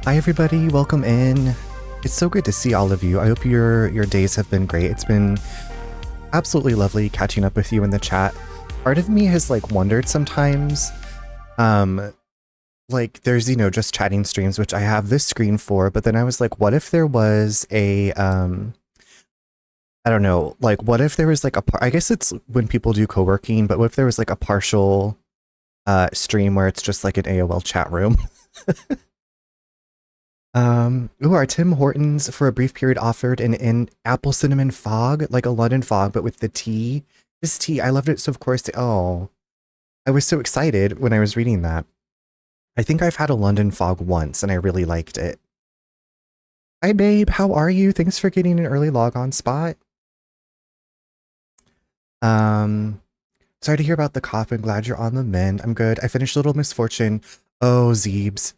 Hi everybody, welcome in. It's so good to see all of you. I hope your days have been great. It's been absolutely lovely catching up with you in the chat. Part of me has like wondered sometimes, like there's, you know, just chatting streams, which I have this screen for, but then I was like, what if there was a, I don't know, like what if there was like I guess it's when people do co-working, but what if there was like a partial stream where it's just like an AOL chat room? Our Tim Hortons for a brief period offered an apple cinnamon fog, like a London fog, but with the tea. This tea, I loved it. So of course, oh, I was so excited when I was reading that. I think I've had a London fog once and I really liked it. Hi babe, how are you? Thanks for getting an early log on spot. Sorry to hear about the cough. I'm glad you're on the mend. I'm good. I finished Little Misfortune. Oh, Zeebs.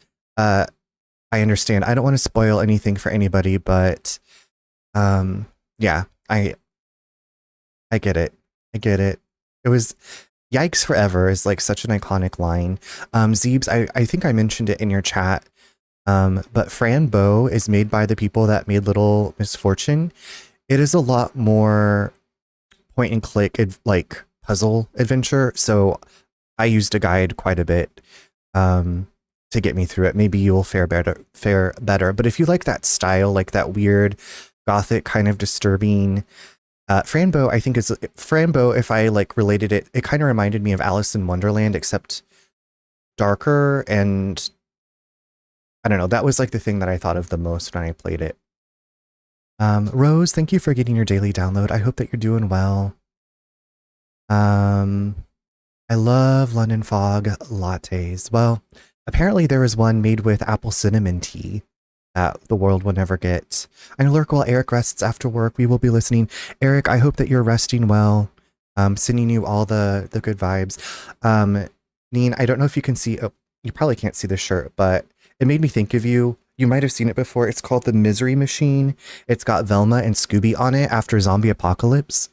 I understand. I don't want to spoil anything for anybody, but yeah, I get it. I get it. It was yikes forever is like such an iconic line. Zeebs, I think I mentioned it in your chat. But Fran Bow is made by the people that made Little Misfortune. It is a lot more point and click like puzzle adventure, so I used a guide quite a bit to get me through it. Maybe you'll fare better. But if you like that style, like that weird gothic kind of disturbing, Fran Bow, I think is Fran Bow. If I like related it, it kind of reminded me of Alice in Wonderland, except darker. And I don't know. That was like the thing that I thought of the most when I played it. Rose, thank you for getting your daily download. I hope that you're doing well. I love London Fog lattes. Well, apparently there was one made with apple cinnamon tea that the world will never get. I'm lurk while Eric rests after work. We will be listening. Eric, I hope that you're resting well. Sending you all the good vibes. Neen, I don't know if you can see, oh, you probably can't see the shirt, but it made me think of you. You might have seen it before. It's called the Misery Machine. It's got Velma and Scooby on it after zombie apocalypse.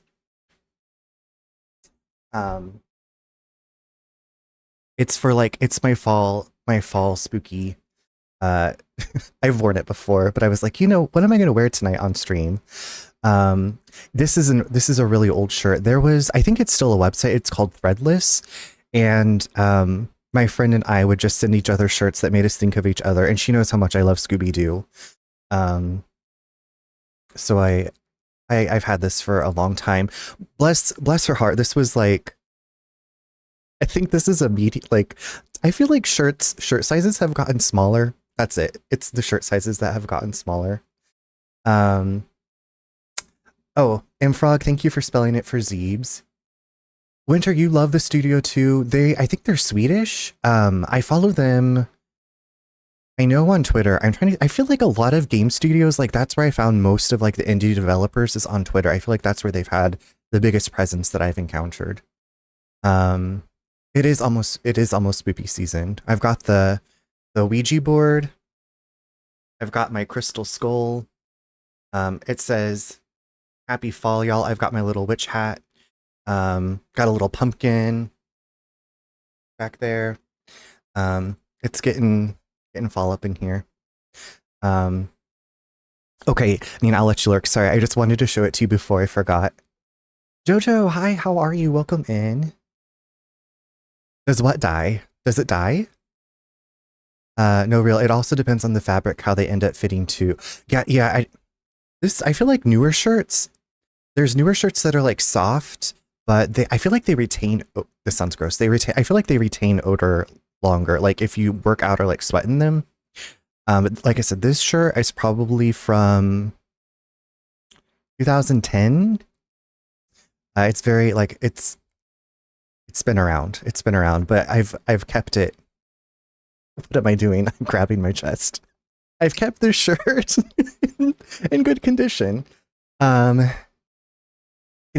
It's for like, it's my fall spooky. I've worn it before, but I was like, you know, what am I going to wear tonight on stream? This is a really old shirt. There was, I think it's still a website. It's called Threadless. And, my friend and I would just send each other shirts that made us think of each other. And she knows how much I love Scooby-Doo. So I've had this for a long time. Bless her heart. This was like, I think this is a medium, like, I feel like shirt sizes have gotten smaller. That's it. It's the shirt sizes that have gotten smaller. Oh, Mfrog, thank you for spelling it for Zeebs. Winter, you love the studio too. I think they're Swedish. I follow them. I know on Twitter. I feel like a lot of game studios, like that's where I found most of like the indie developers is on Twitter. I feel like that's where they've had the biggest presence that I've encountered. It is almost spoopy season. I've got the Ouija board. I've got my crystal skull. It says happy fall, y'all. I've got my little witch hat. Got a little pumpkin back there. It's getting fall up in here. Okay, I mean, I'll let you lurk. Sorry, I just wanted to show it to you before I forgot. Jojo, hi, how are you? Welcome in. Does what die? Does it die? No, real. It also depends on the fabric, how they end up fitting too. Yeah. I feel like newer shirts. There's newer shirts that are like soft, but I feel like they retain. Oh, this sounds gross. I feel like they retain odor longer. Like if you work out or like sweat in them. Like I said, this shirt is probably from 2010. It's very like it's been around. It's been around, but I've kept it. What am I doing? I'm grabbing my chest. I've kept this shirt in good condition. Kitty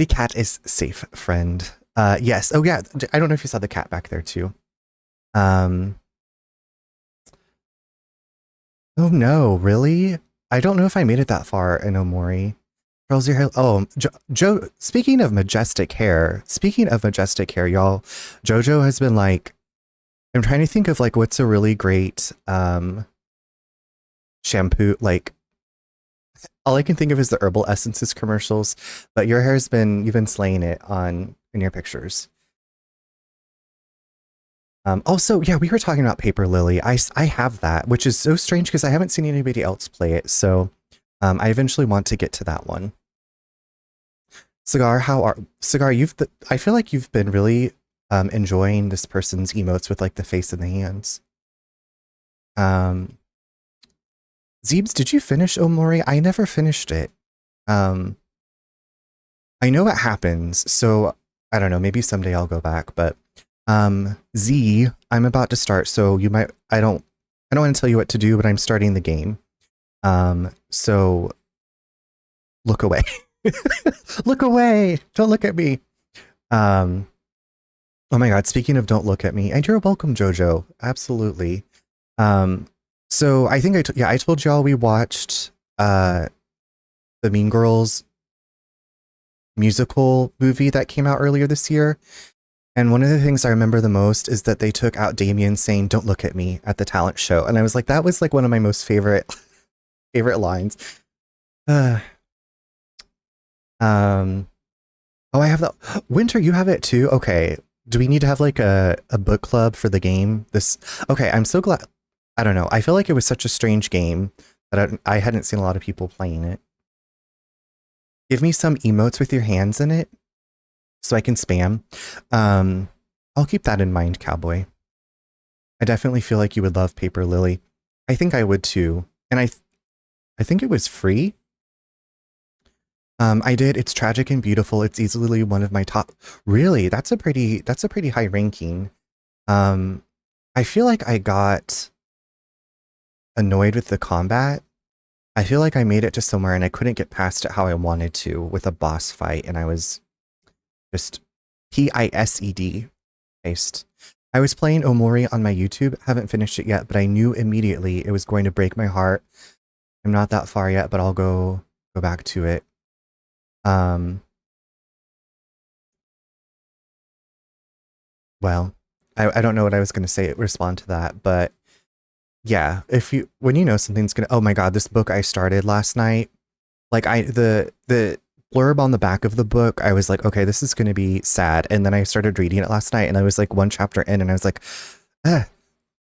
cat is safe, friend. Yes. Oh yeah. I don't know if you saw the cat back there too. Oh no, really? I don't know if I made it that far in Omori. Curls your hair. Oh, Joe. Speaking of majestic hair, y'all, JoJo has been like. I'm trying to think of like what's a really great shampoo, like all I can think of is the herbal essences commercials, but your hair's been, you've been slaying it on in your pictures. Also, yeah, we were talking about Paper Lily. I have that, which is so strange because I haven't seen anybody else play it. So I eventually want to get to that one. Cigar, Cigar? I feel like you've been really enjoying this person's emotes with like the face and the hands. Um, Zeebs, did you finish Omori? I never finished it. Um, I know what happens, so I don't know. Maybe someday I'll go back. But Z, I'm about to start, so you might. I don't want to tell you what to do, but I'm starting the game. So look away. Look away. Don't look at me. Oh my god, speaking of don't look at me, and you're welcome, Jojo. Absolutely. So I think I told y'all we watched the Mean Girls musical movie that came out earlier this year. And one of the things I remember the most is that they took out Damien saying, "Don't look at me" at the talent show. And I was like, that was like one of my most favorite lines. Oh, I have the Winter, you have it too? Okay. Do we need to have like a book club for the game? Okay, I'm so glad. I don't know. I feel like it was such a strange game that I hadn't seen a lot of people playing it. Give me some emotes with your hands in it so I can spam. I'll keep that in mind, Cowboy. I definitely feel like you would love Paper Lily. I think I would too. And I think it was free. I did. It's tragic and beautiful. It's easily one of my top. Really, that's a pretty high ranking. I feel like I got annoyed with the combat. I feel like I made it to somewhere and I couldn't get past it how I wanted to with a boss fight, and I was just PISED based. I was playing Omori on my YouTube, haven't finished it yet, but I knew immediately it was going to break my heart. I'm not that far yet, but I'll go back to it. Well, I don't know what I was going to say, respond to that, but yeah, when you know something's gonna, oh my god, this book I started last night, like the blurb on the back of the book, I was like, okay, this is gonna be sad, and then I started reading it last night, and I was like one chapter in, and I was like,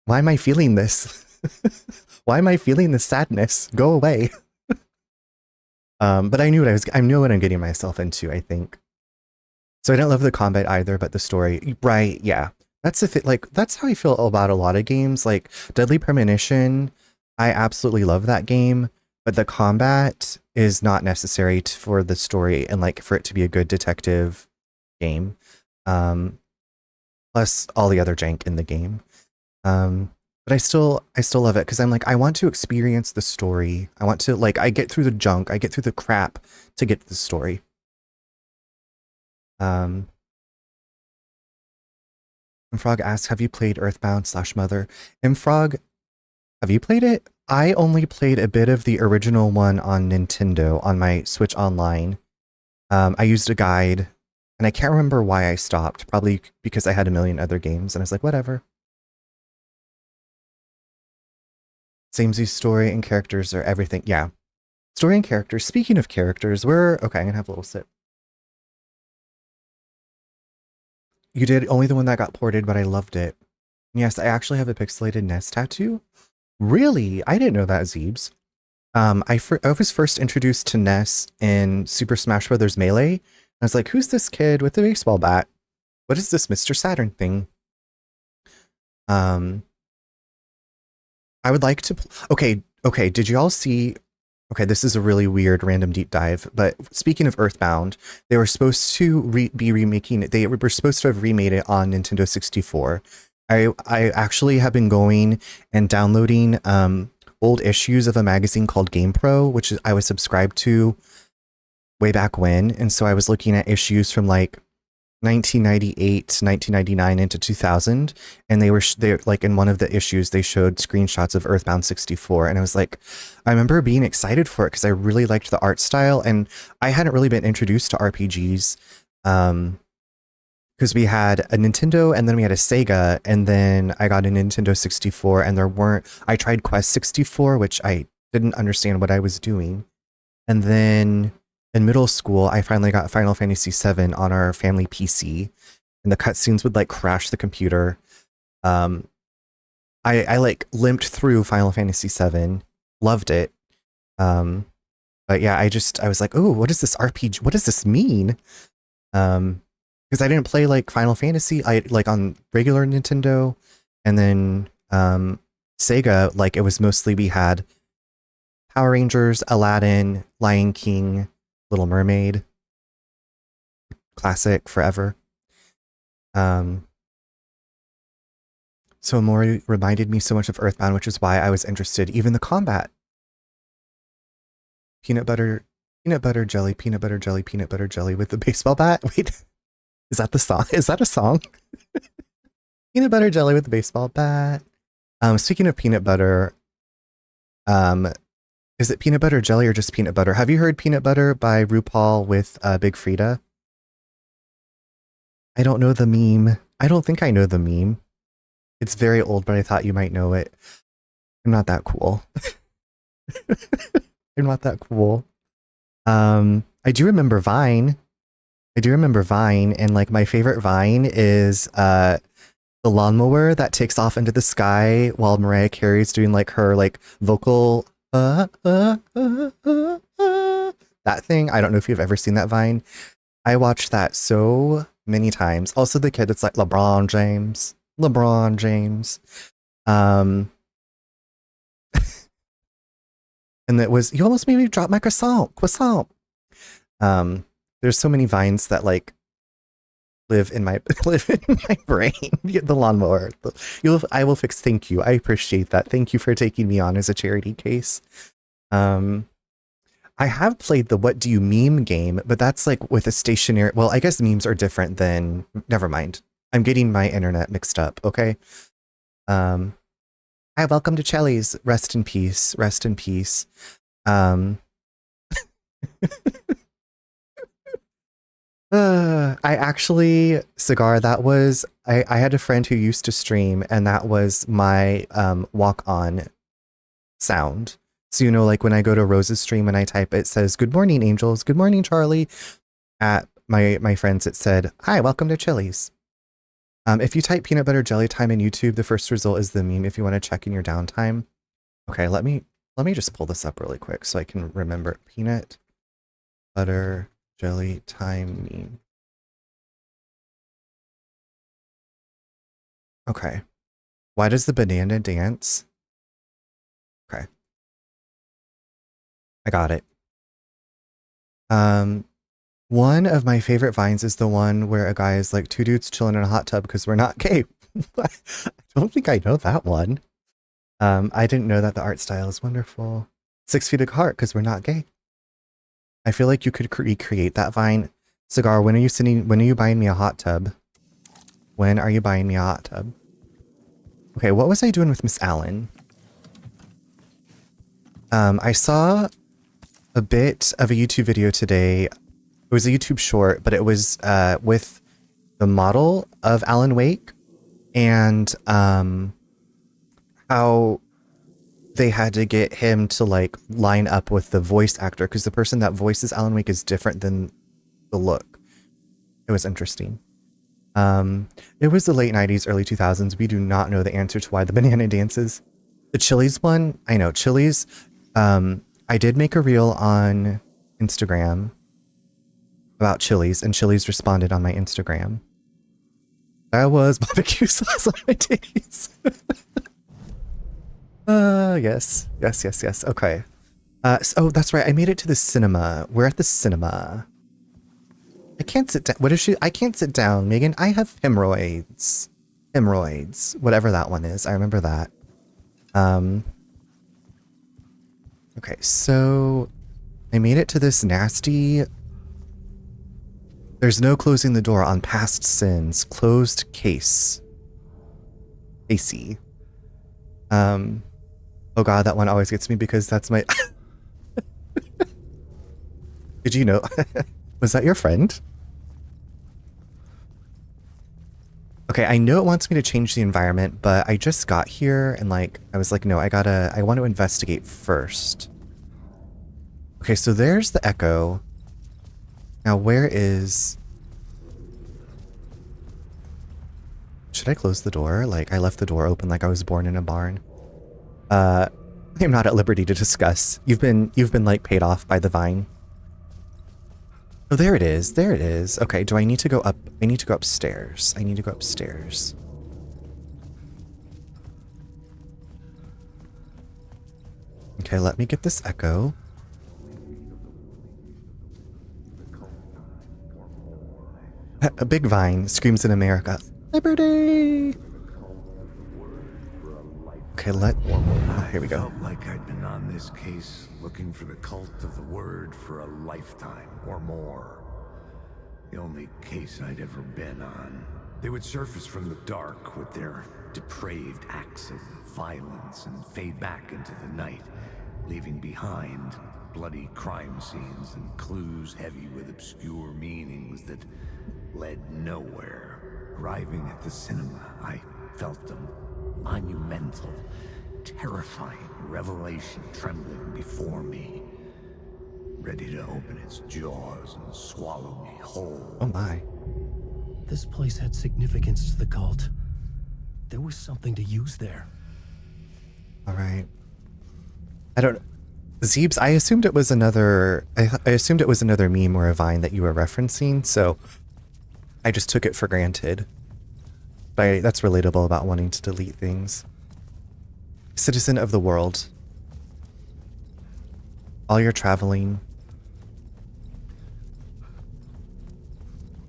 why am I feeling this? Why am I feeling this sadness? Go away. But I knew what I'm getting myself into, I think. So I don't love the combat either, but the story, right? Yeah. That's the thing, like, that's how I feel about a lot of games, like Deadly Premonition. I absolutely love that game, but the combat is not necessary for the story and like for it to be a good detective game. Plus all the other jank in the game. But I still love it because I'm like, I want to experience the story. I want to, like, I get through the junk, I get through the crap to get to the story. Mfrog asks, have you played Earthbound/Mother? Mfrog, have you played it? I only played a bit of the original one on Nintendo on my Switch Online. I used a guide, and I can't remember why I stopped. Probably because I had a million other games, and I was like, whatever. Samesies story and characters are everything. Yeah. Story and characters. Speaking of characters, okay, I'm gonna have a little sip. You did only the one that got ported, but I loved it. Yes, I actually have a pixelated Ness tattoo. Really? I didn't know that, Zeebs. I was first introduced to Ness in Super Smash Bros. Melee. I was like, who's this kid with the baseball bat? What is this Mr. Saturn thing? I would like to... Okay, did you all see... Okay, this is a really weird random deep dive, but speaking of Earthbound, they were supposed to be remaking it. They were supposed to have remade it on Nintendo 64. I actually have been going and downloading old issues of a magazine called GamePro, which I was subscribed to way back when, and so I was looking at issues from like 1998 to 1999 into 2000, and they like in one of the issues they showed screenshots of Earthbound 64, and I was like, I remember being excited for it because I really liked the art style, and I hadn't really been introduced to RPGs because we had a Nintendo and then we had a Sega, and then I got a Nintendo 64, and I tried Quest 64, which I didn't understand what I was doing. And then in middle school, I finally got Final Fantasy VII on our family PC, and the cutscenes would like crash the computer. I like limped through Final Fantasy VII, loved it. But yeah, I was like, oh, what is this RPG? What does this mean? Because I didn't play like Final Fantasy, I like on regular Nintendo, and then Sega, like it was mostly we had Power Rangers, Aladdin, Lion King, Little Mermaid, classic forever. So Mori reminded me so much of Earthbound, which is why I was interested. Even the combat. Peanut butter jelly, peanut butter jelly, peanut butter jelly with the baseball bat. Wait, is that the song? Is that a song? Peanut butter jelly with the baseball bat. Speaking of peanut butter, is it peanut butter jelly or just peanut butter? Have you heard Peanut Butter by RuPaul with Big Frida? I don't know the meme. I don't think I know the meme. It's very old, but I thought you might know it. I'm not that cool. I'm not that cool. I do remember Vine. And like my favorite Vine is the lawnmower that takes off into the sky while Mariah Carey's doing like her like vocal that thing. I don't know if you've ever seen that Vine. I watched that so many times. Also the kid that's like LeBron James. And it was, you almost made me drop my croissant. There's so many Vines that like live in my brain. The lawnmower. I will fix. Thank you. I appreciate that. Thank you for taking me on as a charity case. I have played the What Do You Meme game, but that's like with a stationary. Well, I guess memes are different than. Never mind. I'm getting my internet mixed up. Okay. Hi, welcome to Chelly's. Rest in peace. Rest in peace. I actually, Cigar, that was, I had a friend who used to stream, and that was my walk-on sound. So, you know, like when I go to Rose's stream and I type, it says, "Good morning, angels. Good morning, Charlie." At my friends, it said, "Hi, welcome to Chili's." If you type peanut butter jelly time in YouTube, the first result is the meme if you want to check in your downtime. Okay, let me just pull this up really quick so I can remember. Peanut butter jelly time meme. Okay. Why does the banana dance? Okay. I got it. One of my favorite Vines is the one where a guy is like, two dudes chilling in a hot tub because we're not gay. I don't think I know that one. I didn't know that the art style is wonderful. 6 feet apart because we're not gay. I feel like you could recreate that Vine. Cigar, when are you buying me a hot tub? When are you buying me a hot tub? Okay, what was I doing with Miss Allen? I saw a bit of a YouTube video today. It was a YouTube short, but it was with the model of Alan Wake and how they had to get him to like line up with the voice actor because the person that voices Alan Wake is different than the look. It was interesting. It was the late 90s, early 2000s. We do not know the answer to why the banana dances. The Chili's one, I know. Chili's, I did make a reel on Instagram about Chili's, and Chili's responded on my Instagram. That was barbecue sauce on my titties. Yes. Okay. Oh, that's right. I made it to the cinema. We're at the cinema. I can't sit down. What is she? I can't sit down, Megan. I have hemorrhoids. Hemorrhoids. Whatever that one is. I remember that. Okay, so I made it to this nasty. There's no closing the door on past sins. Closed case. AC. Oh god, that one always gets me because that's my... Did you know? Was that your friend? Okay, I know it wants me to change the environment, but I just got here and like, I was like, no, I want to investigate first. Okay, so there's the echo. Now where is... Should I close the door? Like, I left the door open like I was born in a barn. I'm not at liberty to discuss. You've been like paid off by the vine. Oh, there it is. There it is. Okay, do I need to go up? I need to go upstairs. I need to go upstairs. Okay, let me get this echo. A big vine screams in America. Liberty! Okay, here we go. I felt like I'd been on this case looking for the cult of the word for a lifetime or more. The only case I'd ever been on. They would surface from the dark with their depraved acts of violence and fade back into the night, leaving behind bloody crime scenes and clues heavy with obscure meanings that led nowhere. Arriving at the cinema, I felt them. Monumental, terrifying revelation trembling before me, ready to open its jaws and swallow me whole. Oh my. This place had significance to the cult. There was something to use there. All right. I don't... Zeebs, I assumed it was another... I assumed it was another meme or a vine that you were referencing, so I just took it for granted. But that's relatable about wanting to delete things. Citizen of the world. While you're traveling.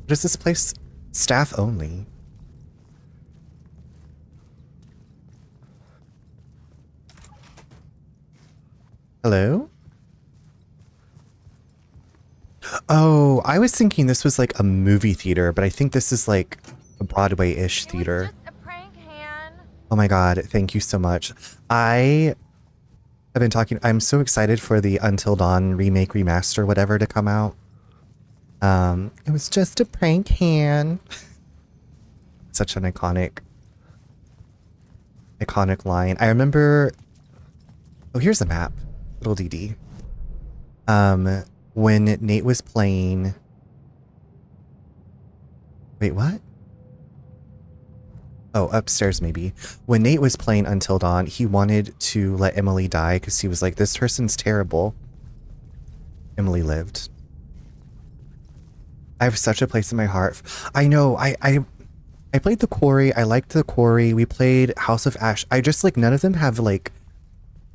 What is this place? Staff only. Hello? Oh, I was thinking this was like a movie theater, but I think this is like a Broadway-ish theater. Just a prank, Han. Oh my god, thank you so much. I have been talking... I'm so excited for the Until Dawn remake, remaster, whatever to come out. It was just a prank, Han. Such an iconic line. I remember... Oh, here's a map. Little DD. When Nate was playing... Wait, what? Oh, upstairs maybe. When Nate was playing Until Dawn, he wanted to let Emily die because he was like, this person's terrible. Emily lived. I have such a place in my heart. I know, I played the Quarry. I liked the Quarry. We played House of Ash. I just like, none of them have like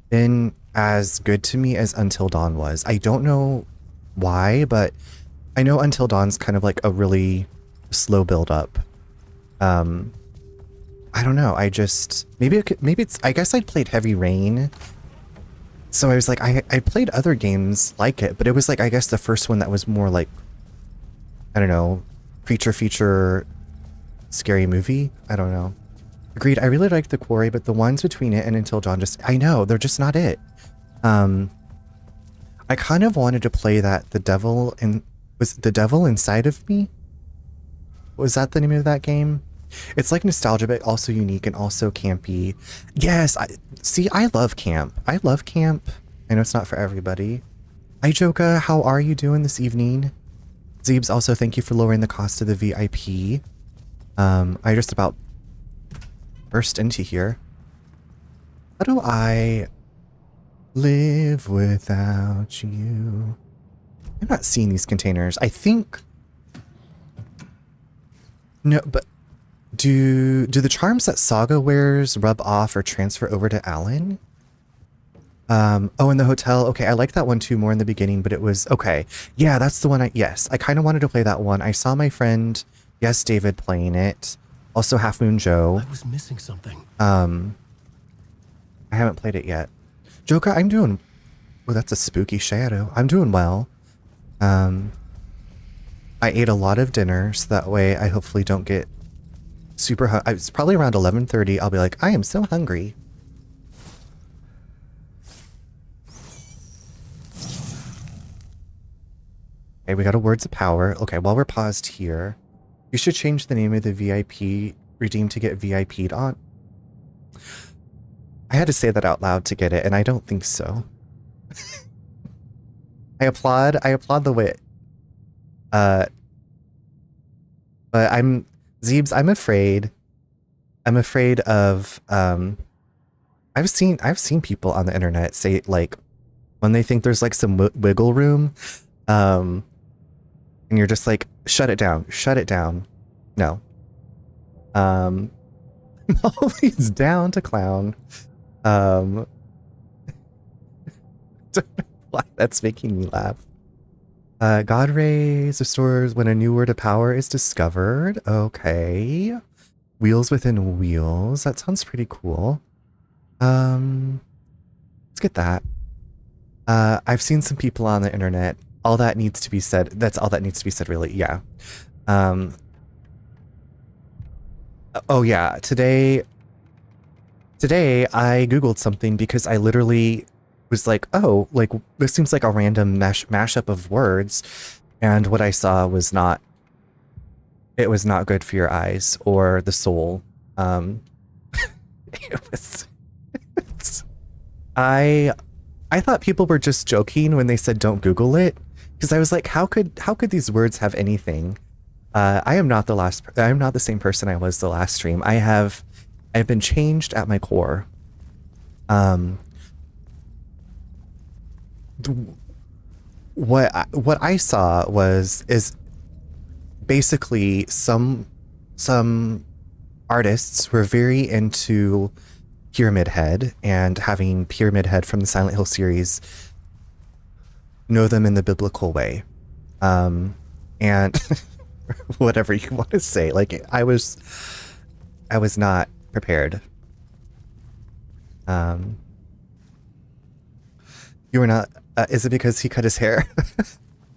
been as good to me as Until Dawn was. I don't know why, but I know Until Dawn's kind of like a really slow build up. I don't know. I just maybe it's I guess I'd played Heavy Rain, so I was like I played other games like it, but it was like I guess the first one that was more like I don't know, creature feature scary movie. I don't know. Agreed. I really liked the Quarry, but the ones between it and Until Dawn just I know they're just not it. I kind of wanted to play that was The Devil Inside of Me? Was that the name of that game? It's like nostalgia, but also unique and also campy. Yes, I love camp. I love camp. I know it's not for everybody. Hi, Joka. How are you doing this evening? Zeebs, also thank you for lowering the cost of the VIP. I just about burst into here. How do I live without you? I'm not seeing these containers. I think... No, but... Do the charms that Saga wears rub off or transfer over to Alan? Oh, in the hotel. Okay, I liked that one too more in the beginning, but it was... Okay, yeah, that's the one yes, I kind of wanted to play that one. I saw my friend, yes, David, playing it. Also Half Moon Joe. I was missing something. I haven't played it yet. Joka, I'm doing... Oh, that's a spooky shadow. I'm doing well. I ate a lot of dinner, so that way I hopefully don't get super it's probably around 11:30. I'll be like, I am so hungry. Okay, we got a Words of Power. Okay, while we're paused here, you should change the name of the VIP redeem to get VIP'd on. I had to say that out loud to get it, and I don't think so. I applaud the wit. But Zeebs, I'm afraid of I've seen people on the internet say, like, when they think there's like some wiggle room, and you're just like, shut it down. No. I'm always down to clown. Don't know why that's making me laugh. God rays restores when a new word of power is discovered. Okay. Wheels within wheels. That sounds pretty cool. Let's get that. I've seen some people on the internet. All that needs to be said. That's all that needs to be said, really. Yeah. Oh yeah. Today I Googled something because I literally was like, oh, like this seems like a random mashup of words, and what I saw was not. It was not good for your eyes or the soul. It was. I thought people were just joking when they said don't Google it, because I was like, how could these words have anything? I am not the same person I was the last stream. I've been changed at my core. What I saw is basically some artists were very into Pyramid Head and having Pyramid Head from the Silent Hill series know them in the biblical way. And whatever you want to say, like I was not prepared. You were not, is it because he cut his hair?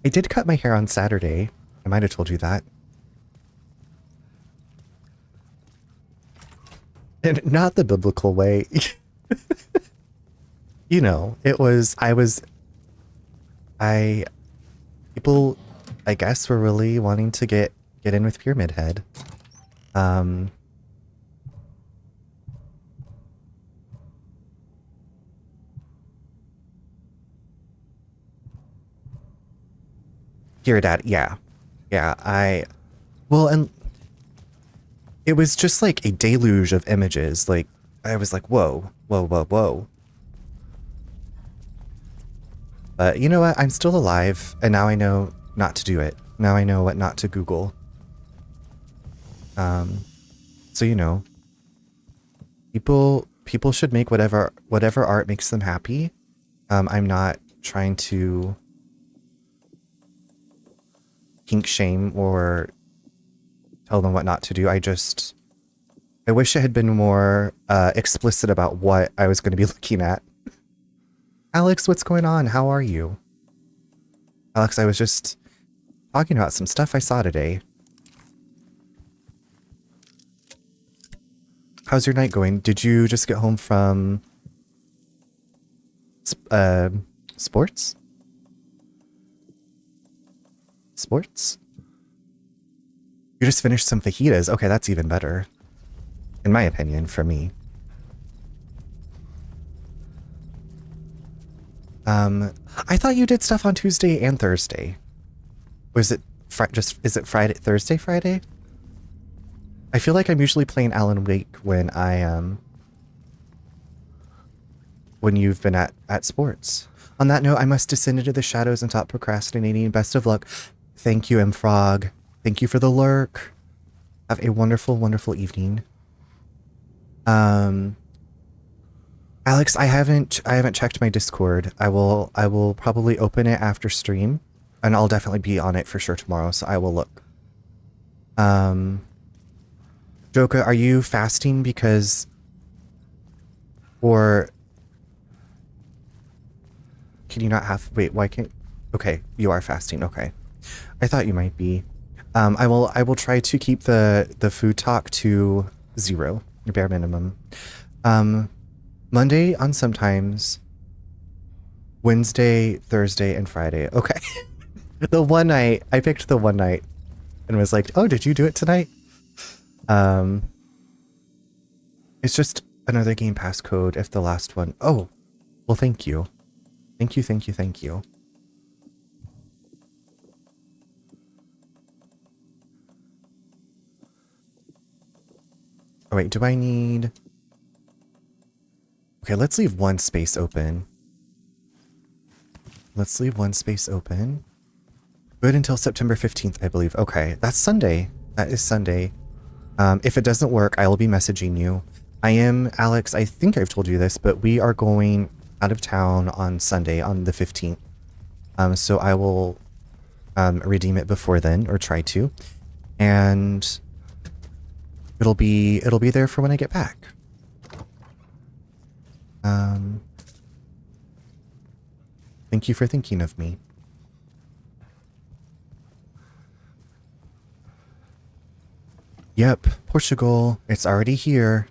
I did cut my hair on Saturday. I might have told you that. And not the biblical way. You know, people, I guess, were really wanting to get in with Pyramid Head. Here, Dad, yeah. Well, and it was just like a deluge of images. Like, I was like, whoa. But you know what? I'm still alive, and now I know not to do it. Now I know what not to Google. So you know, people should make whatever art makes them happy. I'm not trying to kink shame or tell them what not to do. I wish it had been more explicit about what I was going to be looking at. Alex, what's going on? How are you? Alex, I was just talking about some stuff I saw today. How's your night going? Did you just get home from sports? Sports? You just finished some fajitas. Okay, that's even better. In my opinion, for me. I thought you did stuff on Tuesday and Thursday. Was it is it Friday, Thursday, Friday? I feel like I'm usually playing Alan Wake when when you've been at sports. On that note, I must descend into the shadows and stop procrastinating. Best of luck. Thank you, Mfrog. Thank you for the lurk. Have a wonderful, wonderful evening. Alex, I haven't checked my Discord. I will probably open it after stream, and I'll definitely be on it for sure tomorrow, so I will look. Joka, are you fasting because, or can you not have, wait, why can't, okay, you are fasting, okay. I thought you might be. I will try to keep the food talk to 0, bare minimum. Monday on sometimes, Wednesday, Thursday, and Friday. Okay. The one night, I picked the one night and was like, oh, did you do it tonight? It's just another Game Pass code if the last one. Oh, well, thank you. Thank you, thank you, thank you. Oh, wait, do I need... Okay, let's leave one space open. Let's leave one space open. Good until September 15th, I believe. Okay, that's Sunday. That is Sunday. If it doesn't work, I will be messaging you. I am, Alex, I think I've told you this, but we are going out of town on Sunday, on the 15th. So I will redeem it before then, or try to. And it'll be there for when I get back. Thank you for thinking of me. Yep, Portugal. It's already here.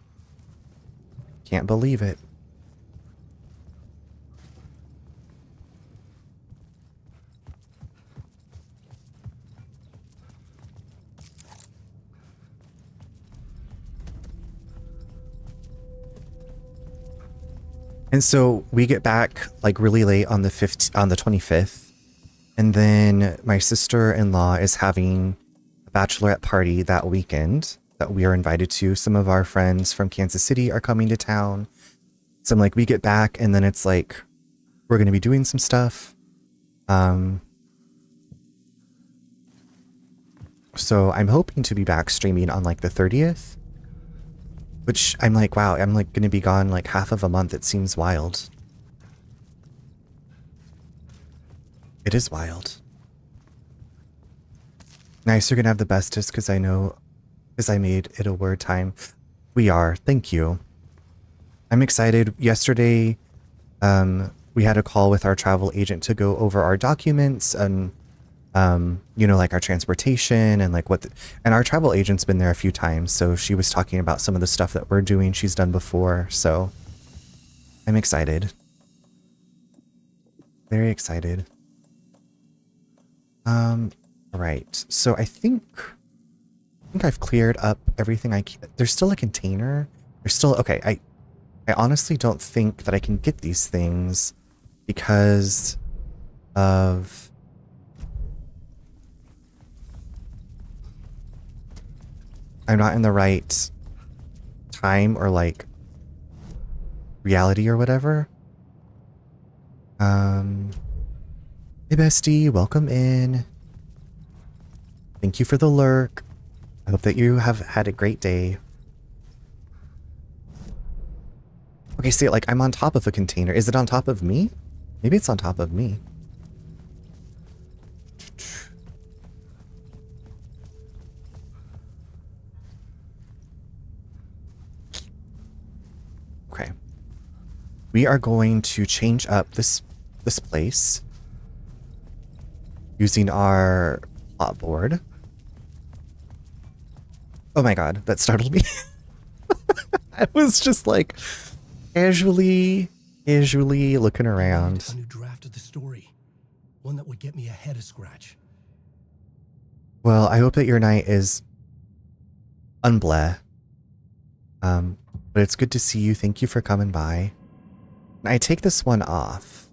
Can't believe it. And so we get back like really late on the 25th. And then my sister-in-law is having a bachelorette party that weekend that we are invited to. Some of our friends from Kansas City are coming to town. So I'm like, we get back and then it's like, we're going to be doing some stuff. So I'm hoping to be back streaming on like the 30th. Which I'm like, wow, I'm like going to be gone like half of a month. It seems wild. It is wild. Nice, you're going to have the bestest because I know, because I made it a word time. We are. Thank you. I'm excited. Yesterday, we had a call with our travel agent to go over our documents and, you know, like our transportation and like and our travel agent's been there a few times. So she was talking about some of the stuff that we're doing. She's done before. So I'm excited. Very excited. All right. So I think I've cleared up everything I can. There's still a container. There's still, okay. I honestly don't think that I can get these things because of I'm not in the right time or like reality or whatever. Hey bestie, welcome in. Thank you for the lurk. I hope that you have had a great day. Okay, see, like I'm on top of a container. Is it on top of me? Maybe it's on top of me. Okay. We are going to change up this place using our plot board. Oh my god, that startled me. I was just like casually looking around. A new draft of the story, one that would get me ahead of Scratch. Well, I hope that your night is unbleh. But it's good to see you. Thank you for coming by. I take this one off.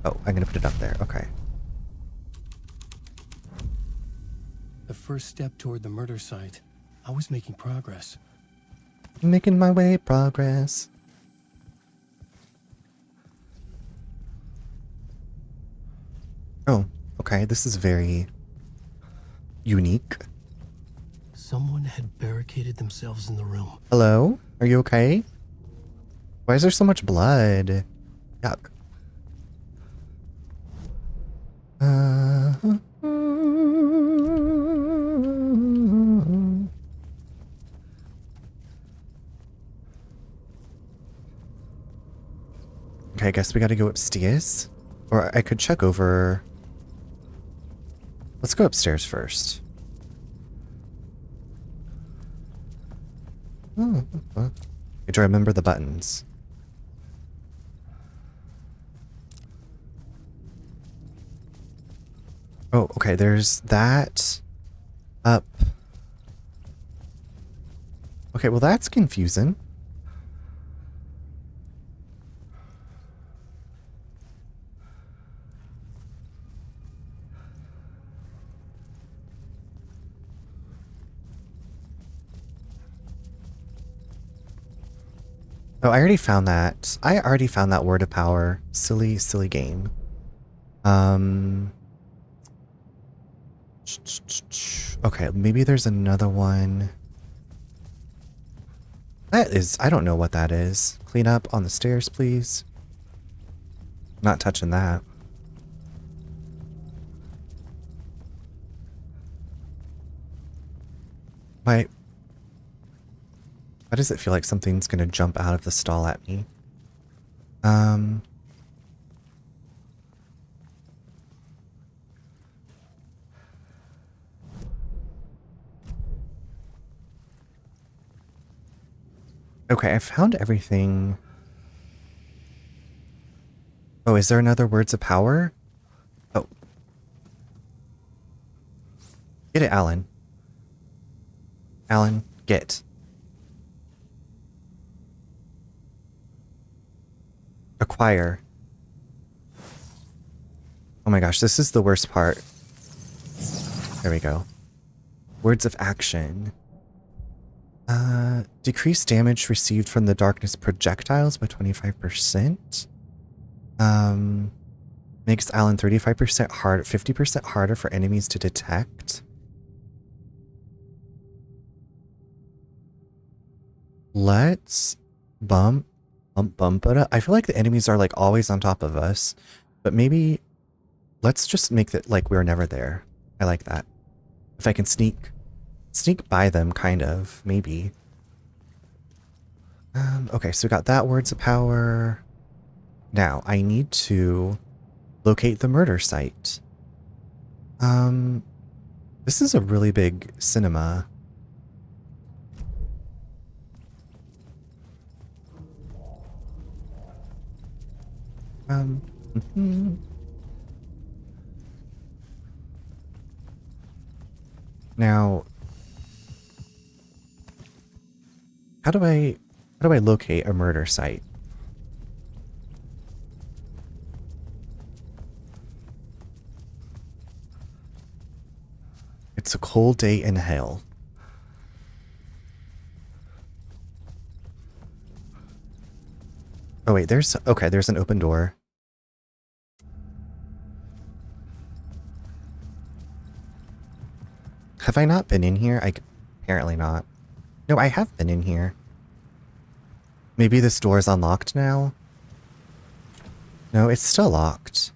Oh, I'm gonna put it up there. Okay. The first step toward the murder site. I was making progress. Making my way, progress. Oh, okay. This is very unique. Someone had barricaded themselves in the room. Hello? Are you okay? Why is there so much blood? Yuck. Okay, I guess we gotta go upstairs. Or I could check over... Let's go upstairs first. Oh, do I remember the buttons? Oh, okay, there's that up. Okay, well that's confusing. Oh, I already found that. I already found that word of power. Silly, silly game. Okay, maybe there's another one. That is, I don't know what that is. Clean up on the stairs, please. Not touching that. Why does it feel like something's gonna jump out of the stall at me? Okay, I found everything. Oh, is there another words of power? Oh. Get it, Alan. Alan, get. Acquire. Oh my gosh, this is the worst part. There we go. Words of action. Decrease damage received from the darkness projectiles by 25%. Makes Alan 35% hard, 50% harder for enemies to detect. Let's bump it up. I feel like the enemies are like always on top of us, but maybe let's just make it like we're never there. I like that. If I can sneak by them, kind of, maybe. Okay, so we got that words of power. Now, I need to locate the murder site. This is a really big cinema. Now, how do I locate a murder site? It's a cold day in hell. Oh wait, there's an open door. Have I not been in here? Apparently not. No, I have been in here. Maybe this door is unlocked now? No, it's still locked.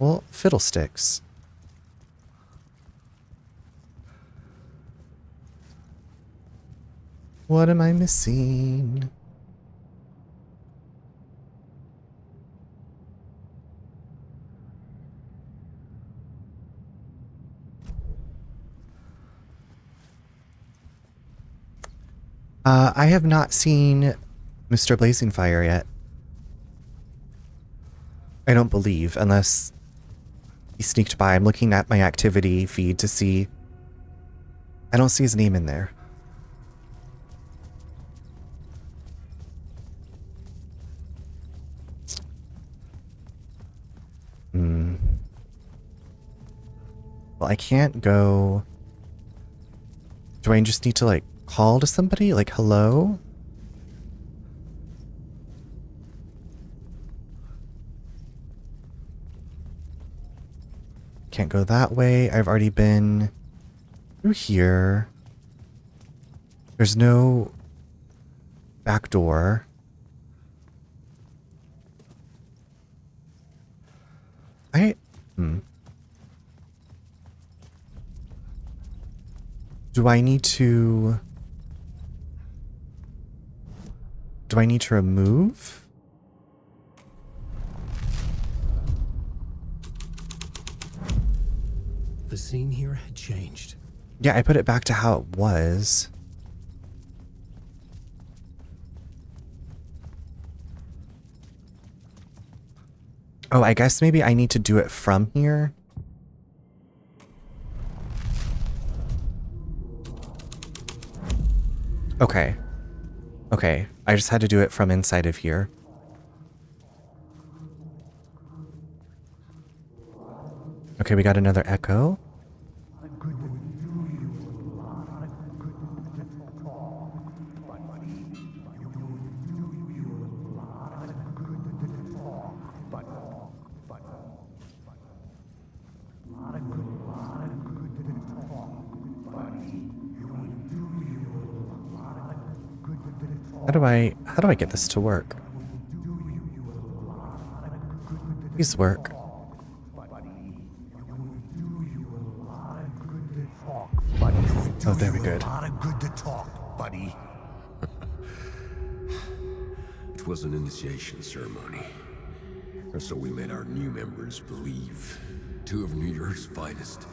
Well, fiddlesticks. What am I missing? I have not seen Mr. Blazing Fire yet. I don't believe, unless he sneaked by. I'm looking at my activity feed to see. I don't see his name in there. Well, I can't go. Do I just need to, like, call to somebody? Like, hello? Can't go that way. I've already been through here. There's no back door. Do I need to remove? The scene here had changed. Yeah, I put it back to how it was. Oh, I guess maybe I need to do it from here. Okay. Okay, I just had to do it from inside of here. Okay, we got another echo. How do I get this to work? Please work. Oh, there we go. A lot of good to talk, buddy. It was an initiation ceremony. Or so we made our new members believe. Two of New York's finest.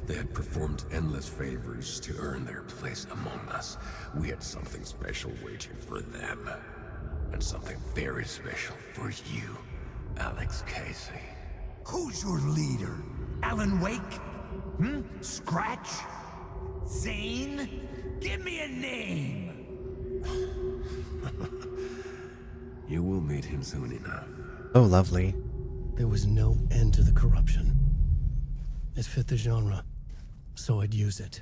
They had performed endless favors to earn their place among us. We had something special waiting for them. And something very special for you, Alex Casey. Who's your leader? Alan Wake? Scratch? Zane? Give me a name! You will meet him soon enough. Oh, lovely. There was no end to the corruption. It fit the genre, so I'd use it.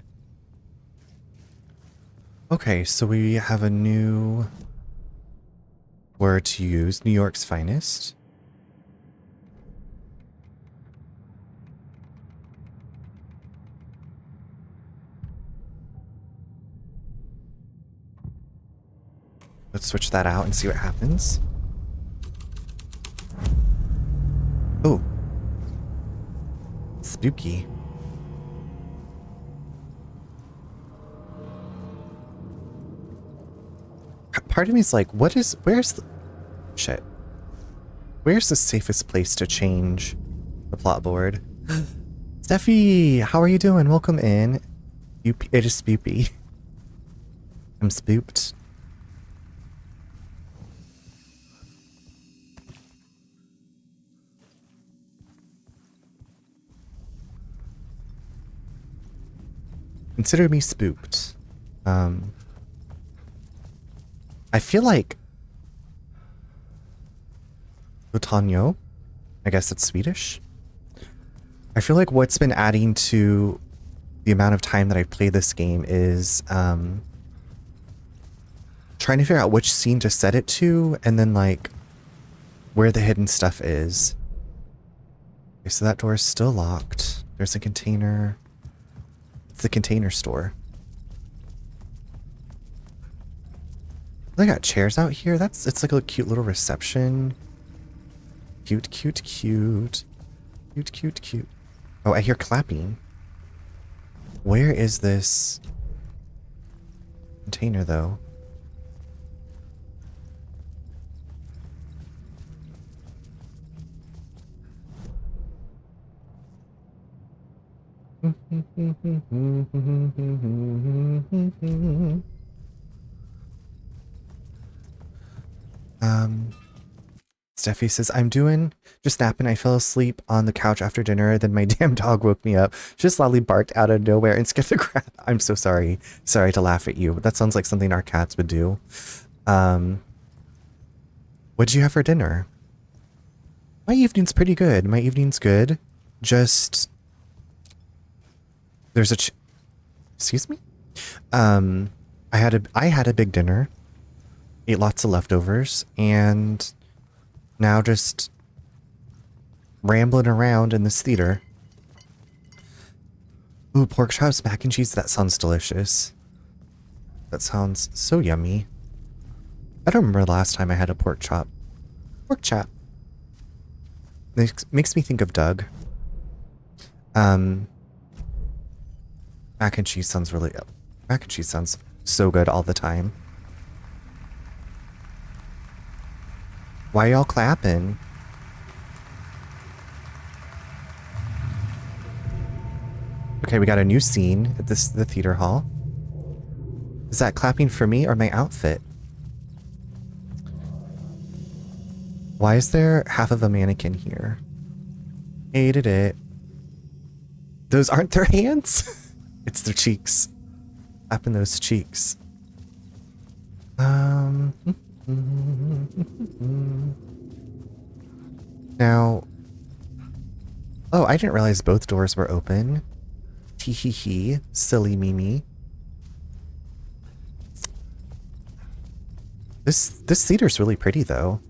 Okay, so we have a new word to use. New York's finest. Let's switch that out and see what happens. Oh. Spooky. Part of me is like, where's the... Shit. Where's the safest place to change the plot board? Steffi, how are you doing? Welcome in. It is spoopy. I'm spooped. Consider me spooked. I feel like Lutanjo, I guess it's Swedish. I feel like what's been adding to the amount of time that I've played this game is trying to figure out which scene to set it to, and then like where the hidden stuff is. Okay, so that door is still locked. There's a container. It's the container store. They got chairs out here. It's like a cute little reception. Cute, cute, cute. Cute, cute, cute. Oh, I hear clapping. Where is this container, though? Steffi says, I'm just napping. I fell asleep on the couch after dinner. Then my damn dog woke me up. Just loudly barked out of nowhere and scared the crap. I'm so sorry. Sorry to laugh at you. But that sounds like something our cats would do. What did you have for dinner? My evening's pretty good. My evening's good. Just... There's a... Excuse me? I had a big dinner. Ate lots of leftovers. And... now just rambling around in this theater. Ooh, pork chops, mac and cheese. That sounds delicious. That sounds so yummy. I don't remember the last time I had a pork chop. Pork chop. Makes me think of Doug. Mac and cheese sounds really... Mac and cheese sounds so good all the time. Why y'all clapping? Okay, we got a new scene at the theater hall. Is that clapping for me or my outfit? Why is there half of a mannequin here? Hated it. Those aren't their hands? It's their cheeks. Clapping those cheeks. Now, oh, I didn't realize both doors were open. Tee hee hee, silly Mimi. This theater's really pretty though.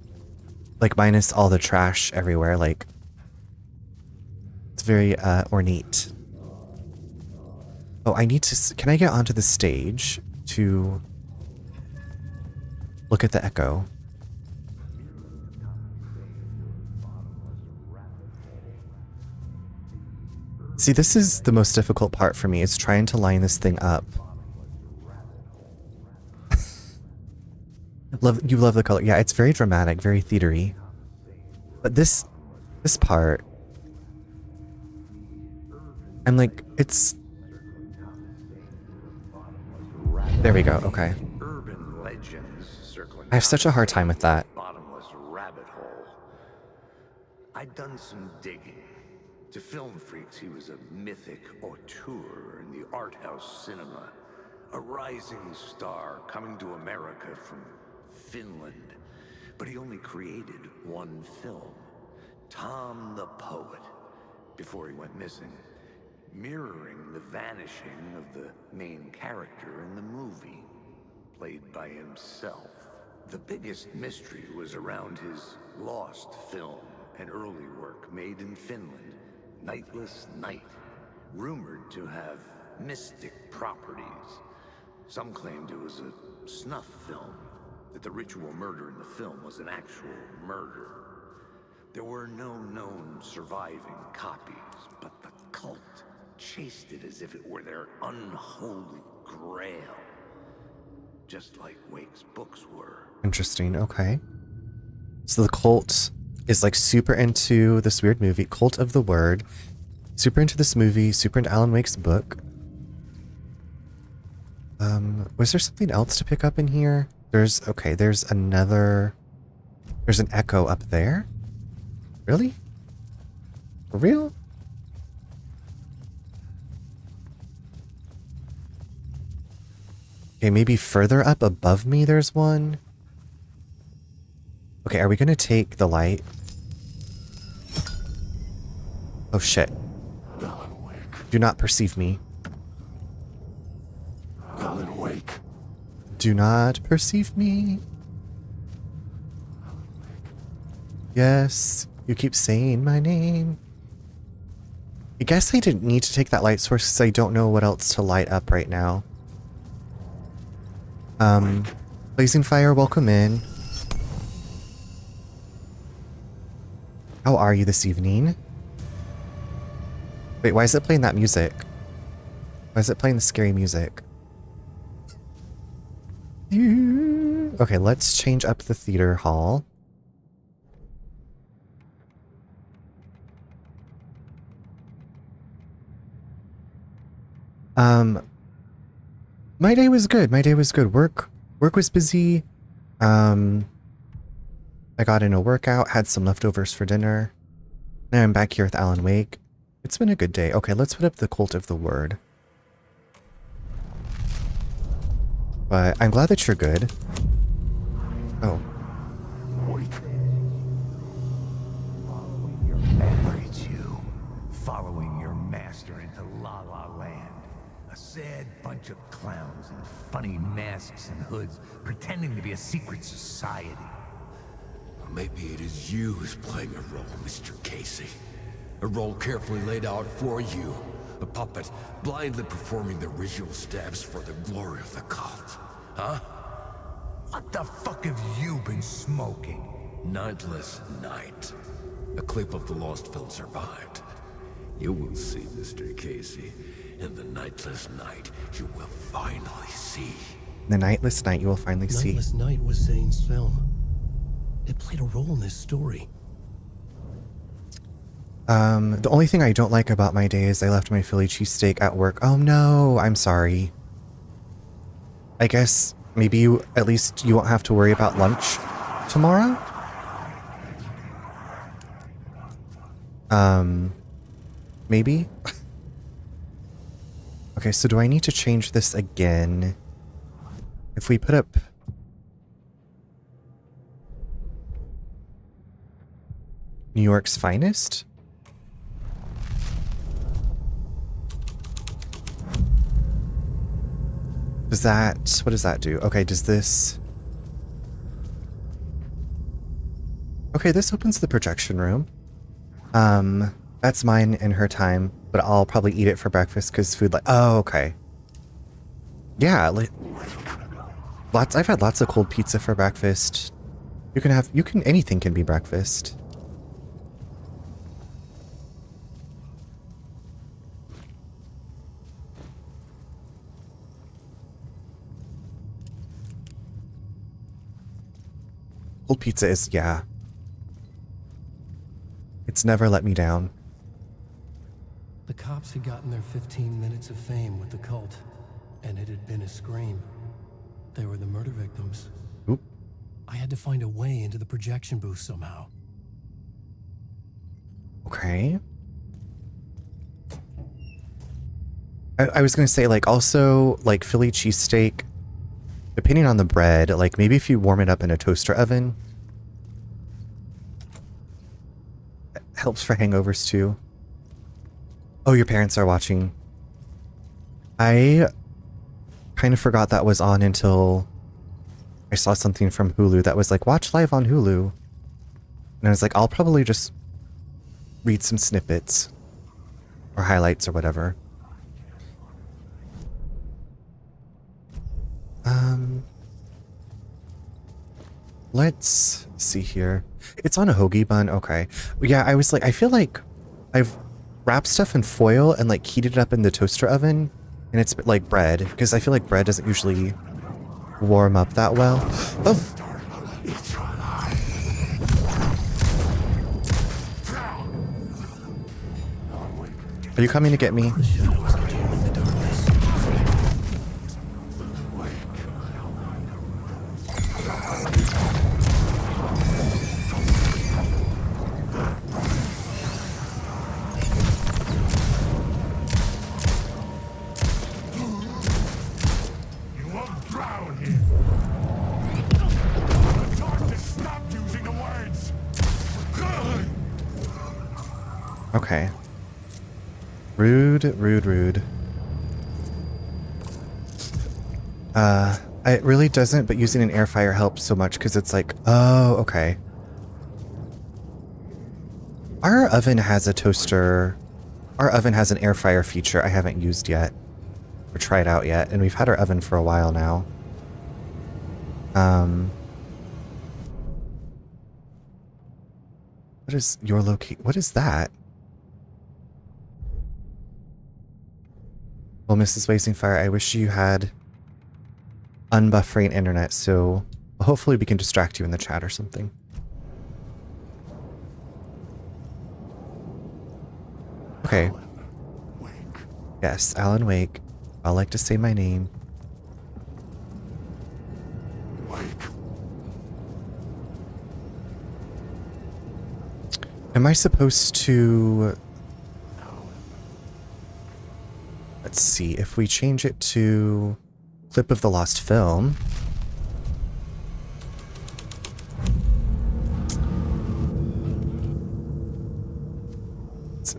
Like minus all the trash everywhere, like it's very ornate. Oh, I need to, can I get onto the stage to Look at the echo. See, this is the most difficult part for me, is trying to line this thing up. You love the color. Yeah, it's very dramatic, very theatery. But this part, I'm like, it's... There we go, okay. Urban legends circling I have such a hard time with that. bottomless rabbit hole. I'd done some digging. To film freaks, he was a mythic auteur in the art house cinema. A rising star coming to America from Finland. But he only created one film, Tom the Poet, before he went missing, mirroring the vanishing of the main character in the movie, played by himself. The biggest mystery was around his lost film, an early work made in Finland, Nightless Night, rumored to have mystic properties. Some claimed it was a snuff film, that the ritual murder in the film was an actual murder. There were no known surviving copies, but the cult chased it as if it were their unholy grail. Just like Wake's books were. Interesting, okay. So the cult is like super into this weird movie, Cult of the Word. Super into this movie, super into Alan Wake's book. Was there something else to pick up in here? There's an echo up there? Really? For real? Okay, maybe further up above me there's one. Okay, are we gonna take the light? Oh shit. Alan Wake. Do not perceive me. Alan Wake. Do not perceive me. Yes, you keep saying my name. I guess I didn't need to take that light source because I don't know what else to light up right now. Blazing Fire, welcome in. How are you this evening? Wait, why is it playing that music? Why is it playing the scary music? Okay, let's change up the theater hall. My day was good. My day was good. Work was busy. I got in a workout, had some leftovers for dinner. Now I'm back here with Alan Wake. It's been a good day. Okay, let's put up the Cult of the Word. But I'm glad that you're good. Oh. Look at you, following your master into La La Land. A sad bunch of clowns in funny masks and hoods, pretending to be a secret society. Maybe it is you who's playing a role, Mr. Casey. A role carefully laid out for you. A puppet blindly performing the ritual steps for the glory of the cult. Huh? What the fuck have you been smoking? Nightless Night. A clip of the lost film survived. You will see, Mr. Casey. In the Nightless Night, you will finally see. The Nightless Night you will finally see. Nightless Night was Zane's film. It played a role in this story. The only thing I don't like about my day is I left my Philly cheesesteak at work. Oh no, I'm sorry. I guess maybe at least you won't have to worry about lunch tomorrow? Maybe? Okay, so do I need to change this again? If we put up... New York's Finest? Does that... What does that do? Okay, does this... Okay, this opens the projection room. That's mine in her time, but I'll probably eat it for breakfast because food like... Oh, okay. Yeah, I've had lots of cold pizza for breakfast. Anything can be breakfast. Cold pizza is, yeah. It's never let me down. The cops had gotten their 15 minutes of fame with the cult, and it had been a scream. They were the murder victims. Oop. I had to find a way into the projection booth somehow. Okay. I was gonna say, like, also, like, Philly cheesesteak, depending on the bread, like, maybe if you warm it up in a toaster oven, it helps for hangovers too. Oh, your parents are watching. I kind of forgot that was on until I saw something from Hulu that was like, watch live on Hulu. And I was like, I'll probably just read some snippets or highlights or whatever. Let's see here. It's on a hoagie bun. Okay. Yeah, I was like, I feel like I've wrapped stuff in foil and like heated it up in the toaster oven, and it's like bread, because I feel like bread doesn't usually warm up that well. Oh. Are you coming to get me? The shadows controlling the darkness. You won't drown here. The darkness stopped using the words. Okay. Rude, rude, rude. It really doesn't, but using an air fryer helps so much because it's like, oh, okay. Our oven has a toaster. Our oven has an air fryer feature I haven't used yet or tried out yet, and we've had our oven for a while now. What is your what is that? Well, Mrs. Blazing Fire, I wish you had unbuffering internet, so hopefully we can distract you in the chat or something. Okay. Yes, Alan Wake. I like to say my name. Am I supposed to... Let's see, if we change it to Clip of the Lost Film.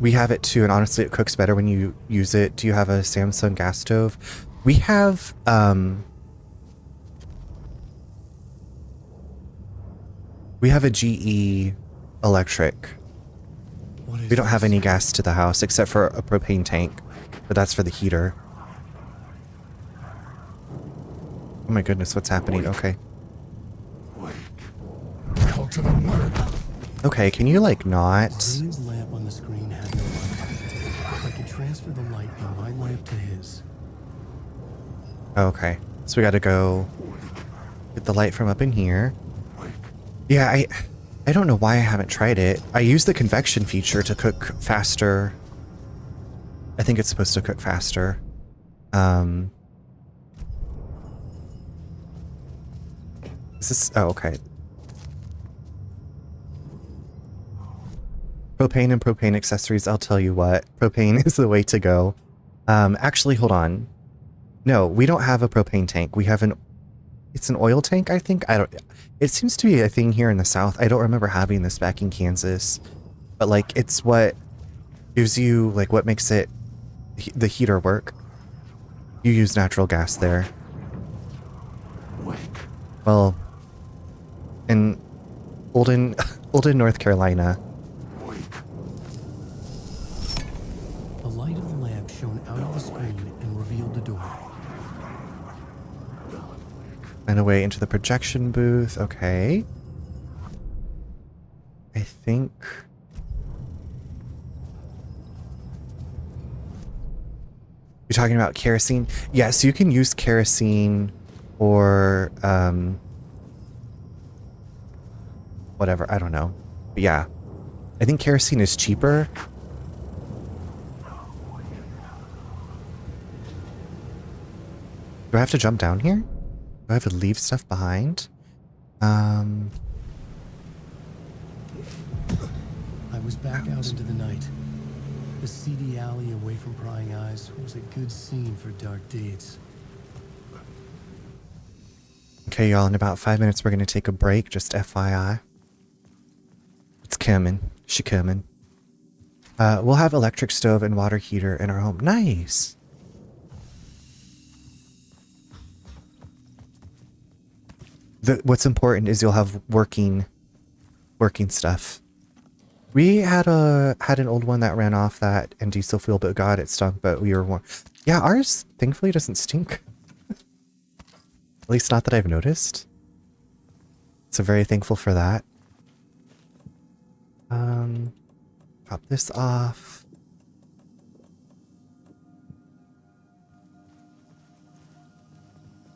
We have it too, and honestly it cooks better when you use it. Do you have a Samsung gas stove? We have, we have a GE electric. We don't have any gas to the house except for a propane tank. But that's for the heater. Oh my goodness, what's happening? Okay. Okay, can you like not? Green's lamp on the screen had no light. I could transfer the light from my lamp to his. Oh, okay. So we gotta go get the light from up in here. Yeah, I don't know why I haven't tried it. I use the convection feature to cook faster. I think it's supposed to cook faster. Is this... Oh, okay. Propane and propane accessories, I'll tell you what. Propane is the way to go. Actually, hold on. No, we don't have a propane tank. We have an... It's an oil tank, I think? I don't... It seems to be a thing here in the South. I don't remember having this back in Kansas. But, like, it's what gives you, like, what makes it... the heater work. You use natural gas there. Well, in Olden, North Carolina. The light of the lamp shone out of the screen and revealed the door. And away into the projection booth. Okay. I think... You're talking about kerosene? Yes, you can use kerosene or whatever, I don't know. But yeah. I think kerosene is cheaper. Do I have to jump down here? Do I have to leave stuff behind? I was back out into the night. The seedy alley away from prying eyes was a good scene for dark deeds. Okay, y'all, in about 5 minutes we're gonna take a break, just FYI. It's coming. She coming. We'll have electric stove and water heater in our home. Nice! What's important is you'll have working stuff. We had an old one that ran off that and diesel fuel, but God, it stunk, but we were warm. Yeah, ours thankfully doesn't stink. At least not that I've noticed. So very thankful for that. Drop this off.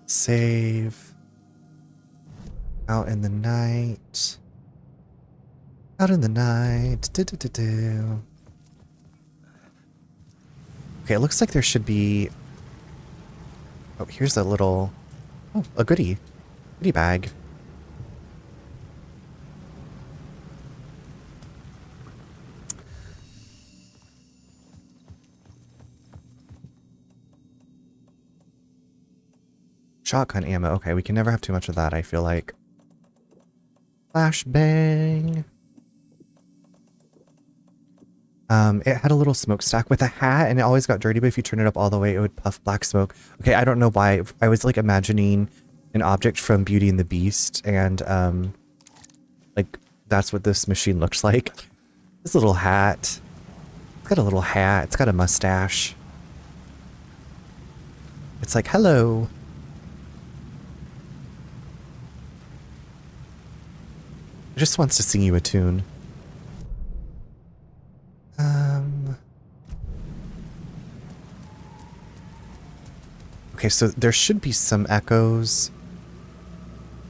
Save. Out in the night. Out in the night. Okay, it looks like there should be... Oh, here's a little... Oh, a goodie. Goodie bag. Shotgun ammo. Okay, we can never have too much of that, I feel like. Flashbang. It had a little smokestack with a hat and it always got dirty, but if you turn it up all the way, it would puff black smoke. Okay, I don't know why. I was like imagining an object from Beauty and the Beast and like that's what this machine looks like. This little hat. It's got a little hat. It's got a mustache. It's like, hello. It just wants to sing you a tune. Okay, so there should be some echoes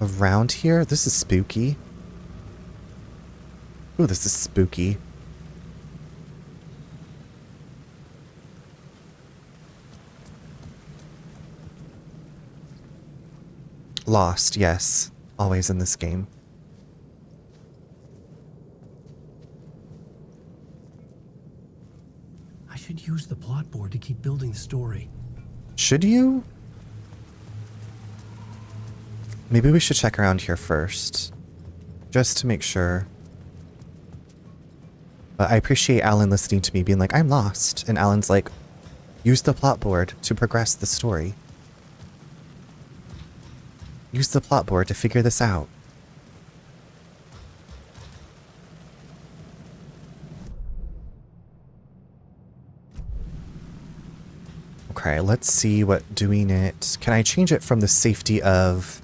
around here. This is spooky. Ooh, this is spooky. Lost, yes. Always in this game. I should use the plot board to keep building the story. Should you? Maybe we should check around here first. Just to make sure. But I appreciate Alan listening to me being like, I'm lost. And Alan's like, use the plot board to progress the story. Use the plot board to figure this out. Okay, let's see what doing it... Can I change it from the safety of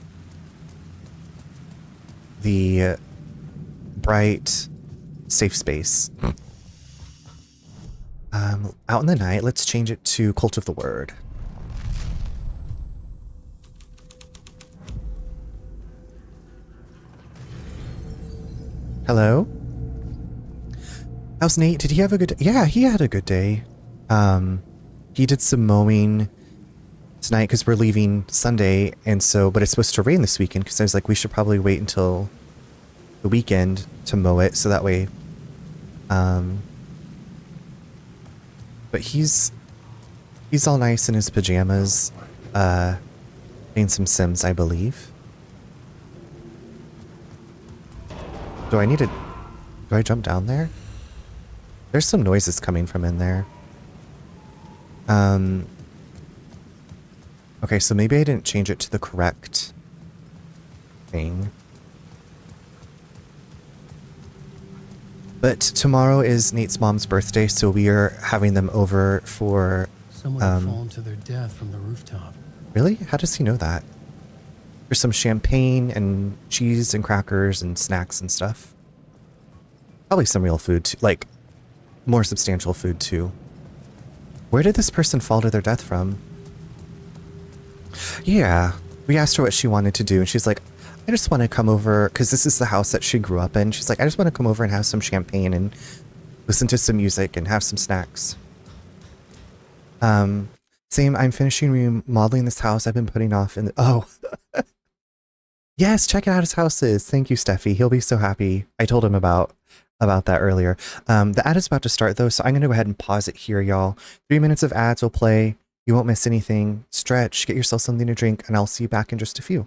the bright safe space? Out in the night, let's change it to Cult of the Word. Hello? How's Nate? Did he have a good day? Yeah, he had a good day. He did some mowing tonight because we're leaving Sunday, and so, but it's supposed to rain this weekend because I was like, we should probably wait until the weekend to mow it, so that way, but he's all nice in his pajamas, playing some Sims, I believe. Do I jump down there? There's some noises coming from in there. Okay, so maybe I didn't change it to the correct thing. But tomorrow is Nate's mom's birthday, so we are having them over for... Someone had fallen to their death from the rooftop. Really? How does he know that? for some champagne and cheese and crackers and snacks and stuff. Probably some real food, too, like more substantial food too. Where did this person fall to their death from? Yeah, we asked her what she wanted to do, and she's like, I just want to come over, because this is the house that she grew up in. She's like, I just want to come over and have some champagne and listen to some music and have some snacks. Same, I'm finishing remodeling this house I've been putting off in the, oh. Yes, check out his houses. Thank you, Steffi. He'll be so happy. I told him about that earlier. The ad is about to start though, so I'm going to go ahead and pause it here, y'all. 3 minutes of ads will play. You won't miss anything. Stretch, get yourself something to drink, and I'll see you back in just a few.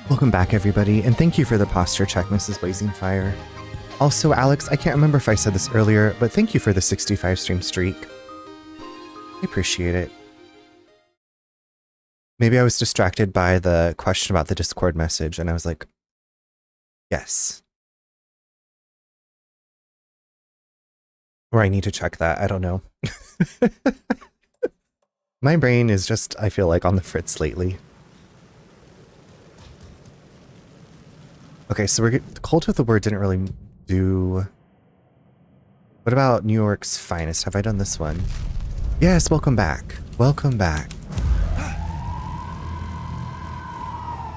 Welcome back, everybody, and thank you for the posture check, Mrs. Blazing Fire. Also, Alex, I can't remember if I said this earlier, but thank you for the 65 stream streak. I appreciate it. Maybe I was distracted by the question about the Discord message, and I was like, yes. Or I need to check that. I don't know. My brain is just, I feel like, on the fritz lately. Okay, so the Cult of the Word didn't really do... What about New York's Finest? Have I done this one? Yes, welcome back. Welcome back.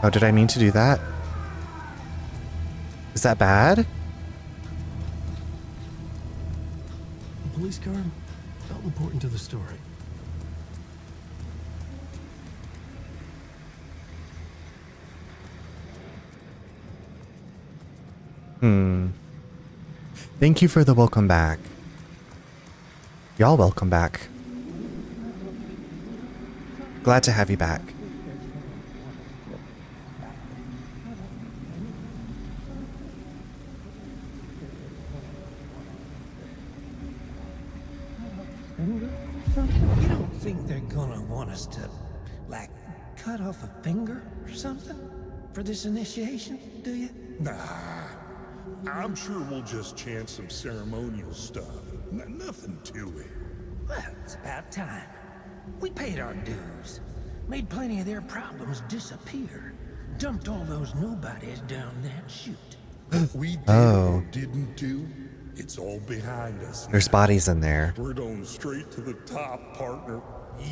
Oh, did I mean to do that? Is that bad? The police car felt important to the story. Thank you for the welcome back. Y'all welcome back. Glad to have you back. You don't think they're gonna want us to, like, cut off a finger or something for this initiation, do you? Nah, I'm sure we'll just chant some ceremonial stuff. Nothing to it. Well, it's about time. We paid our dues, made plenty of their problems disappear, dumped all those nobodies down that chute. What we did Oh. or didn't do, it's all behind us now. There's bodies in there. We're going straight to the top, partner.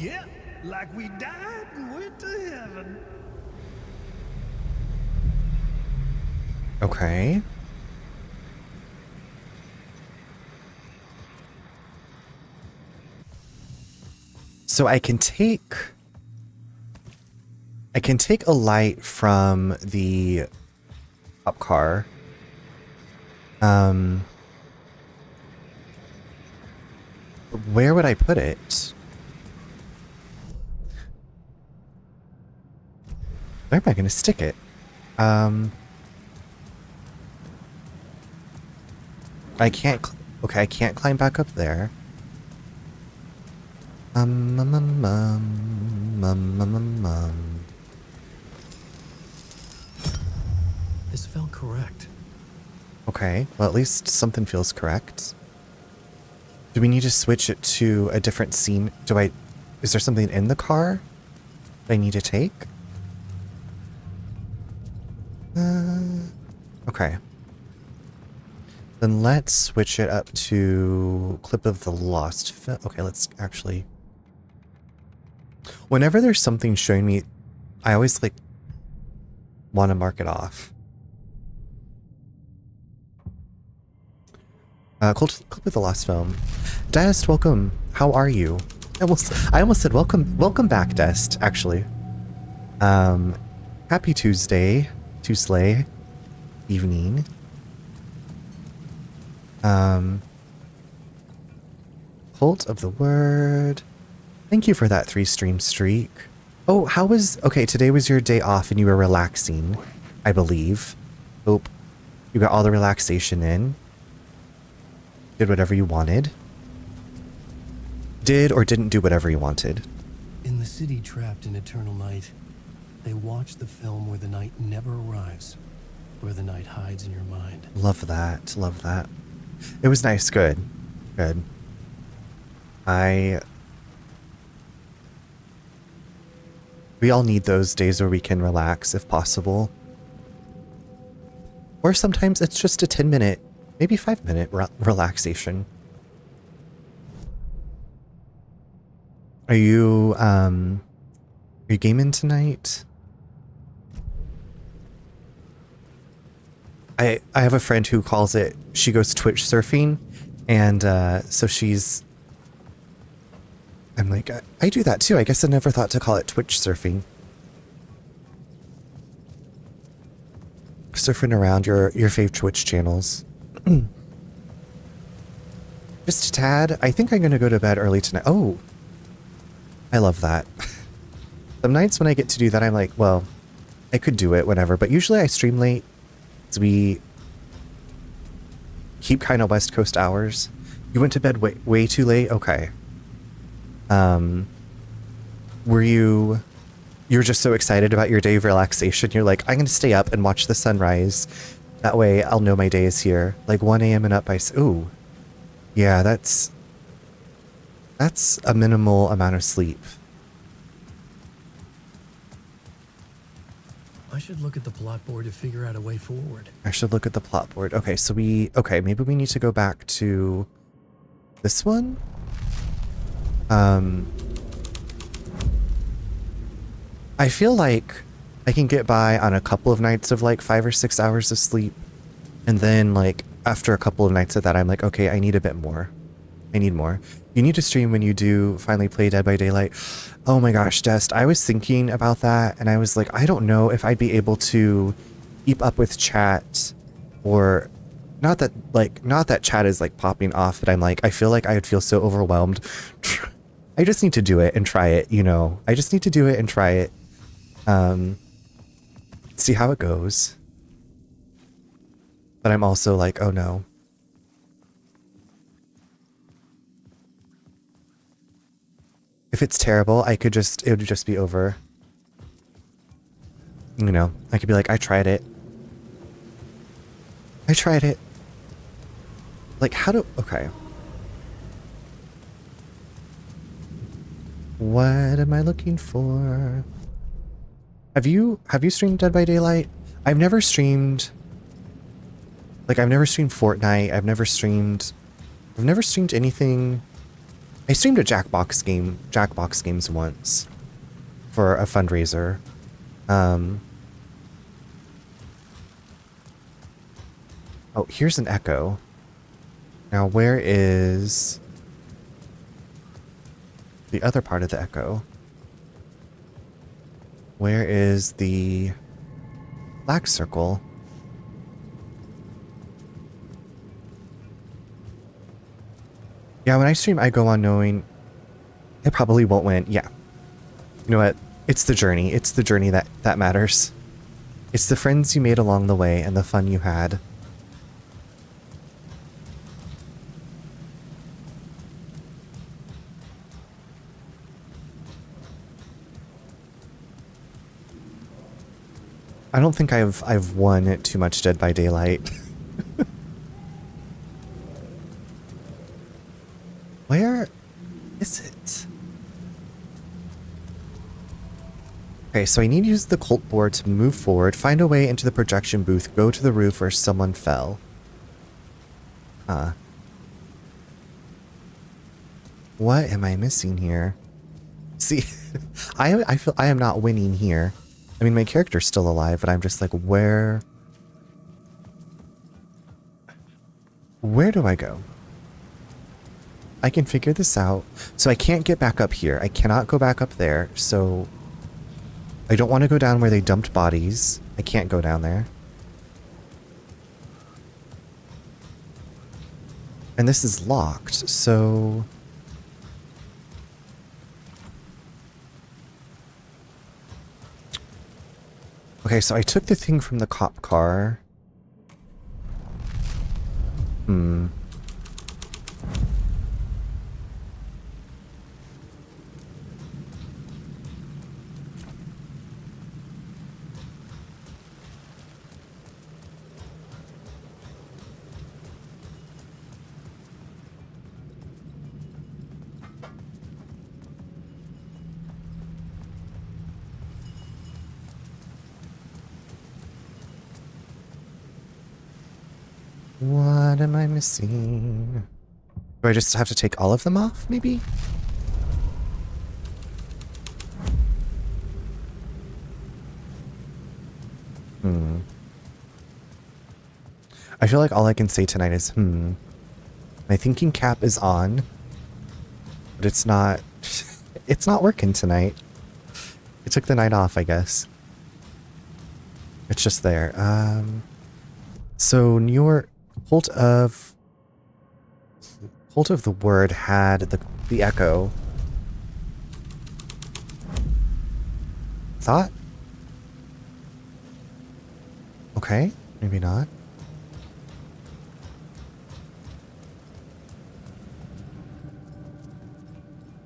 Yep, like we died and went to heaven. Okay. So I can take a light from the cop car. Where would I put it? Where am I going to stick it? I can't. Okay, I can't climb back up there. This felt correct. Okay, well, at least something feels correct. Do we need to switch it to a different scene? Is there something in the car that I need to take? Okay. Then let's switch it up to Clip of the Lost Film. Okay, let's actually... Whenever there's something showing me, I always, like, want to mark it off. Clip of the Lost Film. Dest, welcome. How are you? I almost said welcome back, Dest, actually. Happy Tuesday. Tuesday evening. Cult of the Word. Thank you for that 3-stream streak. Oh, okay, today was your day off and you were relaxing, I believe. Hope you got all the relaxation in. Did whatever you wanted. Did or didn't do whatever you wanted. In the city trapped in eternal night, they watch the film where the night never arrives, where the night hides in your mind. Love that. Love that. It was nice. Good. Good. We all need those days where we can relax if possible. Or sometimes it's just a 10-minute, maybe 5-minute relaxation. Are you gaming tonight? I have a friend who calls it, she goes Twitch surfing, and so I'm like, I do that too. I guess I never thought to call it Twitch surfing. Surfing around your fave Twitch channels. Just a tad. I think I'm going to go to bed early tonight. Oh, I love that. Some nights when I get to do that, I'm like, well, I could do it, whatever. But usually I stream late. So we keep kind of West Coast hours. You went to bed way too late? Okay. Were you were just so excited about your day of relaxation? You're like, I'm going to stay up and watch the sunrise. That way I'll know my day is here. Like 1 a.m. and up by... Ooh. Yeah, that's a minimal amount of sleep. I should look at the plot board to figure out a way forward. I should look at the plot board. Okay, so okay, maybe we need to go back to this one. I feel like I can get by on a couple of nights of like 5 or 6 hours of sleep. And then like after a couple of nights of that, I'm like, okay, I need a bit more. I need more. You need to stream when you do finally play Dead by Daylight. Oh my gosh, Dest, I was thinking about that and I was like, I don't know if I'd be able to keep up with chat, or not that chat is like popping off, but I'm like, I feel like I would feel so overwhelmed. I just need to do it and try it, you know. I just need to do it and try it. See how it goes. But I'm also like, oh no. If it's terrible, it would just be over. You know, I could be like, I tried it. Like, okay. What am I looking for? Have you streamed Dead by Daylight? I've never streamed Fortnite. I've never streamed anything. I streamed a Jackbox Games once for a fundraiser. Oh, here's an echo. Now, where is the other part of the echo? Where is the black circle? Yeah, when I stream, I go on knowing I probably won't win. Yeah. You know what? It's the journey. It's the journey that matters. It's the friends you made along the way and the fun you had. I don't think I've won too much Dead by Daylight. Where is it? Okay, so I need to use the cult board to move forward, find a way into the projection booth, go to the roof where someone fell. What am I missing here? See, I feel I am not winning here. I mean, my character's still alive, but I'm just like, where do I go? I can figure this out. So I can't get back up here. I cannot go back up there. So I don't want to go down where they dumped bodies. I can't go down there. And this is locked, so... Okay, so I took the thing from the cop car. What am I missing? Do I just have to take all of them off, maybe? I feel like all I can say tonight is, My thinking cap is on, but it's not, it's not working tonight. I took the night off, I guess. It's just there. So New York, Cult of the Word had the echo. Thought? Okay, maybe not.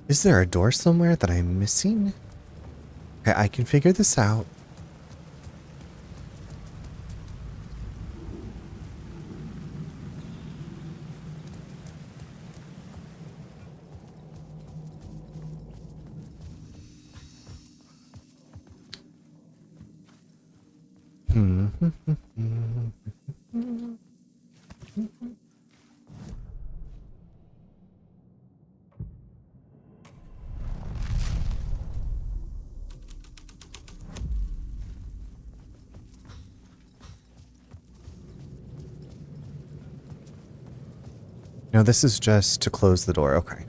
Is there a door somewhere that I'm missing? Okay, I can figure this out. No, this is just to close the door. Okay.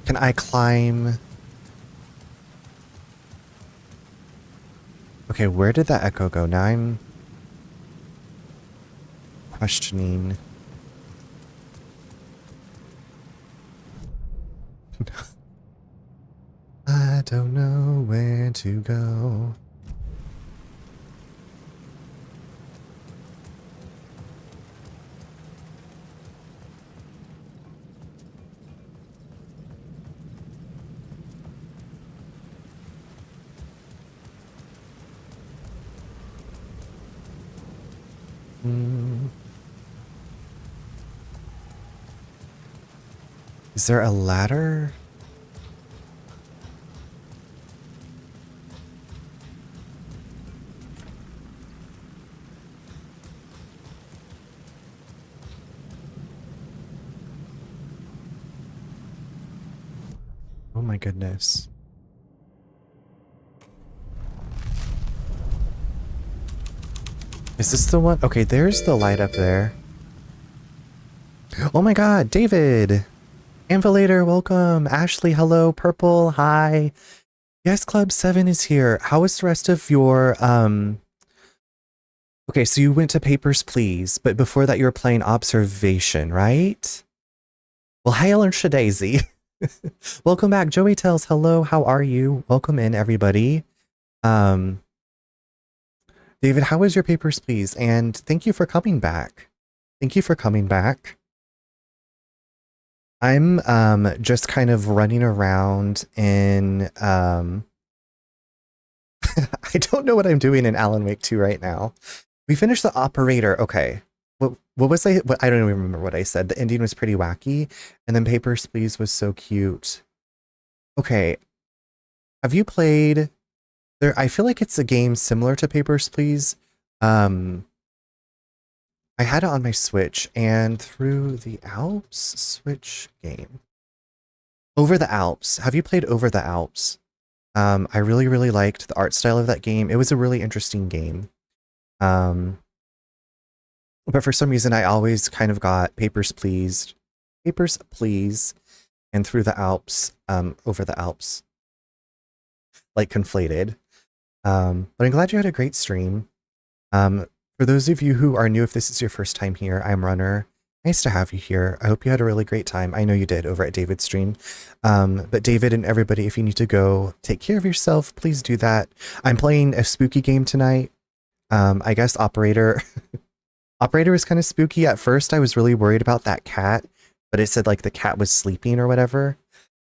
Can I climb? Okay, where did that echo go? Now I'm questioning. I don't know where to go. Is there a ladder? Oh my goodness. Is this the one? Okay, there's the light up there. Oh my god, David! Amphalator, welcome! Ashley, hello. Purple, hi. Yes, Club 7 is here. How is the rest of your, Okay, so you went to Papers, Please, but before that you were playing Observation, right? Well, hail and Shadaisy. Welcome back. Joey Tells, hello, how are you? Welcome in, everybody. David, how was your Papers, Please? And thank you for coming back. Thank you for coming back. I'm just kind of running around in I don't know what I'm doing in Alan Wake 2 right now. We finished the operator. Okay. What was I don't even remember what I said. The ending was pretty wacky, and then Papers, Please was so cute. Okay. Have you played there? I feel like it's a game similar to Papers, Please. I had it on my Switch, and Through the Alps Switch game. Over the Alps. Have you played Over the Alps? I really, really liked the art style of that game. It was a really interesting game. But for some reason, I always kind of got Papers, Please, and Through the Alps, Over the Alps, like conflated. But I'm glad you had a great stream. For those of you who are new, if this is your first time here, I'm Runner. Nice to have you here. I hope you had a really great time. I know you did over at David's stream. But David and everybody, if you need to go take care of yourself, please do that. I'm playing a spooky game tonight. I guess Operator. Operator was kind of spooky. At first, I was really worried about that cat, but it said like the cat was sleeping or whatever.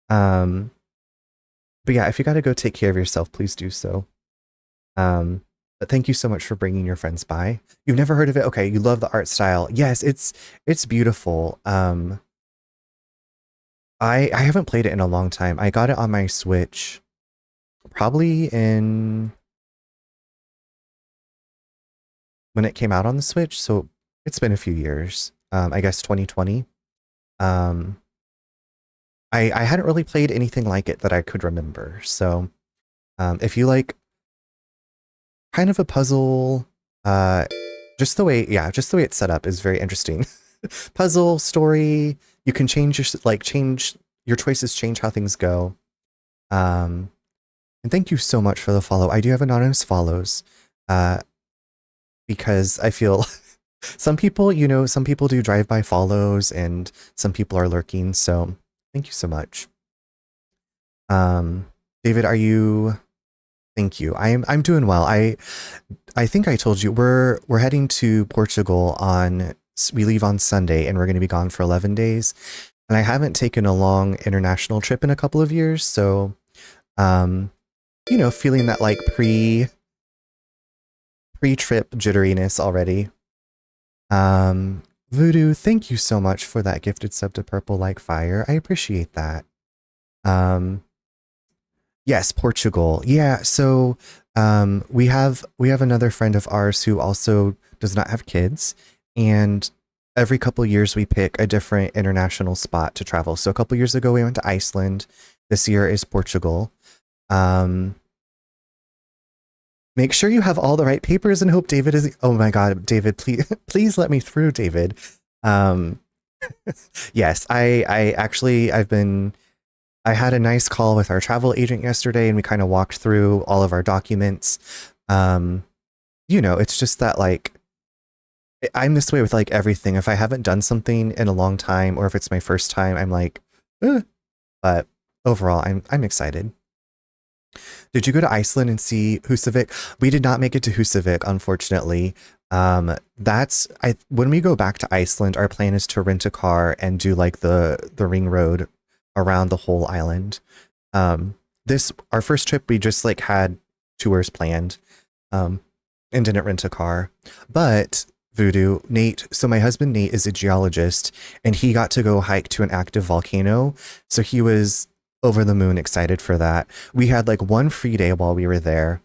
But yeah, if you got to go take care of yourself, please do so. But thank you so much for bringing your friends by. You've never heard of it? Okay, you love the art style. Yes, it's beautiful. I haven't played it in a long time. I got it on my Switch probably in when it came out on the Switch, so it's been a few years. I guess 2020. I hadn't really played anything like it that I could remember. So if you like kind of a puzzle, just the way it's set up is very interesting. Puzzle story, you can change your choices, change how things go. And thank you so much for the follow. I do have anonymous follows, because I feel some people do drive-by follows and some people are lurking. So thank you so much. David, are you? Thank you. I'm doing well. I think I told you we're heading to Portugal we leave on Sunday and we're going to be gone for 11 days. And I haven't taken a long international trip in a couple of years, so feeling that like pre-trip jitteriness already. Voodoo, thank you so much for that gifted sub to Purple Like Fire. I appreciate that. Yes, Portugal. Yeah, so we have another friend of ours who also does not have kids, and every couple years we pick a different international spot to travel. So a couple years ago we went to Iceland. This year is Portugal. Um Make sure you have all the right papers and hope David is. Oh my God, David, please, please let me through, David. Um, yes, I actually, I had a nice call with our travel agent yesterday and we kind of walked through all of our documents. Um, it's just that like, I'm this way with like everything. If I haven't done something in a long time or if it's my first time, I'm like, "Eh." But overall, I'm excited. Did you go to Iceland and see Husavik? We did not make it to Husavik, unfortunately. That's I when we go back to Iceland, our plan is to rent a car and do like the ring road around the whole island. This our first trip, we just like had tours planned, um, and didn't rent a car. But Voodoo, Nate, so my husband Nate is a geologist and he got to go hike to an active volcano. So he was over the moon excited for that. We had like one free day while we were there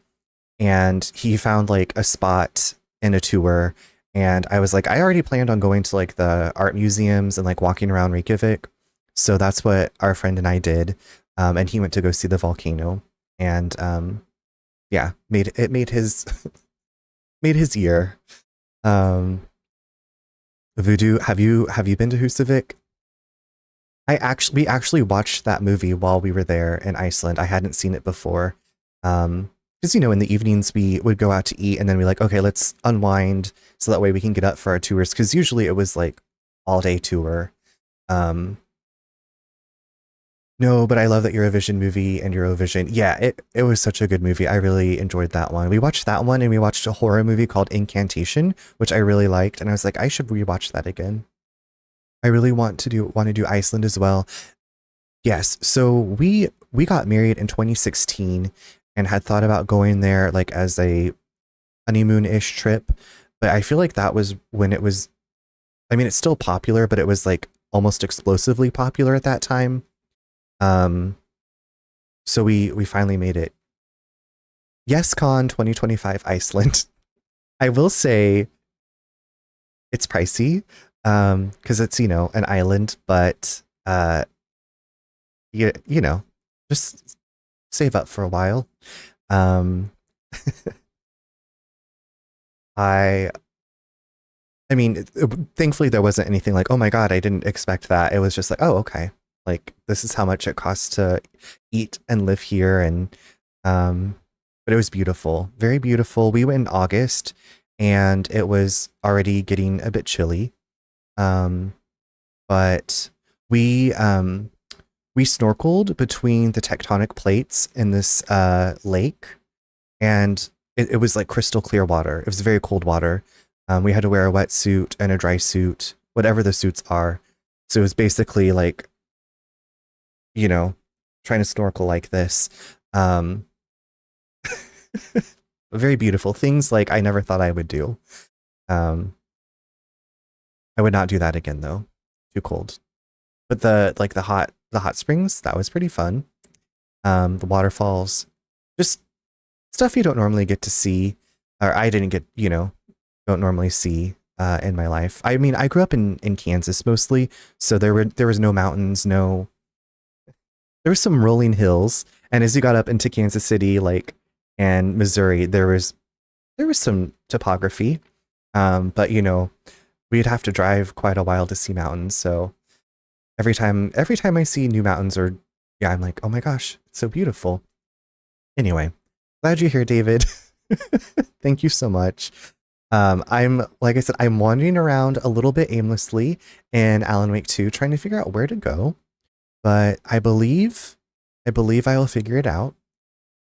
and he found like a spot in a tour and I was like I already planned on going to like the art museums and like walking around Reykjavik. So that's what our friend and I did. And he went to go see the volcano and yeah, made his made his year. Um Voodoo, have you been to Husavik? We actually watched that movie while we were there in Iceland. I hadn't seen it before. Because in the evenings we would go out to eat and then we like, okay, let's unwind so that way we can get up for our tours. Because usually it was like all day tour. Um, no, but I love that Eurovision movie and Eurovision. Yeah, it was such a good movie. I really enjoyed that one. We watched that one and we watched a horror movie called Incantation, which I really liked. And I was like, I should rewatch that again. I really want to do Iceland as well. Yes. So we got married in 2016 and had thought about going there like as a honeymoon-ish trip, but I feel like that was when it was I mean it's still popular, but it was like almost explosively popular at that time. Um so we finally made it. YesCon 2025 Iceland. I will say it's pricey because it's an island, but you know, just save up for a while. Um, I I mean, thankfully there wasn't anything like, oh my God, I didn't expect that. It was just like, oh, okay. Like this is how much it costs to eat and live here. And um, but it was beautiful, very beautiful. We went in August and it was already getting a bit chilly. Um, but we we snorkeled between the tectonic plates in this lake and it was like crystal clear water. It was very cold water. We had to wear a wetsuit and a dry suit, whatever the suits are. So it was basically like, you know, trying to snorkel like this. Um, very beautiful things like I never thought I would do. Um, I would not do that again though. Too cold. But the hot springs, that was pretty fun. The waterfalls, just stuff you don't normally get to see, or I didn't get, don't normally see in my life. I mean, I grew up in Kansas mostly, so there was no mountains, there was some rolling hills, and as you got up into Kansas City, like and Missouri, there was some topography, but we'd have to drive quite a while to see mountains. So every time I see new mountains or yeah, I'm like, oh my gosh, it's so beautiful. Anyway, glad you're here, David. Thank you so much. I'm like I said, I'm wandering around a little bit aimlessly in Alan Wake 2, trying to figure out where to go. But I believe I will figure it out.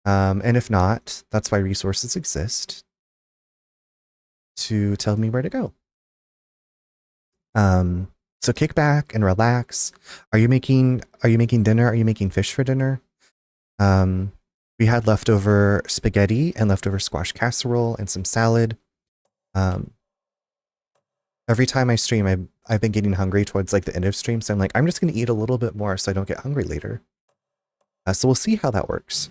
And if not, that's why resources exist to tell me where to go. So kick back and relax. Are you making dinner? Are you making fish for dinner? Um, we had leftover spaghetti and leftover squash casserole and some salad. Um, every time I stream, I've been getting hungry towards like the end of stream, so I'm like, I'm just gonna eat a little bit more so I don't get hungry later. So we'll see how that works.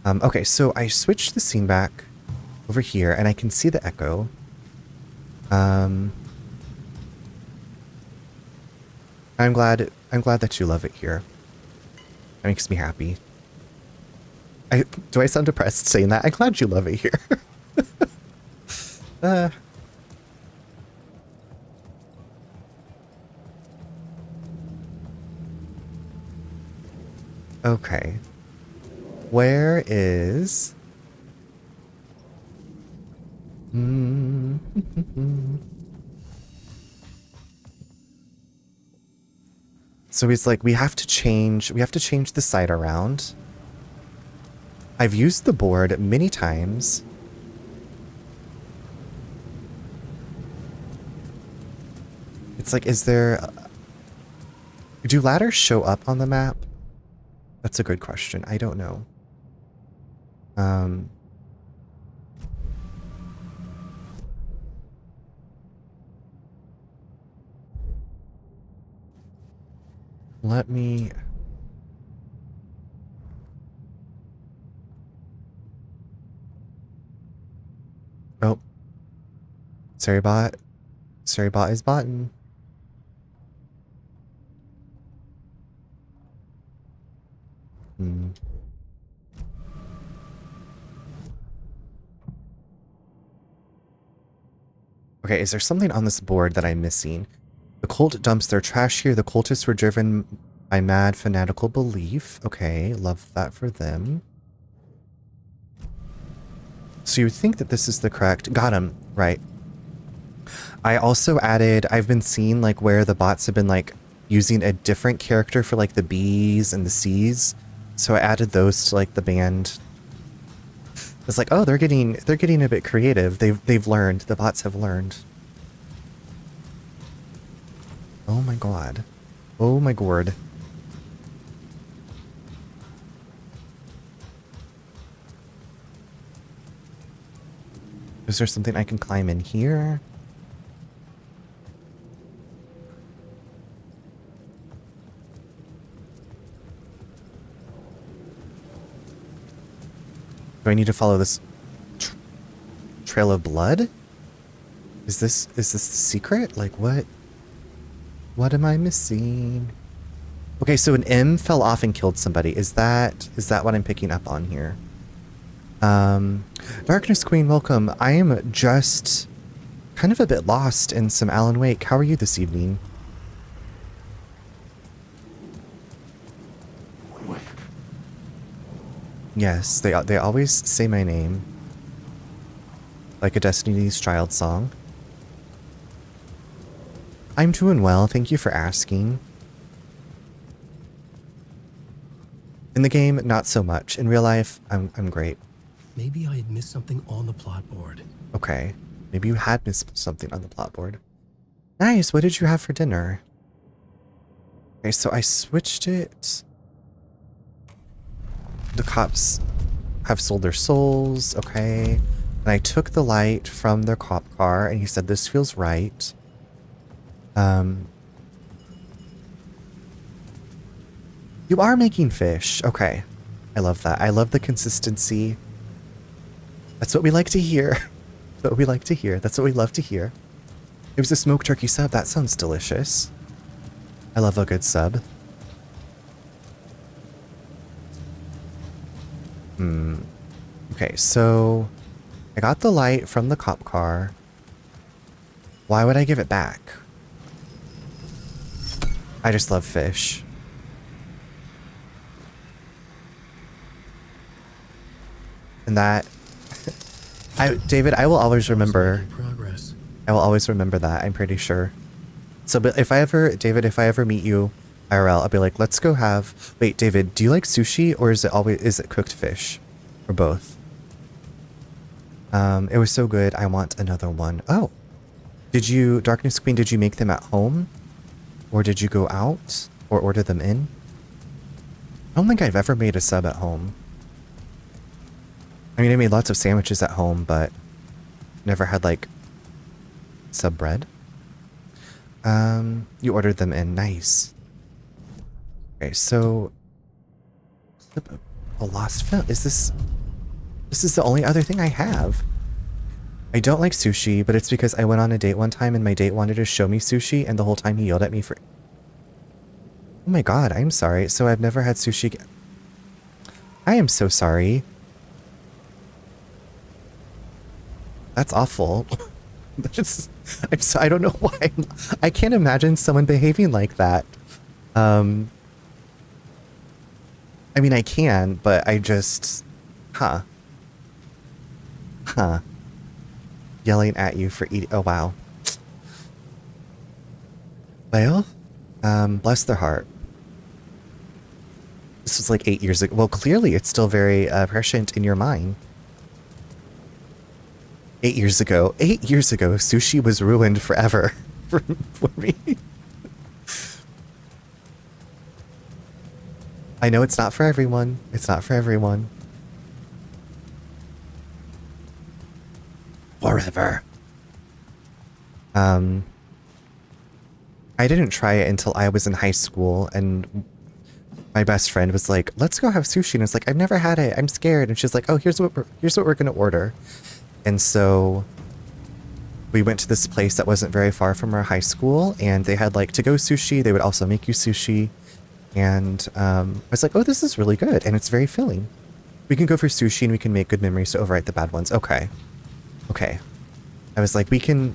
Okay, so I switched the scene back over here, and I can see the echo. I'm glad that you love it here. That makes me happy. Do I sound depressed saying that? I'm glad you love it here. Okay. Where is... So he's like, we have to change the site around. I've used the board many times. It's like, is there... Do ladders show up on the map? That's a good question. I don't know. Let me... Oh. Sorrybot. Sorrybot is botting. Okay, is there something on this board that I'm missing? The cult dumps their trash here. The cultists were driven by mad fanatical belief. Okay, love that for them. So you would think that this is the correct... Got him. Right. I also added... I've been seeing like where the bots have been like using a different character for like the B's and the C's. So I added those to like the band. It's like, oh, they're getting a bit creative. They've learned. The bots have learned. Oh my god. Oh my gourd. Is there something I can climb in here? Do I need to follow this trail of blood? Is this the secret? Like what? What am I missing? Okay, so an M fell off and killed somebody. Is that what I'm picking up on here? Darkness Queen, welcome. I am just kind of a bit lost in some Alan Wake. How are you this evening? Yes, they always say my name. Like a Destiny's Child song. I'm doing well, thank you for asking. In the game, not so much. In real life, I'm great. Maybe I had missed something on the plot board. Okay. Maybe you had missed something on the plot board. Nice, what did you have for dinner? Okay, so I switched it. The cops have sold their souls, okay. And I took the light from their cop car and he said this feels right. You are making fish. Okay. I love that. I love the consistency. That's what we like to hear. That's what we like to hear. That's what we love to hear. It was a smoked turkey sub. That sounds delicious. I love a good sub. Okay, so I got the light from the cop car. Why would I give it back? I just love fish. And that... David, I will always remember... Progress. I will always remember that, I'm pretty sure. So, but if I ever... David, if I ever meet you IRL, I'll be like, let's go have... Wait, David, do you like sushi or is it cooked fish? Or both? It was so good, I want another one. Oh! Did you... Darkness Queen, did you make them at home? Or did you go out? Or order them in? I don't think I've ever made a sub at home. I mean, I made lots of sandwiches at home, but never had, like, sub bread. You ordered them in. Nice. Okay, so A lost film. Is this... This is the only other thing I have. I don't like sushi, but it's because I went on a date one time and my date wanted to show me sushi and the whole time he yelled at me for... Oh my god, I'm sorry. So I've never had sushi... I am so sorry. That's awful. I don't know why. I can't imagine someone behaving like that. I mean, I can, but I just... Huh. Huh. Yelling at you for eating... Oh, wow. Well, bless their heart. This was like 8 years ago. Well, clearly it's still very prescient in your mind. 8 years ago. 8 years ago, sushi was ruined forever for me. I know it's not for everyone. It's not for everyone. Forever. I didn't try it until I was in high school, and my best friend was like, "Let's go have sushi." And it's like, "I've never had it. I'm scared." And she's like, "Oh, here's what we're gonna order." And so we went to this place that wasn't very far from our high school, and they had like to-go sushi. They would also make you sushi. And I was like, "Oh, this is really good, and it's very filling. We can go for sushi, and we can make good memories to overwrite the bad ones." Okay. Okay. I was like, we could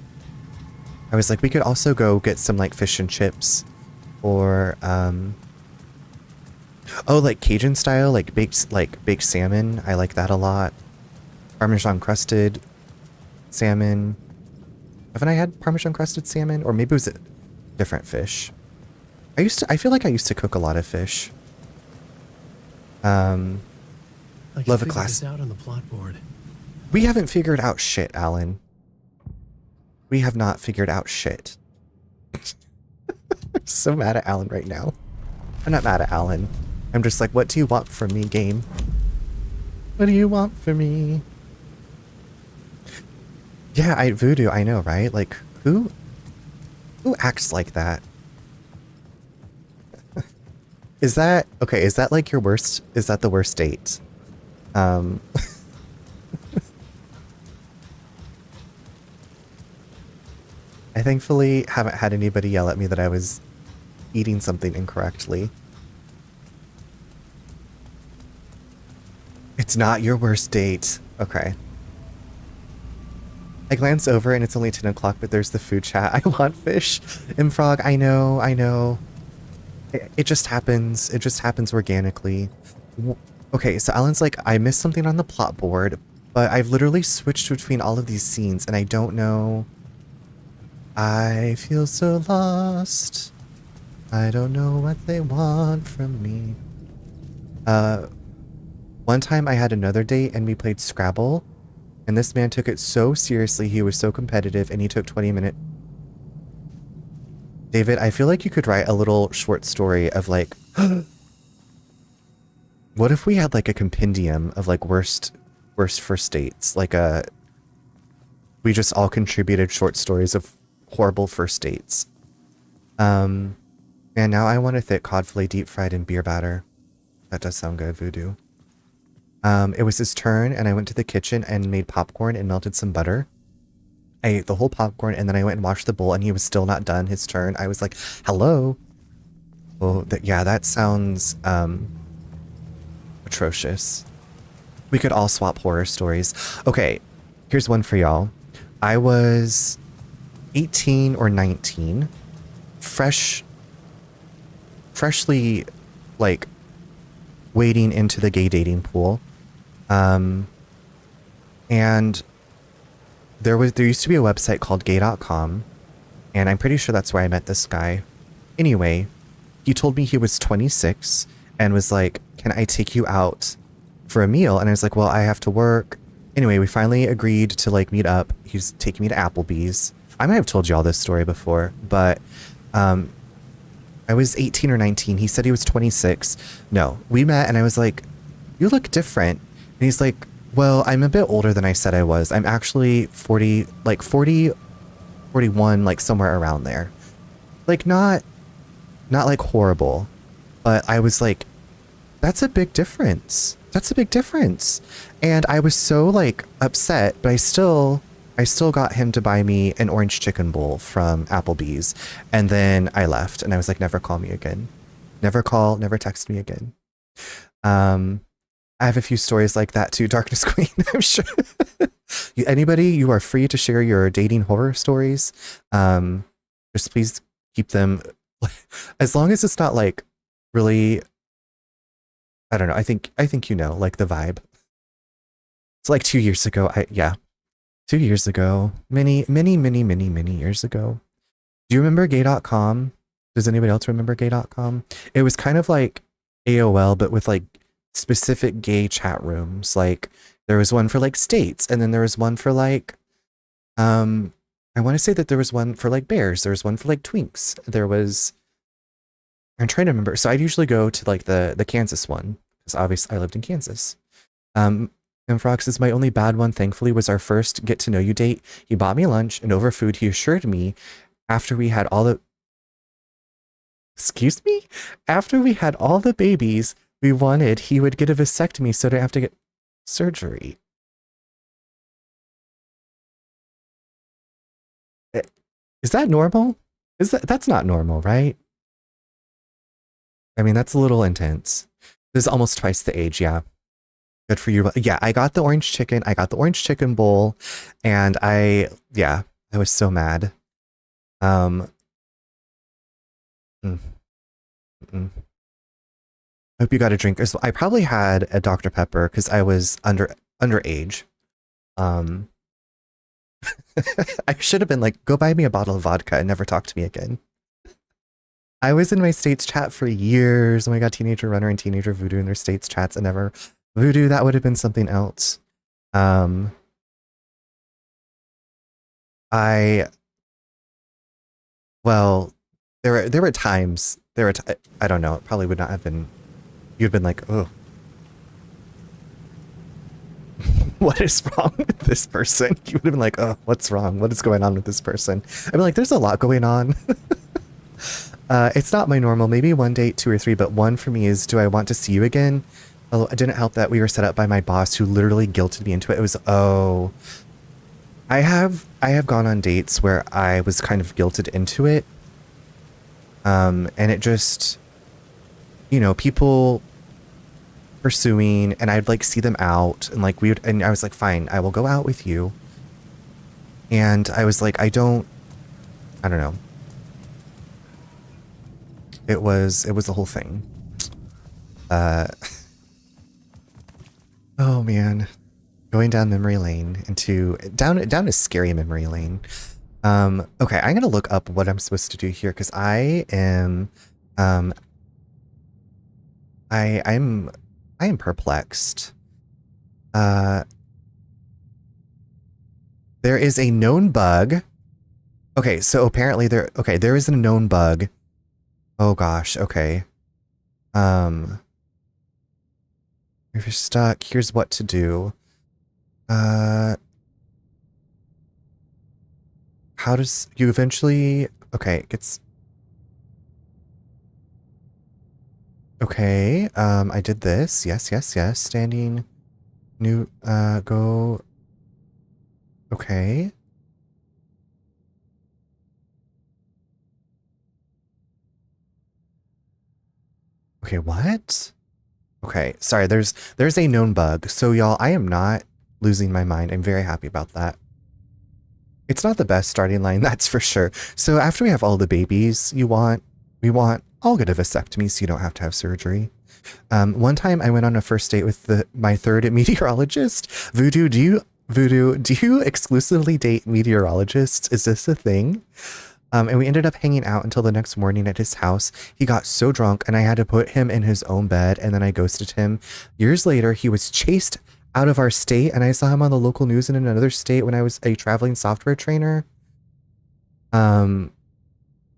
also go get some like fish and chips or oh, like Cajun style, like baked salmon. I like that a lot. Parmesan crusted salmon. Haven't I had Parmesan crusted salmon? Or maybe it was a different fish. I feel like I used to cook a lot of fish. Love a class. Out on the plot board. We haven't figured out shit, Alan. We have not figured out shit. I'm so mad at Alan right now. I'm not mad at Alan. I'm just like, what do you want from me, game? What do you want from me? Yeah, Voodoo, I know, right? Like, who acts like that? Is that like your worst, is that the worst date? I thankfully haven't had anybody yell at me that I was eating something incorrectly. It's not your worst date. Okay. I glance over and it's only 10 o'clock, but there's the food chat. I want fish. Imfrog, I know. It just happens. It just happens organically. Okay, so Alan's like, I missed something on the plot board, but I've literally switched between all of these scenes and I don't know. I feel so lost. I don't know what they want from me. One time I had another date and we played Scrabble, and this man took it so seriously. He was so competitive and he took 20 minutes. David, I feel like you could write a little short story of like, what if we had like a compendium of like worst first dates? Like we just all contributed short stories of horrible first dates. And now I want a thick cod fillet deep fried in beer batter. That does sound good, Voodoo. It was his turn and I went to the kitchen and made popcorn and melted some butter. I ate the whole popcorn and then I went and washed the bowl and he was still not done his turn. I was like, hello. Oh, yeah, that sounds atrocious. We could all swap horror stories. Okay, here's one for y'all. I was 18 or 19, freshly like wading into the gay dating pool. And there used to be a website called gay.com, and I'm pretty sure that's where I met this guy. Anyway, he told me he was 26 and was like, "Can I take you out for a meal?" And I was like, "Well, I have to work." Anyway, we finally agreed to like meet up. He's taking me to Applebee's. I might have told you all this story before, but I was 18 or 19. He said he was 26. No, we met and I was like, "You look different." And he's like, "Well, I'm a bit older than I said I was. I'm actually 40, 41, like somewhere around there. Like not like horrible." But I was like, That's a big difference. That's a big difference. And I was so like upset, but I still got him to buy me an orange chicken bowl from Applebee's. And then I left and I was like, never call me again. Never call, never text me again. I have a few stories like that too, Darkness Queen, I'm sure. Anybody, you are free to share your dating horror stories. Just please keep them, as long as it's not like really, I don't know, I think you know, like the vibe. It's like 2 years ago, 2 years ago, many years ago. Do you remember gay.com? Does anybody else remember gay.com? It was kind of like AOL, but with like specific gay chat rooms. Like there was one for like states, and then there was one for like, I want to say that there was one for like bears. There was one for like twinks. There was, I'm trying to remember. So I'd usually go to like the Kansas one, because obviously I lived in Kansas. And Frox is my only bad one, thankfully, was our first get to know you date. He bought me lunch, and over food, he assured me after we had all the, excuse me? After we had all the babies we wanted, he would get a vasectomy so I don't have to get surgery. Is that normal? That's not normal, right? I mean, that's a little intense. This is almost twice the age, yeah. Good for you. Yeah, I got the orange chicken. I got the orange chicken bowl, and I was so mad. Hope you got a drink. I probably had a Dr. Pepper because I was underage. I should have been like, go buy me a bottle of vodka and never talk to me again. I was in my States chat for years. Oh my god, Teenager Runner and Teenager Voodoo in their States chats, and never Voodoo, that would have been something else. Well, there were times, I don't know, it probably would not have been, you'd been like, oh, what is wrong with this person? You would have been like, oh, what's wrong? What is going on with this person? I'd be like, there's a lot going on. It's not my normal, maybe 1 date, 2 or 3, but one for me is, do I want to see you again? Although it didn't help that we were set up by my boss who literally guilted me into it. It was, oh, I have gone on dates where I was kind of guilted into it. And it just, you know, people pursuing, and I'd like see them out, and like and I was like, fine, I will go out with you. And I was like, I don't know. It was the whole thing. Oh man, going down memory lane down a scary memory lane. Okay, I'm gonna look up what I'm supposed to do here because I am perplexed. There is a known bug. Okay, so apparently there is a known bug. Oh gosh, okay. If you're stuck, here's what to do. How does you eventually, okay, it gets, okay, I did this, yes, standing, new, go, okay. Okay, what? Okay, sorry, there's a known bug. So y'all, I am not losing my mind. I'm very happy about that. It's not the best starting line, that's for sure. So after we have all the babies we want, I'll get a vasectomy so you don't have to have surgery. One time I went on a first date with my third meteorologist. Voodoo, do you exclusively date meteorologists? Is this a thing? And we ended up hanging out until the next morning at his house. He got so drunk and I had to put him in his own bed, and then I ghosted him. Years later, he was chased out of our state, and I saw him on the local news in another state when I was a traveling software trainer.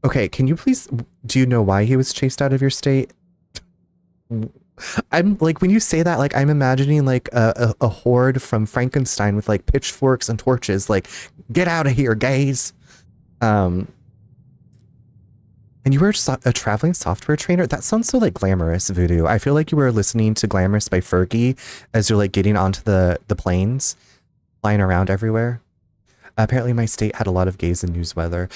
Okay, can you please, do you know why he was chased out of your state? I'm like, when you say that, like, I'm imagining like a horde from Frankenstein with like pitchforks and torches, like, get out of here, gays. And you were a traveling software trainer? That sounds so like glamorous, Voodoo. I feel like you were listening to Glamorous by Fergie as you're like getting onto the planes, flying around everywhere. Apparently my state had a lot of gays in news weather.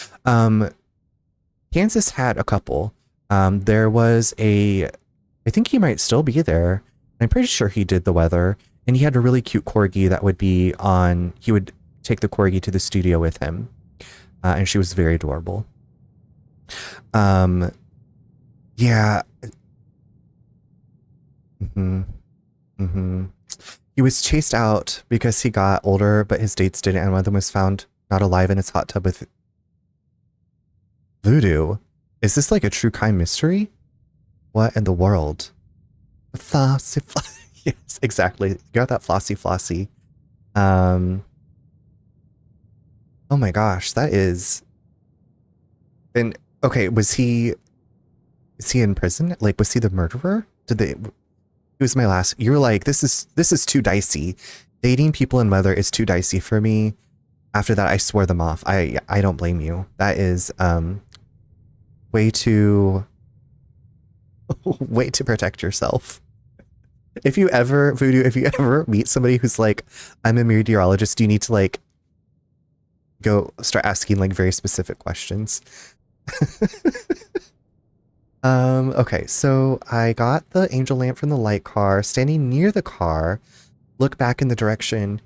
Kansas had a couple. There was I think he might still be there. I'm pretty sure he did the weather. And he had a really cute corgi that would be on, he would take the corgi to the studio with him. And she was very adorable. Yeah. He was chased out because he got older, but his dates didn't, and one of them was found not alive in his hot tub with Voodoo. Is this like a true crime mystery? What in the world? Flossy. Yes, exactly. You got that flossy. Oh my gosh, that is. And okay, is he in prison? Like, was he the murderer? He was my last. You're like, this is too dicey. Dating people in weather is too dicey for me. After that, I swore them off. I don't blame you. That is way to protect yourself. If you ever, Voodoo, if you ever meet somebody who's like, I'm a meteorologist, you need to like go start asking like very specific questions. Okay, so I got the angel lamp from the light car, standing near the car, look back in the direction.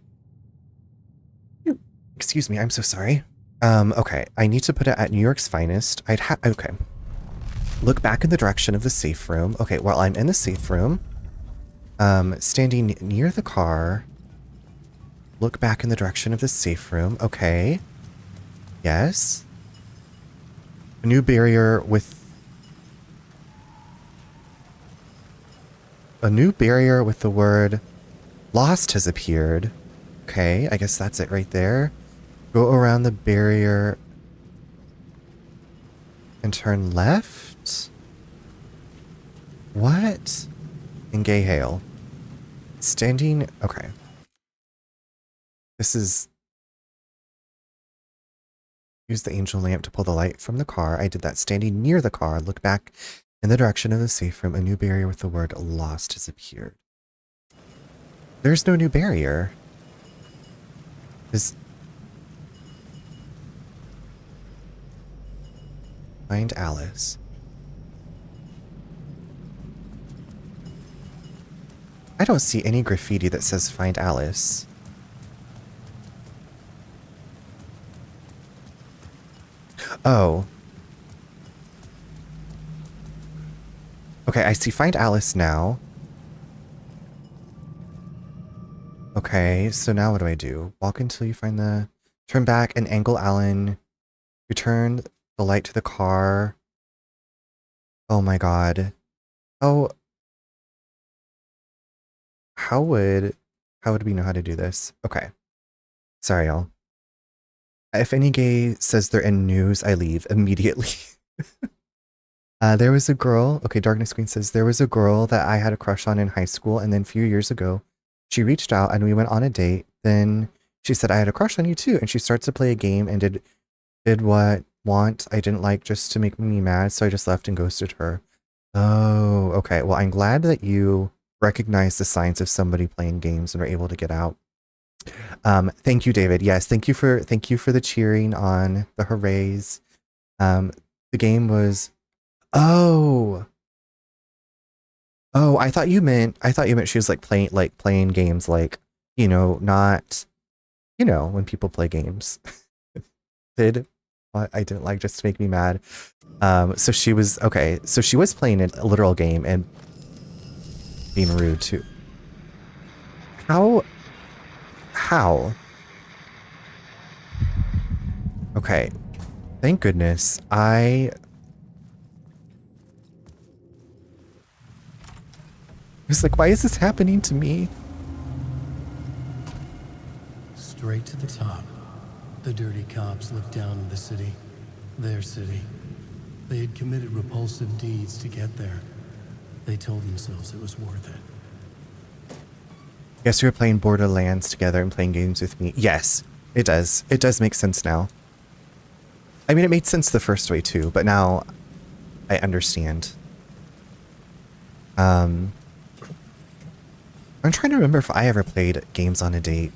Excuse me, I'm so sorry. Okay, I need to put it at New York's finest. Okay. Look back in the direction of the safe room. Okay, well, I'm in the safe room. Standing near the car. Look back in the direction of the safe room. Okay. Yes. A new barrier with the word lost has appeared. Okay, I guess that's it right there. Go around the barrier and turn left. What? In Gay Hale. Standing. Okay. This is. Use the angel lamp to pull the light from the car. I did that standing near the car. Look back in the direction of the safe room. A new barrier with the word lost has appeared. There's no new barrier. Find Alice. I don't see any graffiti that says find Alice. Oh. Okay, I see find Alice now. Okay, so now what do I do? Walk until you find the... Turn back and angle Allen. Return the light to the car. Oh my god. Oh. How would we know how to do this? Okay. Sorry, y'all. If any gay says they're in news, I leave immediately. There was a girl. Okay, Darkness Queen says, there was a girl that I had a crush on in high school, and then a few years ago, she reached out and we went on a date. Then she said, I had a crush on you too. And she starts to play a game and did what I didn't like just to make me mad. So I just left and ghosted her. Oh, okay. Well, I'm glad that you recognize the signs of somebody playing games and are able to get out. Thank you, David. Yes, thank you for the cheering on, the hoorays. The game was I thought you meant she was like playing games, like, you know, not, you know, when people play games. I didn't like just to make me mad. So she was playing a literal game and being rude too. How? Okay. Thank goodness. I was like, why is this happening to me? Straight to the top. The dirty cops looked down on the city. Their city. They had committed repulsive deeds to get there. They told themselves it was worth it. Guess you were playing Borderlands together and playing games with me. Yes, it does. It does make sense now. I mean, it made sense the first way too, but now I understand. I'm trying to remember if I ever played games on a date.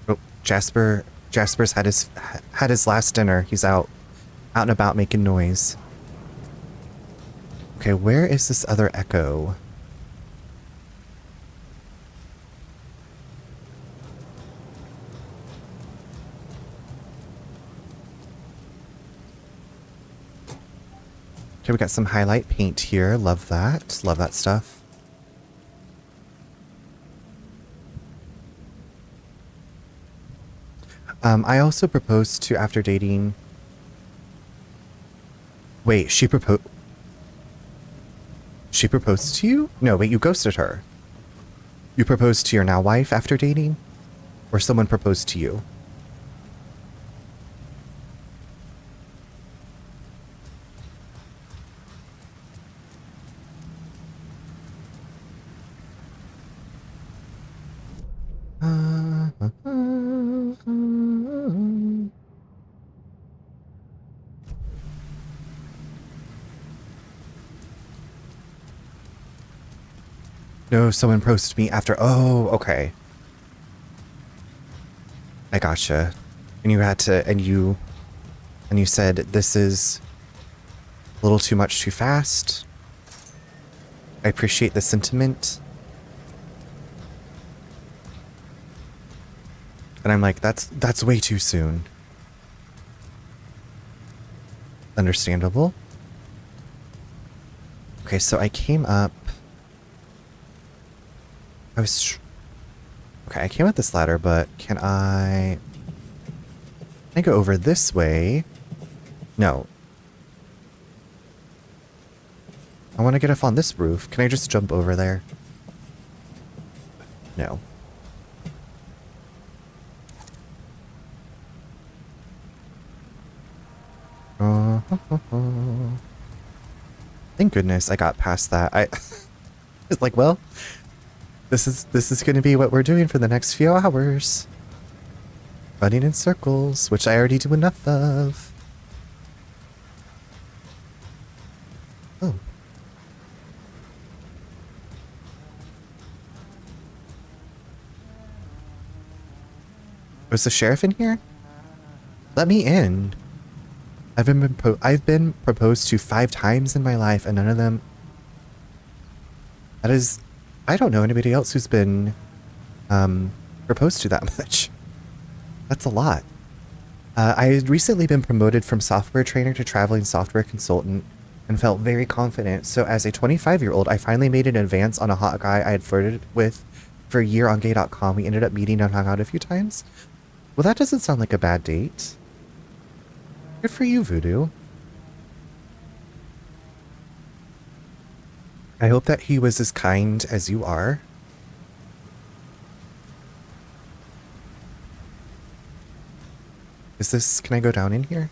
Oh, Jasper's had his last dinner. He's out and about making noise. Okay, where is this other echo? Okay, we got some highlight paint here. Love that. Love that stuff. I also proposed to after dating. Wait, she proposed to you? No, wait, you ghosted her. You proposed to your now wife after dating? Or someone proposed to you? No, someone proposed to me after. Oh, okay. I gotcha. And you had to, and you said this is a little too much too fast. I appreciate the sentiment. And I'm like, that's way too soon. Understandable. Okay, so I came up. Okay, I came up this ladder, but can I go over this way? No. I want to get up on this roof. Can I just jump over there? No. Thank goodness I got past that. I was like, well, this is going to be what we're doing for the next few hours. Running in circles, which I already do enough of. Oh. Was the sheriff in here? Let me in. I've been proposed to 5 times in my life, and none of them. That is, I don't know anybody else who's been proposed to that much. That's a lot. I had recently been promoted from software trainer to traveling software consultant and felt very confident. So as a 25-year-old, I finally made an advance on a hot guy I had flirted with for a year on gay.com. We ended up meeting and hung out a few times. Well, that doesn't sound like a bad date. Good for you, Voodoo. I hope that he was as kind as you are. Is this... Can I go down in here?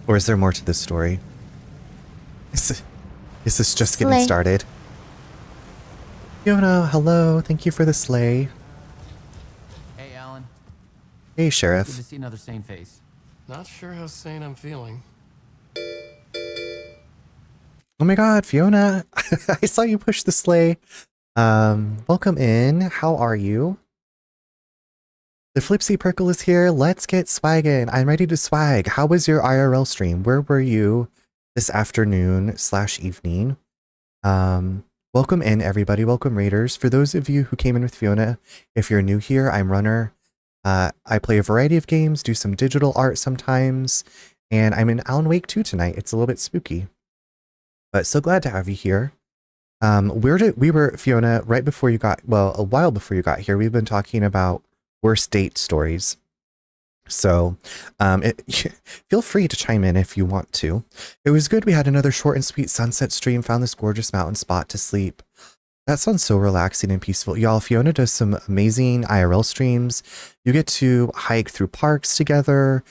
Or is there more to this story? Is this just getting Slay. started? Fiona, hello. Thank you for the sleigh. Hey, Alan. Hey, Good to Sheriff. see another sane face. Not sure how sane I'm feeling. Oh my god, Fiona. I saw you push the sleigh. Welcome in. How are you? The Flipsy Perkle is here. Let's get swaggin'. I'm ready to swag. How was your IRL stream? Where were you this afternoon / evening? Welcome in, everybody. Welcome, Raiders. For those of you who came in with Fiona, if you're new here, I'm Runner. I play a variety of games, do some digital art sometimes, and I'm in Alan Wake 2 tonight. It's a little bit spooky. But so glad to have you here. We were, Fiona, right before you got, well, a while before you got here, we've been talking about worst date stories. So feel free to chime in if you want to. It was good. We had another short and sweet sunset stream, found this gorgeous mountain spot to sleep. That sounds so relaxing and peaceful. Y'all, Fiona does some amazing IRL streams. You get to hike through parks together.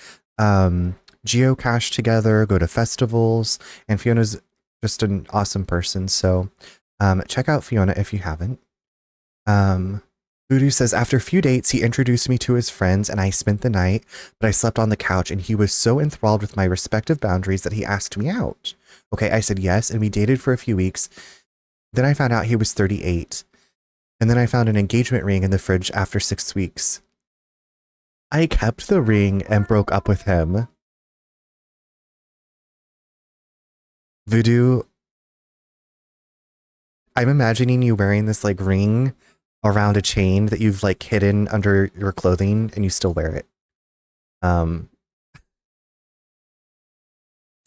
geocache together, go to festivals, and Fiona's just an awesome person. So check out Fiona if you haven't. Voodoo says, after a few dates, he introduced me to his friends and I spent the night, but I slept on the couch and he was so enthralled with my respective boundaries that he asked me out. Okay, I said yes, and we dated for a few weeks. Then I found out he was 38. And then I found an engagement ring in the fridge after 6 weeks. I kept the ring and broke up with him. Voodoo, I'm imagining you wearing this like ring around a chain that you've like hidden under your clothing and you still wear it.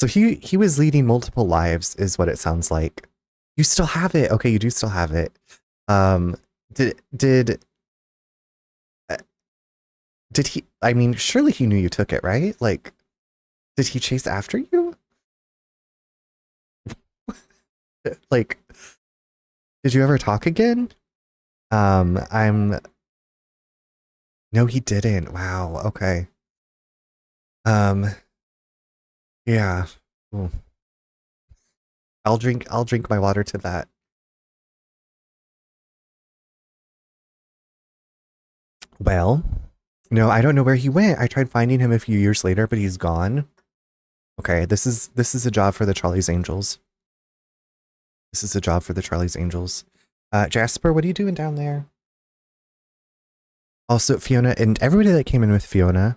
So he was leading multiple lives is what it sounds like. You still have it. Okay, you do still have it. Did he, I mean, surely he knew you took it, right? Like, did he chase after you? Like, did you ever talk again? No, he didn't. Wow. Okay. Yeah. Ooh. I'll drink my water to that. Well, no, I don't know where he went. I tried finding him a few years later, but he's gone. Okay, this is a job for the Charlie's Angels. This is a job for the Charlie's Angels. Jasper, what are you doing down there? Also, Fiona, and everybody that came in with Fiona,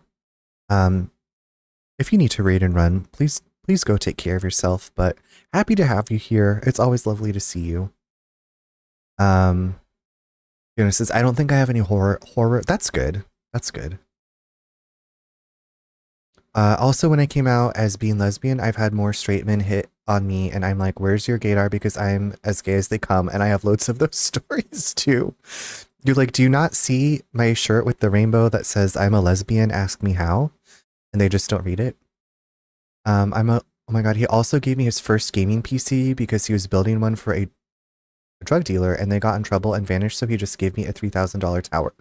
if you need to raid and run, please go take care of yourself, but happy to have you here. It's always lovely to see you. Fiona says, I don't think I have any horror. That's good. That's good. Also, when I came out as being lesbian, I've had more straight men hit on me, and I'm like, where's your gaydar? Because I'm as gay as they come, and I have loads of those stories too. You're like, do you not see my shirt with the rainbow that says I'm a lesbian, ask me how? And they just don't read it. Oh my god, he also gave me his first gaming PC because he was building one for a drug dealer, and they got in trouble and vanished, so he just gave me a $3,000 tower.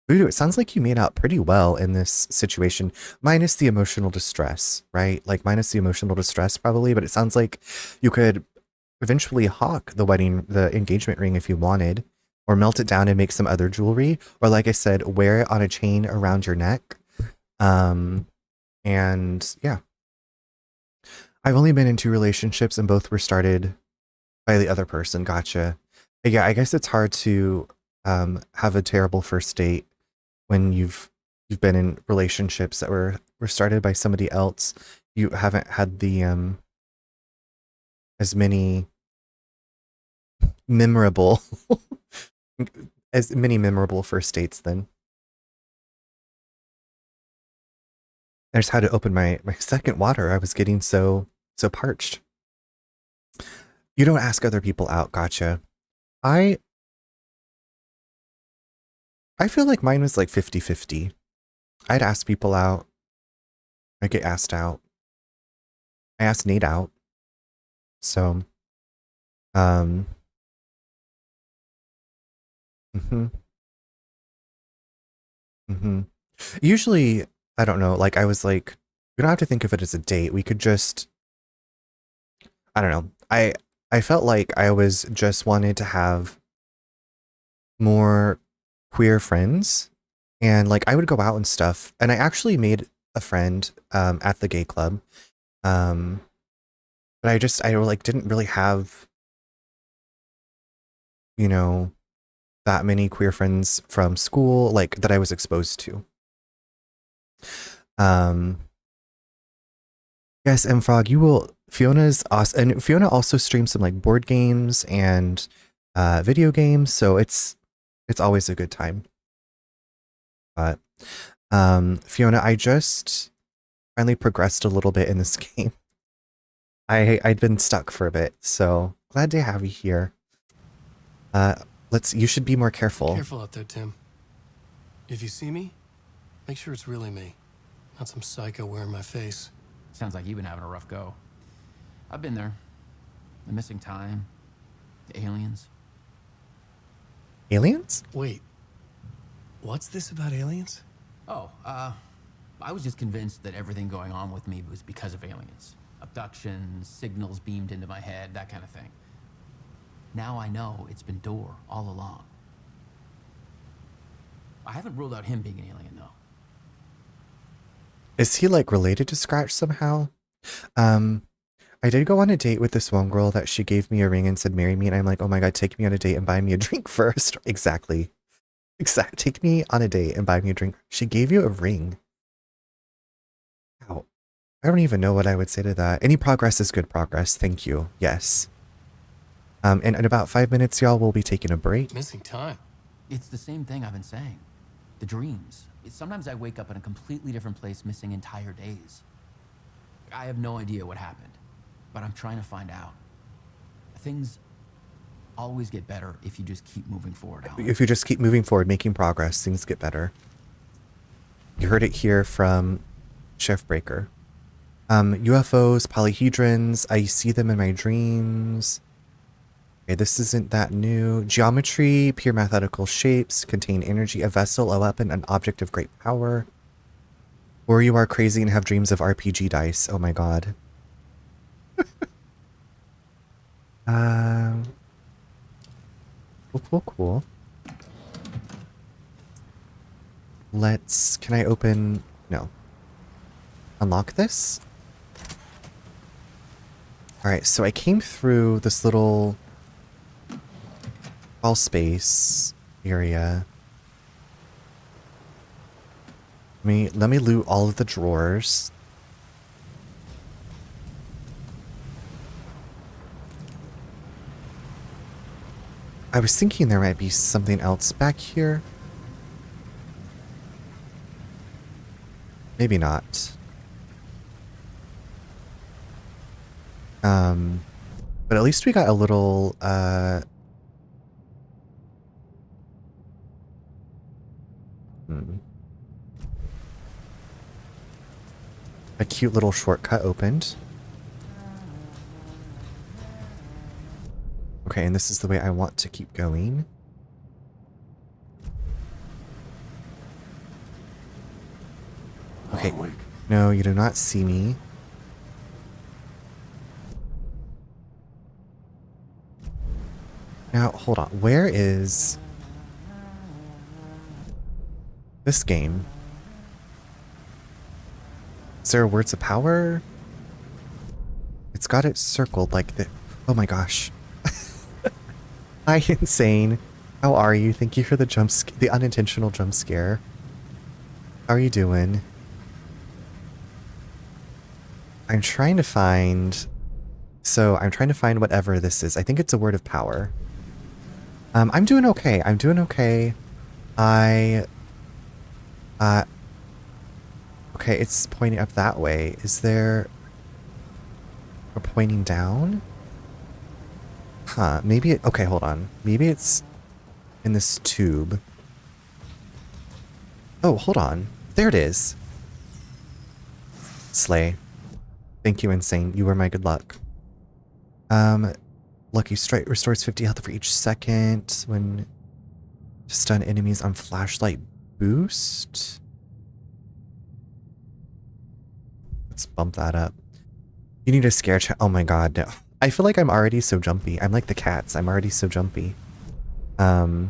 Voodoo, it sounds like you made out pretty well in this situation, minus the emotional distress, right? Like, minus the emotional distress, probably, but it sounds like you could eventually hawk the engagement ring if you wanted, or melt it down and make some other jewelry, or like I said, wear it on a chain around your neck. And yeah. I've only been in 2 relationships, and both were started by the other person. Gotcha. Yeah, I guess it's hard to have a terrible first date when you've been in relationships that were started by somebody else. You haven't had the as many memorable first dates then. I just had to open my second water. I was getting so parched. You don't ask other people out. Gotcha. I feel like mine was like 50-50. I'd ask people out. I get asked out. I asked Nate out. So, Usually, I don't know, like I was like, we don't have to think of it as a date. We could just, I don't know. I felt like I was just wanted to have more queer friends, and like I would go out and stuff, and I actually made a friend at the gay club, but I like didn't really have, you know, that many queer friends from school like that I was exposed to. Yes, M Frog, you will. Fiona's awesome, and Fiona also streams some like board games and video games, so it's always a good time. But Fiona, I just finally progressed a little bit in this game. I'd been stuck for a bit, so glad to have you here. You should be more careful. Careful out there, Tim. If you see me, make sure it's really me, not some psycho wearing my face. Sounds like you've been having a rough go. I've been there. The missing time. The aliens. Aliens? Wait. What's this about aliens? Oh, I was just convinced that everything going on with me was because of aliens. Abductions, signals beamed into my head, that kind of thing. Now I know it's been Door all along. I haven't ruled out him being an alien, though. Is he like related to Scratch somehow? I did go on a date with this one girl that she gave me a ring and said, marry me. And I'm like, oh my God, take me on a date and buy me a drink first. Exactly. Take me on a date and buy me a drink. She gave you a ring. Ow. I don't even know what I would say to that. Any progress is good progress. Thank you. Yes. And in about 5 minutes, y'all, we'll be taking a break. Missing time. It's the same thing I've been saying. The dreams. Sometimes I wake up in a completely different place, missing entire days. I have no idea what happened, but I'm trying to find out. Things always get better if you just keep moving forward, Alan. If you just keep moving forward, making progress, things get better. You heard it here from Chef Breaker. UFOs, polyhedrons, I see them in my dreams. Okay, this isn't that new. Geometry, pure mathematical shapes, contain energy, a vessel, a weapon, an object of great power. Or you are crazy and have dreams of RPG dice. Oh my God. Cool. Can I open? No. Unlock this? Alright, so I came through this little crawl space area. Let me loot all of the drawers. I was thinking there might be something else back here. Maybe not. But at least we got a little, a cute little shortcut opened. Okay, and this is the way I want to keep going. Okay. No, you do not see me. Now, hold on. Where is this game? Is there words of power? It's got it circled like the... Oh my gosh. Hi, Insane. How are you? Thank you for the the unintentional jump scare. How are you doing? I'm trying to find... So, I'm trying to find whatever this is. I think it's a word of power. I'm doing okay. I'm doing okay. Okay, it's pointing up that way. Is there... Or pointing down? Huh, maybe it... Okay, hold on. Maybe it's in this tube. Oh, hold on. There it is. Slay. Thank you, Insane. You were my good luck. Lucky Strike restores 50 health for each second when to stun enemies on flashlight boost. Let's bump that up. You need a scare check. Oh my God, no. I feel like I'm already so jumpy. I'm like the cats. I'm already so jumpy. Okay,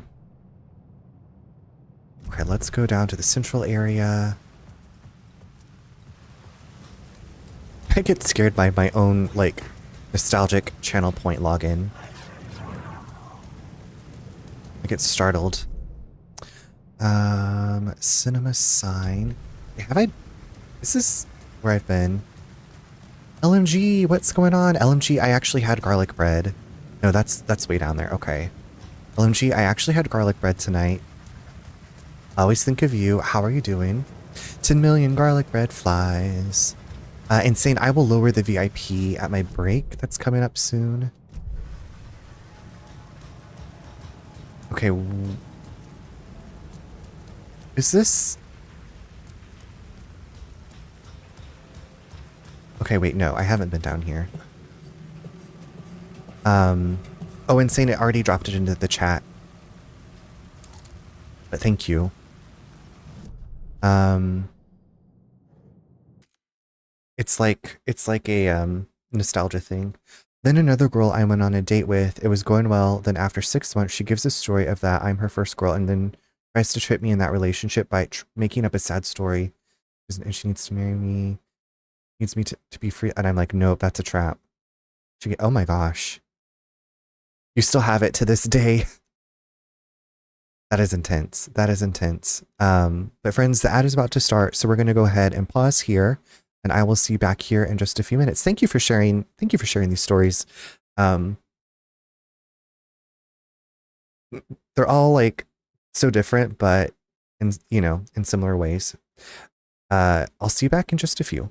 let's go down to the central area. I get scared by my own, like, nostalgic channel point login. I get startled. Cinema sign. Have I... This is where I've been. LMG, what's going on? LMG, I actually had garlic bread. No, that's way down there. Okay. LMG, I actually had garlic bread tonight. I always think of you. How are you doing? 10 million garlic bread flies. Insane, I will lower the VIP at my break that's coming up soon. Okay. Is this... Okay, wait, no, I haven't been down here. Oh, Insane, it already dropped it into the chat. But thank you. It's like a nostalgia thing. Then another girl I went on a date with, it was going well. Then after 6 months, she gives a story of that I'm her first girl, and then tries to trip me in that relationship by making up a sad story. And she needs to marry me, needs me to be free. And I'm like, nope, that's a trap. Oh my gosh. You still have it to this day. That is intense. That is intense. But friends, the ad is about to start, so we're going to go ahead and pause here, and I will see you back here in just a few minutes. Thank you for sharing. Thank you for sharing these stories. They're all like so different, but in similar ways. I'll see you back in just a few.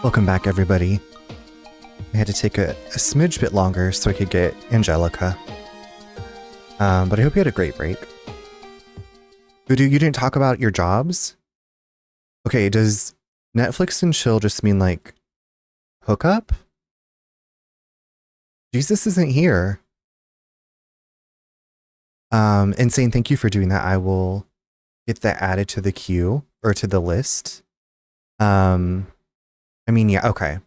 Welcome back, everybody. I had to take a smidge bit longer so I could get Angelica. But I hope you had a great break. Voodoo, you didn't talk about your jobs? Okay, does Netflix and chill just mean like hook up? Jesus isn't here. Insane, thank you for doing that. I will get that added to the queue or to the list. I mean, yeah, okay.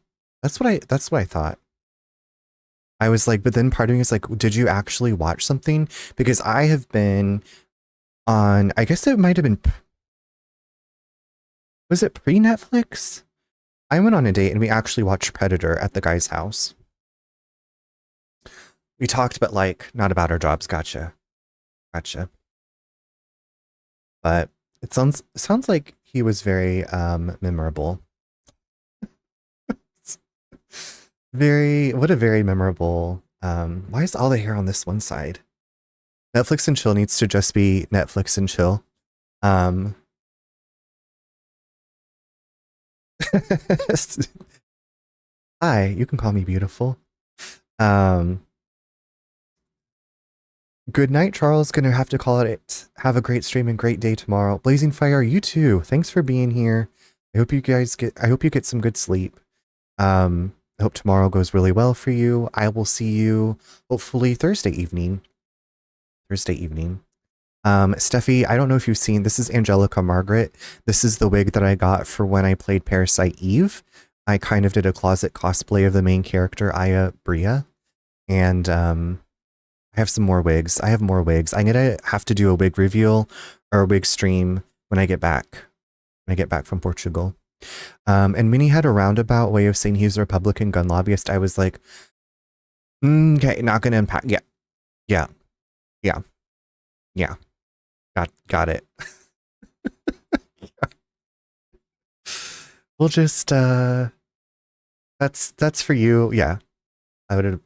That's what I thought. I was like, but then part of me is like, did you actually watch something? Because I have been on, I guess it might have been, was it pre-Netflix? I went on a date and we actually watched Predator at the guy's house. We talked, but like, not about our jobs. Gotcha. But it sounds like he was very memorable. What a very memorable. Why is all the hair on this one side? Netflix and chill needs to just be Netflix and chill. Hi, you can call me beautiful. Good night, Charles. Gonna have to call it. Have a great stream and great day tomorrow. Blazing Fire, you too. Thanks for being here. I hope you get some good sleep. I hope tomorrow goes really well for you. I will see you hopefully Thursday evening. Steffi, I don't know if you've seen, this is Angelica Margaret. This is the wig that I got for when I played Parasite Eve. I kind of did a closet cosplay of the main character, Aya Bria. And I have some more wigs. I have more wigs. I'm gonna have to do a wig reveal or a wig stream when I get back. When I get back from Portugal. And Minnie had a roundabout way of saying he's a Republican gun lobbyist. I was like, okay, not gonna impact. Yeah. Got it. We'll just that's for you. Yeah, I would have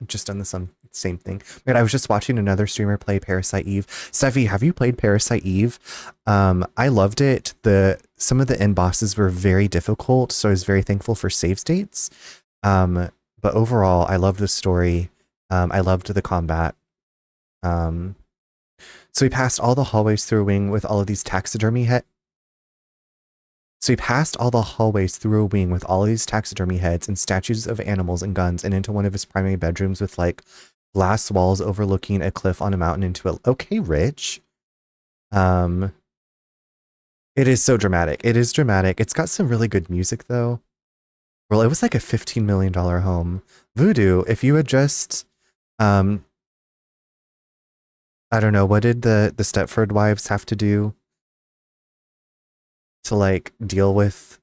just done the same thing. But I was just watching another streamer play Parasite Eve. Steffi, have you played Parasite Eve? I loved it. Some of the end bosses were very difficult, so I was very thankful for save states. But overall, I loved the story. I loved the combat. So we passed all the hallways through a wing with all of these taxidermy heads. So he passed all the hallways through a wing with all of these taxidermy heads and statues of animals and guns and into one of his primary bedrooms with like glass walls overlooking a cliff on a mountain into a... Okay, Rich. It is so dramatic. It is dramatic. It's got some really good music though. Well, it was like a $15 million home. Voodoo, if you had just... I don't know, what did the Stepford wives have to do to like deal with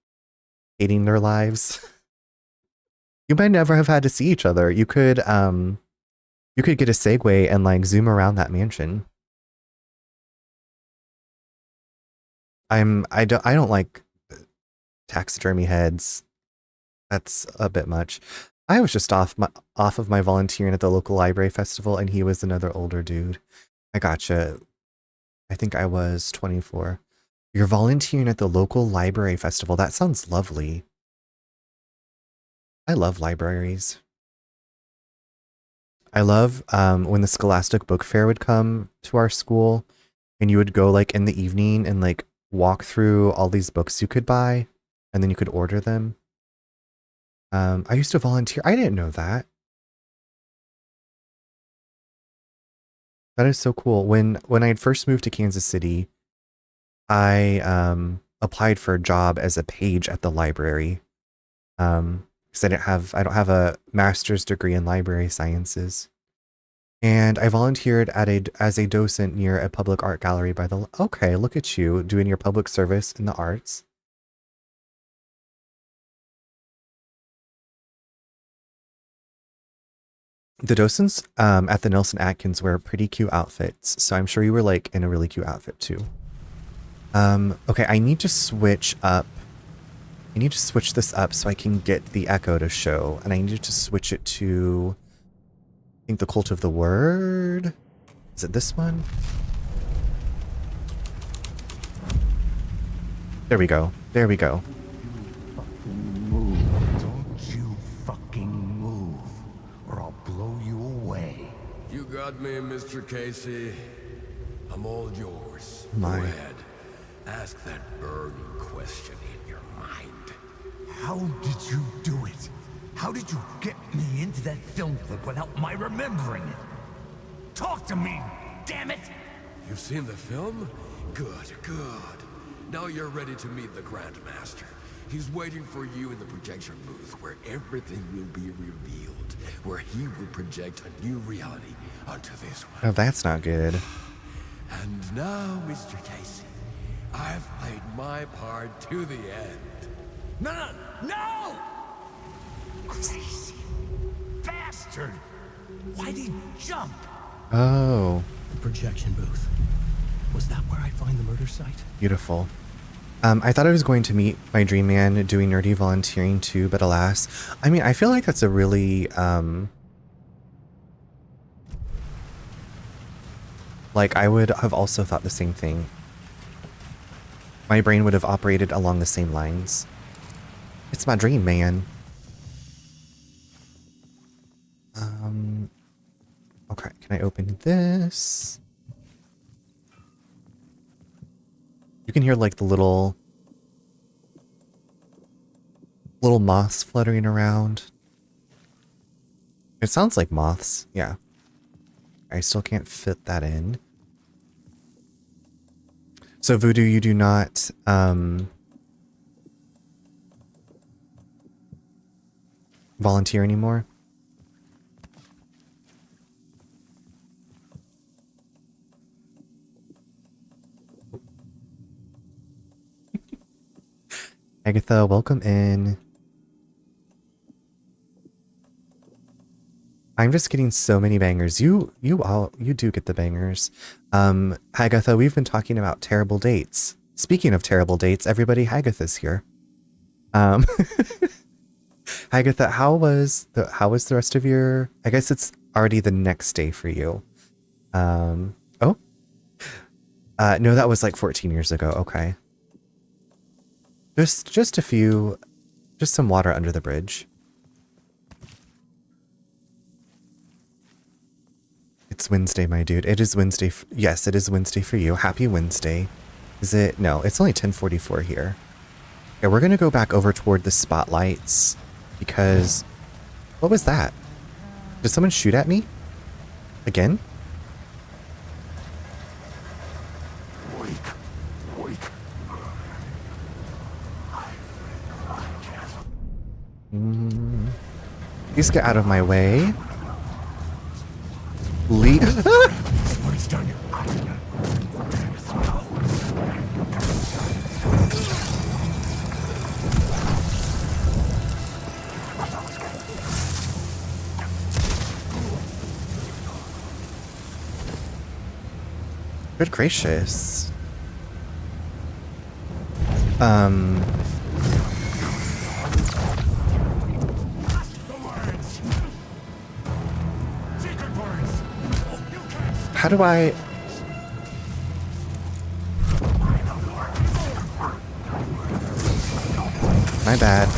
hating their lives? You might never have had to see each other. You could get a Segway and like zoom around that mansion. I don't like taxidermy heads. That's a bit much. I was just off of my volunteering at the local library festival and he was another older dude. I gotcha. I think I was 24. You're volunteering at the local library festival. That sounds lovely. I love libraries. I love when the Scholastic Book Fair would come to our school and you would go like in the evening and like walk through all these books you could buy and then you could order them. I used to volunteer. I didn't know that. That is so cool. When I had first moved to Kansas City, I applied for a job as a page at the library. Because I don't have a master's degree in library sciences. And I volunteered as a docent near a public art gallery by the... Okay, look at you doing your public service in the arts. The docents at the Nelson Atkins wear pretty cute outfits, so I'm sure you were like in a really cute outfit too. Okay, I need to switch up. I need to switch this up so I can get the echo to show, and I need to switch it to, I think, the Cult of the Word. Is it this one? There we go. There we go. got me, Mr. Casey. I'm all yours. My. Go ahead. Ask that burning question in your mind. How did you do it? How did you get me into that film clip without my remembering it? Talk to me, damn it! You've seen the film? Good, good. Now you're ready to meet the Grandmaster. He's waiting for you in the projection booth where everything will be revealed, where he will project a new reality onto this one. Oh, that's not good. And now, Mr. Casey, I've played my part to the end. No! Crazy bastard! Why'd he jump? Oh, The projection booth. Was that where I find the murder site? beautiful. I thought I was going to meet my dream man doing nerdy volunteering too, but alas. I mean, I feel like that's a really, like, I would have also thought the same thing. My brain would have operated along the same lines. It's my dream, man. Okay, can I open this? You can hear like the little moths fluttering around. It sounds like moths, yeah. I still can't fit that in. So Voodoo, you do not volunteer anymore? Agatha, welcome in. I'm just getting so many bangers. You do get the bangers. Agatha, we've been talking about terrible dates. Speaking of terrible dates, everybody, Agatha's here. Agatha, how was the rest of your, I guess it's already the next day for you. No, that was like 14 years ago. Okay. Just a few, just some water under the bridge. It's Wednesday, my dude. It is Wednesday. Yes, it is Wednesday for you. Happy Wednesday. Is it? No, it's only 10:44 here. Okay, we're gonna go back over toward the spotlights because, what was that? Did someone shoot at me? Again? Please get out of my way. Good gracious. How do I... My bad.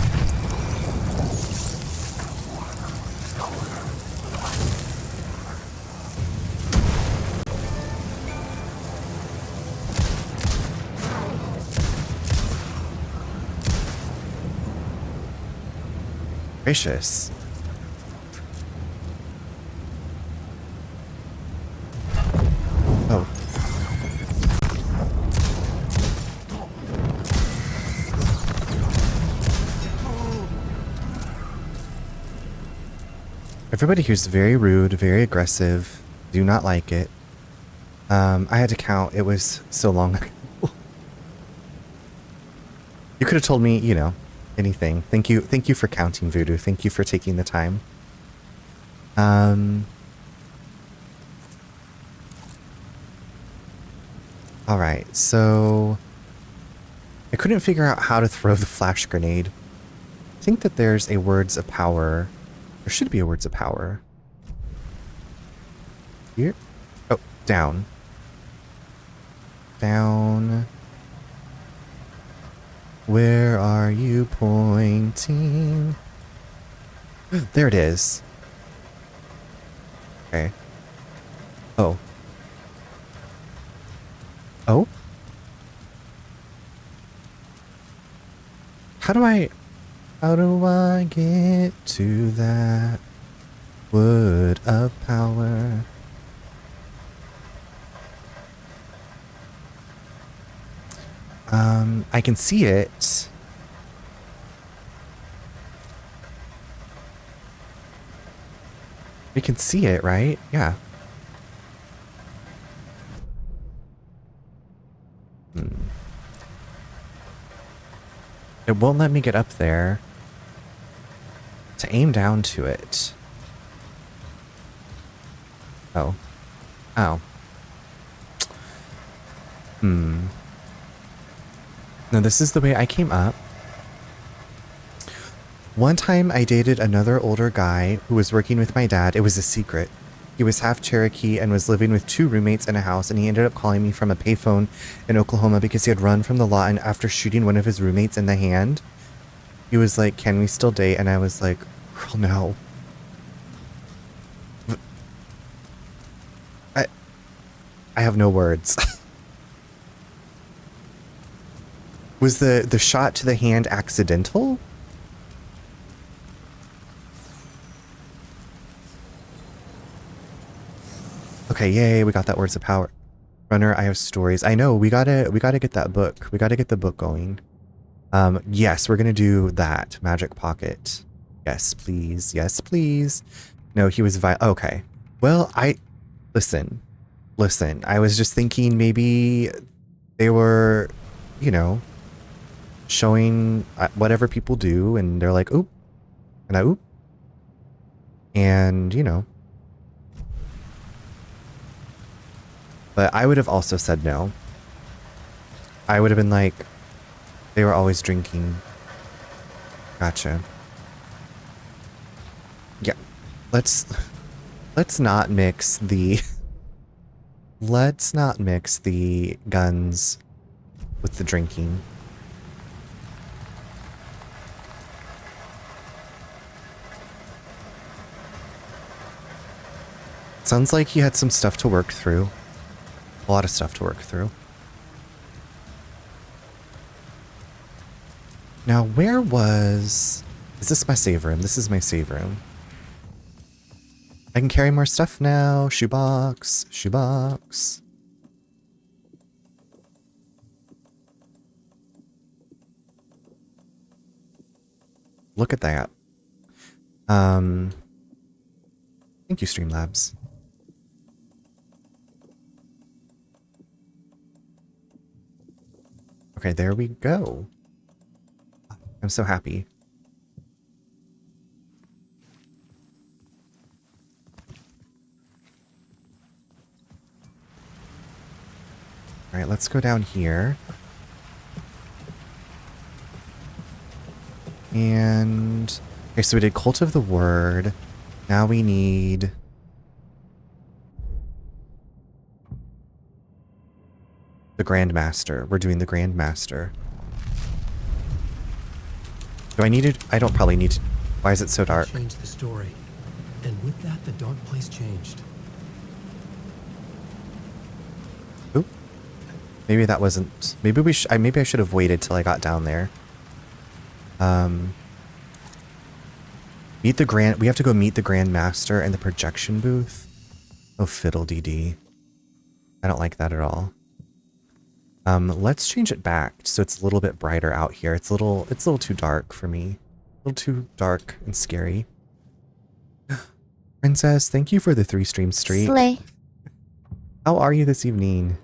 Gracious. Oh. Everybody here's very rude, very aggressive. Do not like it. I had to count. It was so long ago. You could have told me, you know, anything. Thank you for counting, Voodoo. Thank you for taking the time. Alright, so I couldn't figure out how to throw the flash grenade. I think that there's a words of power. There should be a words of power. Here? Oh, down. Down. Where are you pointing? There it is. Okay. Oh. Oh? How do I get to that wood of power? I can see it. We can see it, right? Yeah. It won't let me get up there to aim down to it. Oh. Oh. No, this is the way I came up. One time I dated another older guy who was working with my dad. It was a secret. He was half Cherokee and was living with 2 roommates in a house, and he ended up calling me from a payphone in Oklahoma because he had run from the law, and after shooting one of his roommates in the hand, he was like, "Can we still date?" And I was like, "Girl, no." I have no words. Was the shot to the hand accidental? Okay, yay, we got that Words of Power. Runner, I have stories. I know, we gotta get that book. We gotta get the book going. Yes, we're gonna do that. Magic Pocket. Yes, please. Yes, please. No, he was okay. Well, listen. I was just thinking maybe they were, you know, showing whatever people do, and they're like, oop, and I oop. And, you know. But I would have also said no. I would have been like, they were always drinking. Gotcha. Yeah. Let's not mix the guns with the drinking. Sounds like he had some stuff to work through. A lot of stuff to work through. Now, where was... Is this my save room? This is my save room. I can carry more stuff now. Shoebox. Shoebox. Look at that. Thank you, Streamlabs. Okay, there we go. I'm so happy. All right, let's go down here. And okay, so we did Cult of the Word. Now we need the Grandmaster. We're doing the Grandmaster. Do I need it? I don't probably need to. Why is it so dark? Changed the story, and with that, the dark place changed. Oop. Maybe that wasn't. Maybe maybe I should have waited till I got down there. Meet the Grand. We have to go meet the Grandmaster in the projection booth. Oh, fiddle-dee-dee. I don't like that at all. Let's change it back so it's a little bit brighter out here. It's a little too dark for me. A little too dark and scary. Princess, thank you for the 3-stream streak. Slay. How are you this evening?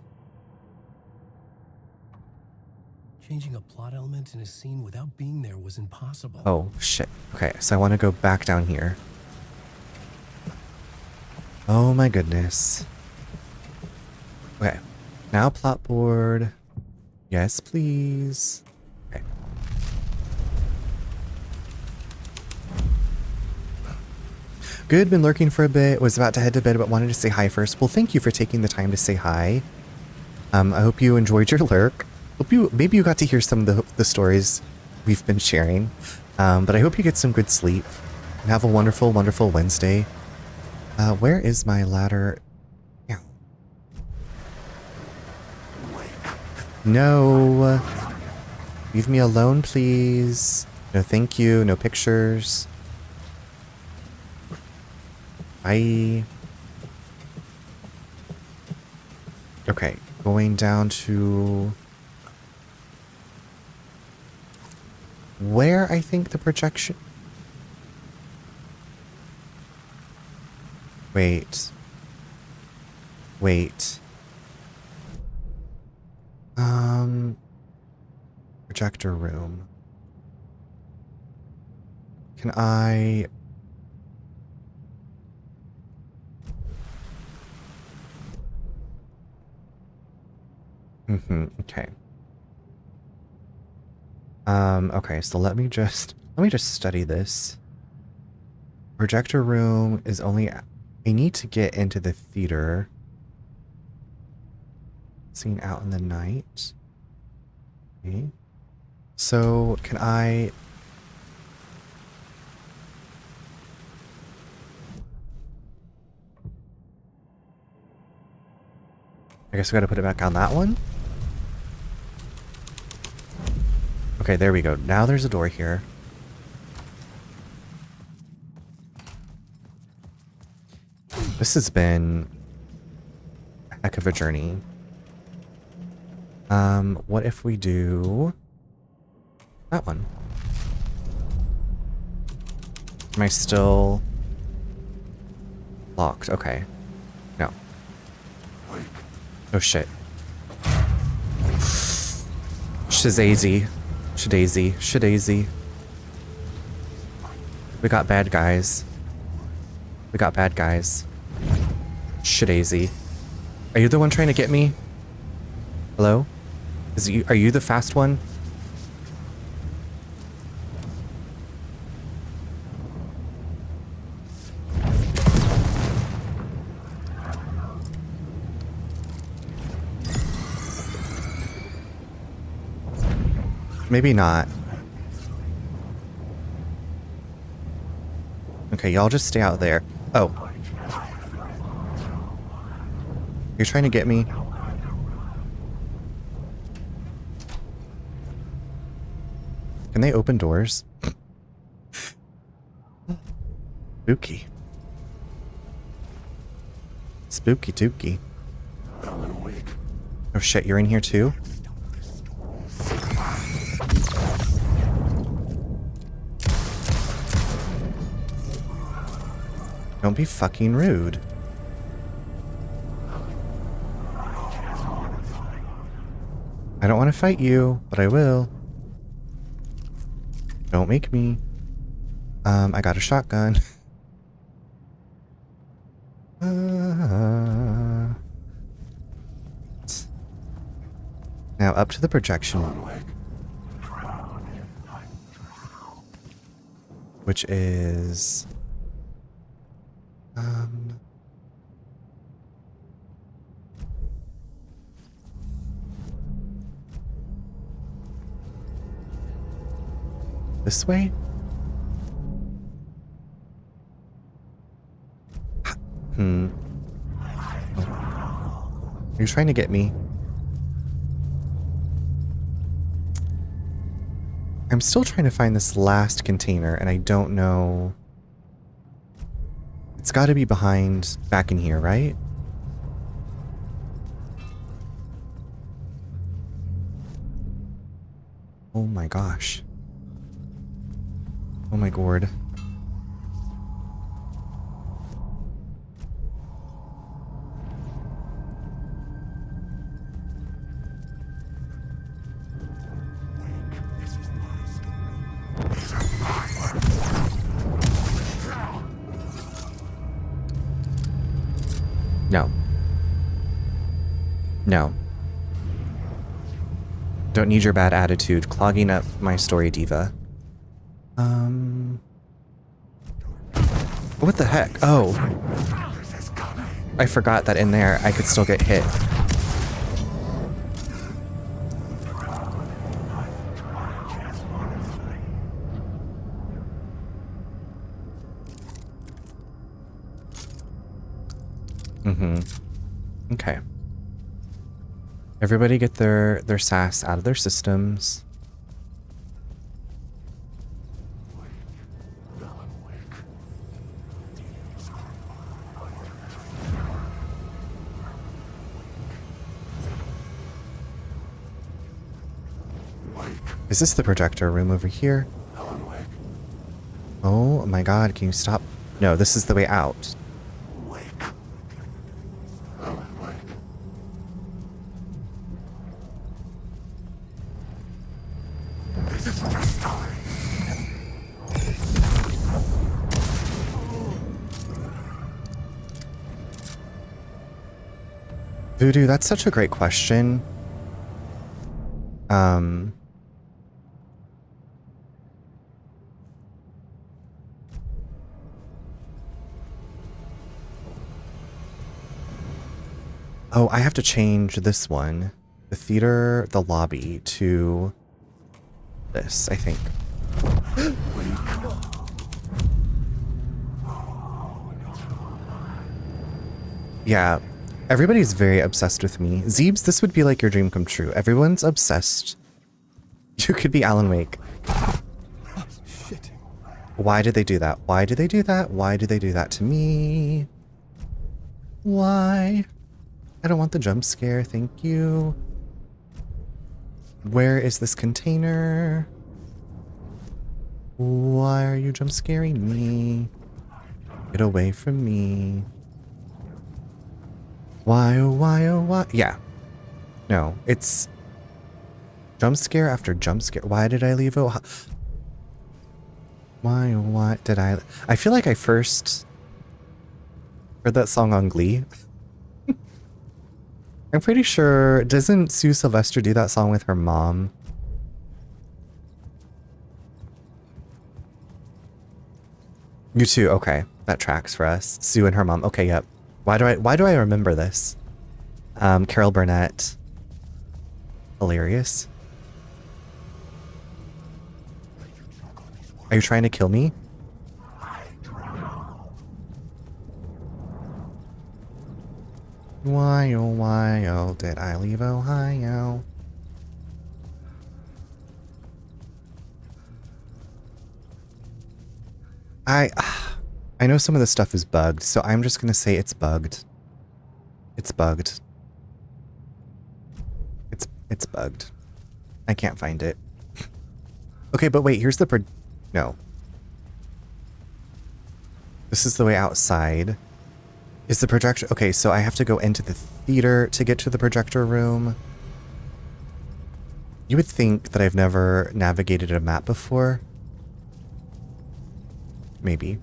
Changing a plot element in a scene without being there was impossible. Oh, shit. Okay, so I want to go back down here. Oh my goodness. Okay. Now plot board. Yes, please. Okay. Good, been lurking for a bit. Was about to head to bed, but wanted to say hi first. Well, thank you for taking the time to say hi. I hope you enjoyed your lurk. Maybe you got to hear some of the stories we've been sharing. But I hope you get some good sleep. And have a wonderful, wonderful Wednesday. Where is my ladder? Yeah. No. Leave me alone, please. No, thank you. No pictures. Bye. Okay, going down to where I think the projection. Wait. Projector room. Can I? Okay. Okay, so let me just study this. Projector room is only, I need to get into the theater. Seen out in the night. Okay. So can I? I guess we gotta put it back on that one. Okay, there we go. Now there's a door here. This has been a heck of a journey. What if we do that one? Am I still locked? Okay. No. Oh shit. Shazazy. Shadazy. We got bad guys. Shadazy. Are you the one trying to get me? Hello? Are you the fast one? Maybe not. Okay, y'all just stay out there. Oh. You're trying to get me? Can they open doors? Spooky. Spooky dooky. Oh shit, you're in here too? Don't be fucking rude. I don't want to fight you, but I will. Don't make me. I got a shotgun. Now up to the projection. Which is... this way? You're trying to get me. I'm still trying to find this last container, and I don't know... It's got to be behind, back in here, right? Oh my gosh. Oh my gourd. No. No. Don't need your bad attitude clogging up my story, diva. What the heck? Oh. I forgot that in there I could still get hit. Okay. Everybody get their sass out of their systems. Is this the projector room over here? Oh my god, can you stop? No, this is the way out. Voodoo, that's such a great question. Oh, I have to change this one. The theater, the lobby, to this, I think. Yeah, everybody's very obsessed with me. Zeebs, this would be like your dream come true. Everyone's obsessed. You could be Alan Wake. Shit. Why did they do that? Why did they do that? Why did they do that to me? Why? I don't want the jump scare, thank you. Where is this container? Why are you jump scaring me? Get away from me. Why, oh, why, oh, why? Yeah. No, it's jump scare after jump scare. Why did I leave? Oh, why, oh, why did I? I feel like I first heard that song on Glee. I'm pretty sure, doesn't Sue Sylvester do that song with her mom? You too, okay. That tracks for us. Sue and her mom. Okay, yep. Why do I remember this? Carol Burnett. Hilarious. Are you trying to kill me? Why, oh, did I leave Ohio? I know some of this stuff is bugged, so I'm just gonna say it's bugged. It's bugged. It's bugged. I can't find it. Okay, but wait, here's the no. This is the way outside. Is the projector... Okay, so I have to go into the theater to get to the projector room. You would think that I've never navigated a map before. Maybe.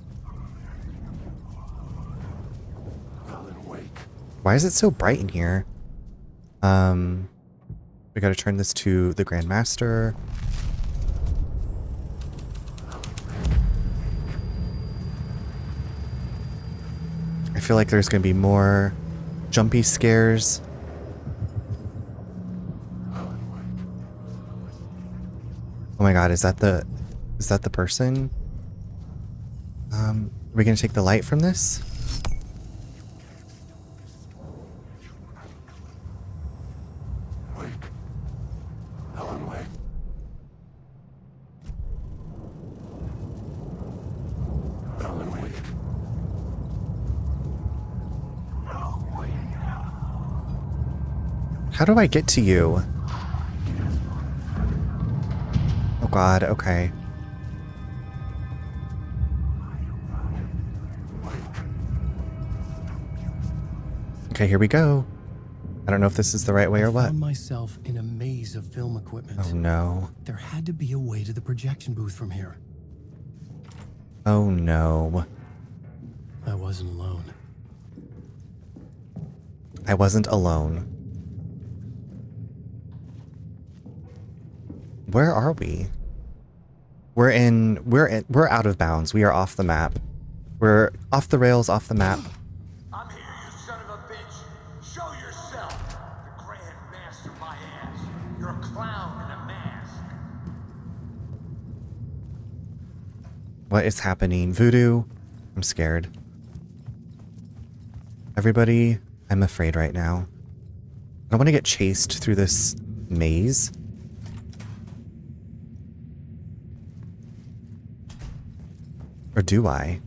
Why is it so bright in here? We gotta turn this to the Grand Master. I feel like there's gonna be more jumpy scares. Oh my god, is that the person? Are we gonna take the light from this? How do I get to you? Oh god, okay. Okay, here we go. I don't know if this is the right way or what. I found myself in a maze of film equipment. Oh no. There had to be a way to the projection booth from here. Oh no. I wasn't alone. I wasn't alone. Where are we? We're out of bounds. We are off the map. We're off the rails, off the map. I'm here, you son of a bitch. Show yourself. The Grand Master, my ass. You're a clown in a mask. What is happening? Voodoo? I'm scared. Everybody, I'm afraid right now. I don't want to get chased through this maze. Or do I?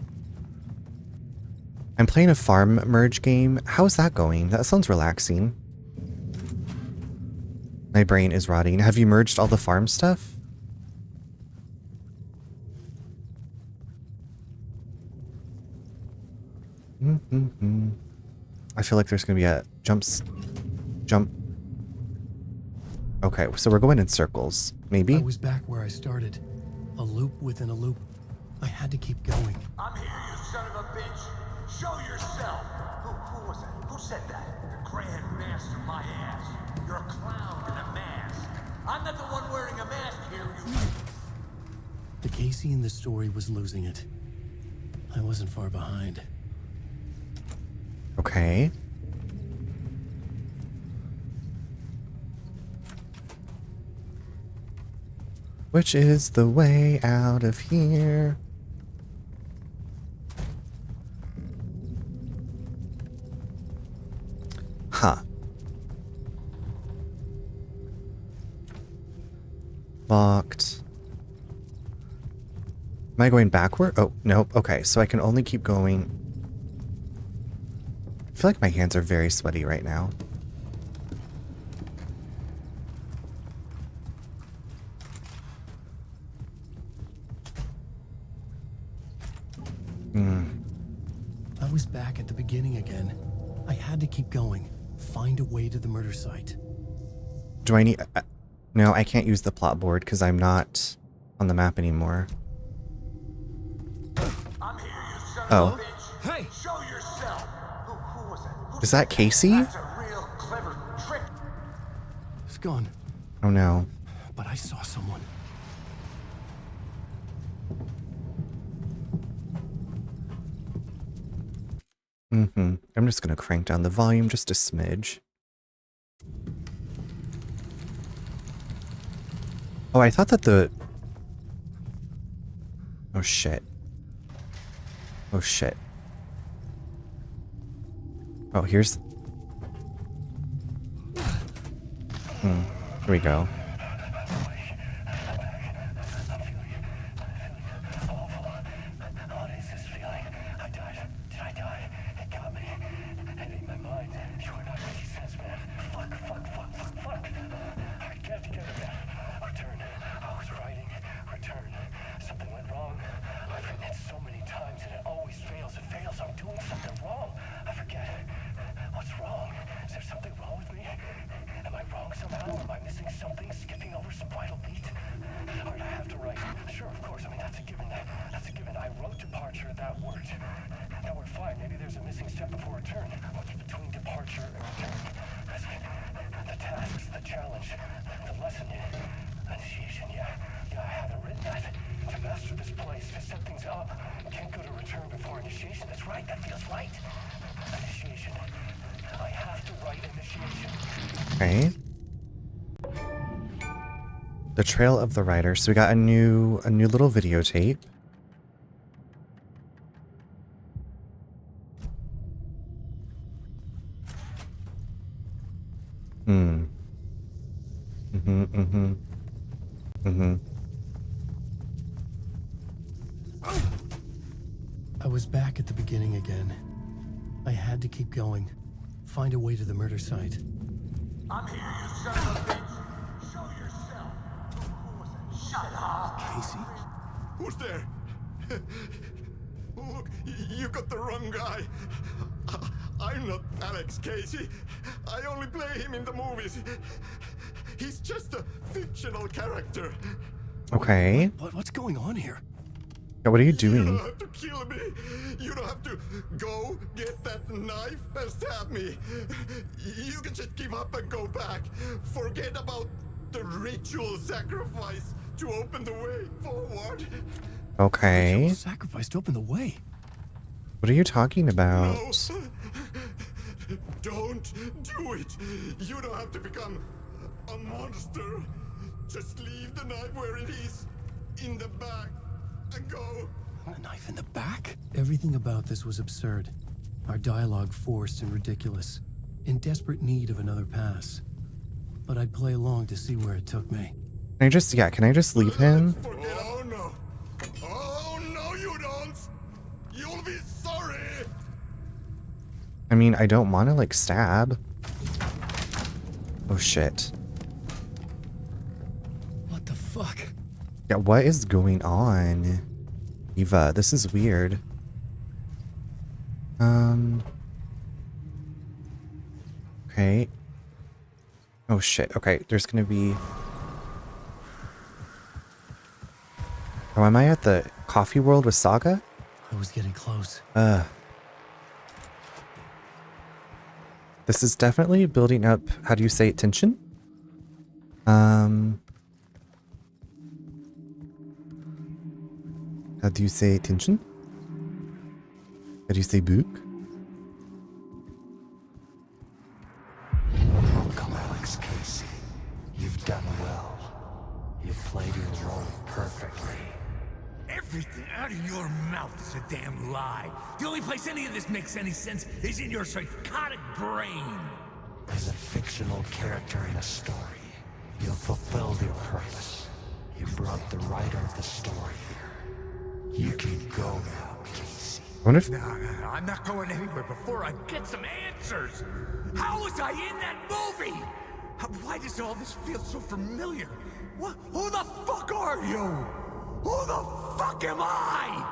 I'm playing a farm merge game. How's that going? That sounds relaxing. My brain is rotting. Have you merged all the farm stuff? I feel like there's gonna be a jump. Okay, so we're going in circles. Maybe? I was back where I started. A loop within a loop. I had to keep going. I'm here, you son of a bitch. Show yourself. Who was that? Who said that? The Grand Master, my ass. You're a clown in a mask. I'm not the one wearing a mask here, you... The Casey in the story was losing it. I wasn't far behind. Okay. Which is the way out of here? Huh. Locked. Am I going backward? Oh, nope. Okay, so I can only keep going. I feel like my hands are very sweaty right now. I was back at the beginning again. I had to keep going. Find a way to the murder site. Do I need... no, I can't use the plot board because I'm not on the map anymore. I'm here, you son Oh. of a bitch. Hey! Show yourself. Who was that? Who Is said that Casey? That's a real clever trick. It's gone, Oh no. but I saw someone. I'm just gonna crank down the volume just a smidge. Oh, I thought that the... Oh shit. Oh shit. Oh, here's... Here we go. What is this feeling? I died. Did I die? It got me. And in my mind, you are not making sense, man. Fuck. Get it together, man. Return. I was writing. Return. Something went wrong. I've written it so many times and it always fails. It fails. I'm doing something wrong. I forget. What's wrong? Is there something wrong with me? Am I wrong somehow? Am I missing something? Skipping over some vital beat? Alright, I have to write. Sure, of course. I mean, that's a given. That's a given. I wrote departure, that word. Now we're fine. Maybe there's a missing step before return. What's between departure and return? The tasks, the challenge, the lesson. Initiation, yeah, I haven't written that. To master this place, to set things up. Can't go to return before initiation. That's right, that feels right. Initiation. I have to write initiation. Okay. The Trail of the Rider. So we got a new little videotape. I was back at the beginning again. I had to keep going. Find a way to the murder site. I'm here, you son of a bitch. Show yourself. Who was that? Shut up. Casey? Who's there? Look, you got the wrong guy. I'm not Alex Casey. I only play him in the movies. He's just a fictional character. Okay. What's going on here? Yeah, what are you You doing? don't have to kill me. You don't have to go get that knife and stab me. You can just give up and go back. Forget about the ritual sacrifice to open the way forward. Okay. Sacrifice to open the way. What are you talking about? No. Don't do it. You don't have to become a monster. Just leave the knife where it is, in the back, and go. A knife in the back? Everything about this was absurd. Our dialogue forced and ridiculous. in desperate need of another pass. But I'd play along to see where it took me. Can I just leave him? Oh no! Oh no, you don't! You'll be sorry! I mean, I don't want to like stab. Oh shit. What the fuck? Yeah, what is going on? Eva, this is weird. Okay. Oh shit. Okay, there's gonna be... Oh, am I at the coffee world with Saga? I was getting close. This is definitely building up, how do you say it, tension? How do you say tension? How do you say book? Welcome, Alex Casey. You've done well. You've played your role perfectly. Everything out of your mouth is a damn lie. The only place any of this makes any sense is in your psychotic brain. As a fictional character in a story, you fulfilled your purpose. You brought the writer of the story here. You can go now, Casey. I wonder if... No, I'm not going anywhere before I get some answers. How was I in that movie? Why does all this feel so familiar? What? Who the fuck are you? Who the fuck am I?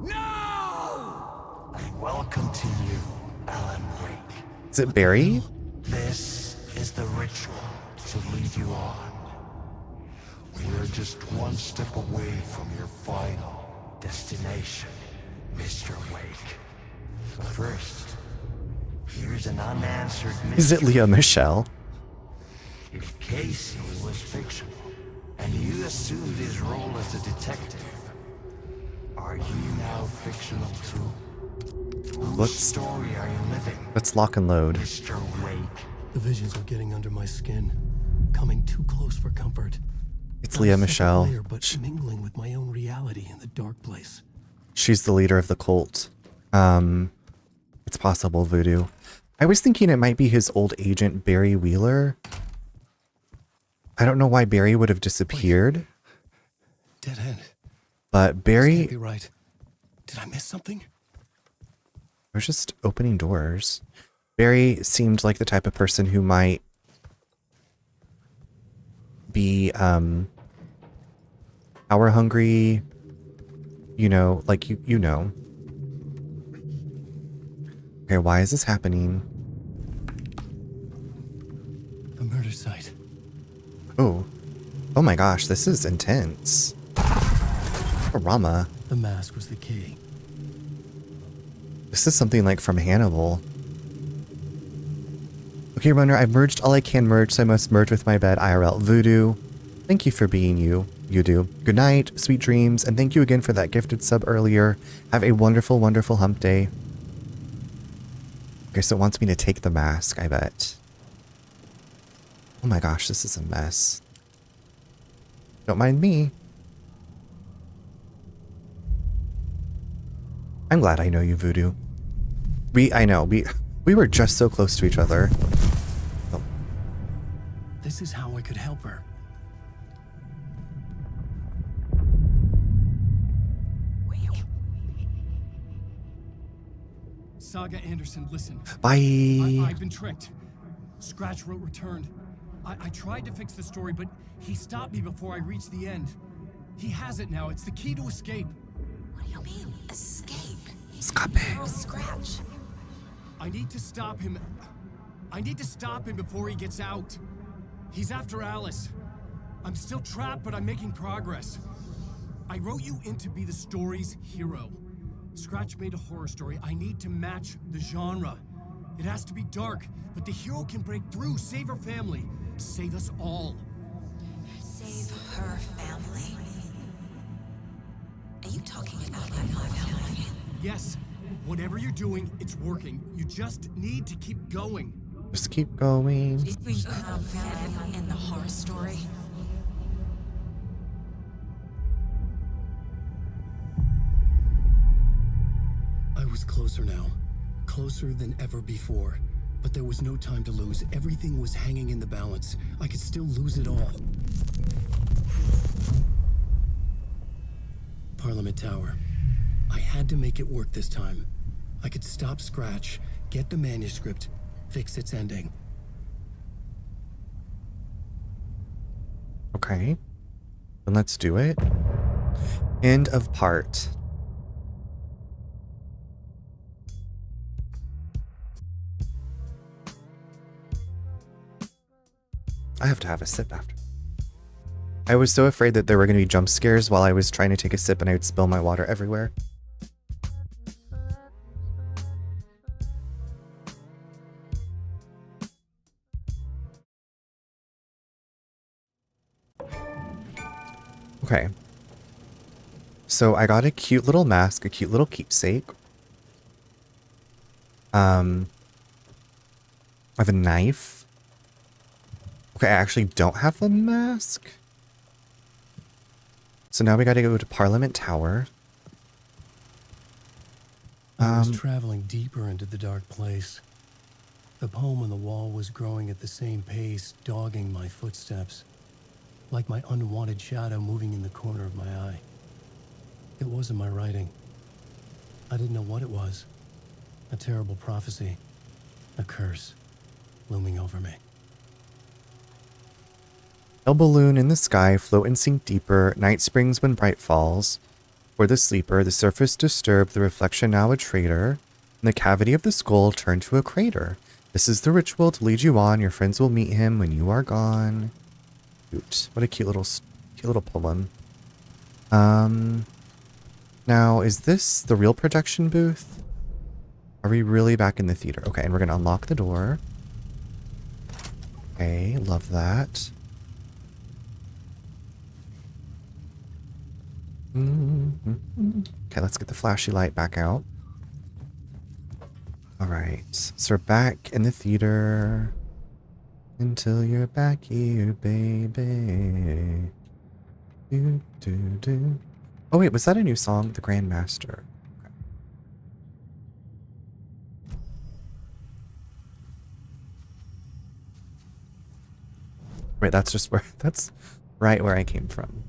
No! And welcome to you, Alan Wake. Is it Barry? This is the ritual to lead you on. We're just one step away from your final destination, Mr. Wake. But first, here's an unanswered mystery. Is it Leah Michelle? If Casey was fictional, and you assumed his role as a detective, are you now fictional too? Whose story are you living, Let's lock and load. Mr. Wake? The visions are getting under my skin, coming too close for comfort. It's Not a Leah second Michelle. layer, but mingling with my own reality in the dark place. She's the leader of the cult. It's possible, Voodoo. I was thinking it might be his old agent, Barry Wheeler. I don't know why Barry would have disappeared, Dead end. but This Barry... can't be right. Did I miss something? I was just opening doors. Barry seemed like the type of person who might be, power hungry, you know, like you know. Okay, why is this happening? A murder site. Oh. Oh my gosh, this is intense. Rama. The mask was the key. This is something like from Hannibal. Okay, Runner, I've merged all I can merge, so I must merge with my bed IRL. Voodoo, thank you for being you. You do. Good night, sweet dreams, and thank you again for that gifted sub earlier. Have a wonderful, wonderful hump day. Okay, so it wants me to take the mask, I bet. Oh my gosh, this is a mess. Don't mind me. I'm glad I know you, Voodoo. I know, we were just so close to each other. Oh. This is how I could help her. Saga Anderson, listen. Bye. I've been tricked. Scratch wrote returned. I tried to fix the story, but he stopped me before I reached the end. He has it now. It's the key to escape. What do you mean, escape? Escape. Oh, Scratch. I need to stop him. I need to stop him before he gets out. He's after Alice. I'm still trapped, but I'm making progress. I wrote you in to be the story's hero. Scratch made a horror story. I need to match the genre. It has to be dark, but the hero can break through, save her family, save us all. Save her family? Are you talking about my family? Yes, whatever you're doing, it's working. You just need to keep going. Just keep going. Her family in the horror story? I was closer now. Closer than ever before. But there was no time to lose. Everything was hanging in the balance. I could still lose it all. Parliament Tower. I had to make it work this time. I could stop Scratch, get the manuscript, fix its ending. Okay. Then let's do it. End of part. I have to have a sip after. I was so afraid that there were going to be jump scares while I was trying to take a sip and I would spill my water everywhere. Okay. So I got a cute little mask, a cute little keepsake. I have a knife. Okay, I actually don't have a mask. So now we gotta go to Parliament Tower. I was traveling deeper into the dark place. The poem on the wall was growing at the same pace, dogging my footsteps, like my unwanted shadow moving in the corner of my eye. It wasn't my writing. I didn't know what it was. A terrible prophecy, a curse, looming over me. A balloon in the sky, float and sink deeper, night springs when bright falls. For the sleeper, the surface disturbed, the reflection now a traitor, and the cavity of the skull turned to a crater. This is the ritual to lead you on, your friends will meet him when you are gone. Cute. What a cute little poem. Now, is this the real projection booth? Are we really back in the theater? Okay, and we're gonna unlock the door. Okay, love that. Okay, let's get the flashy light back out. Alright, so we're back in the theater. Until you're back here, baby. Do, do, do. Oh wait, was that a new song? The Grandmaster. Okay. Wait, that's just where, that's right where I came from.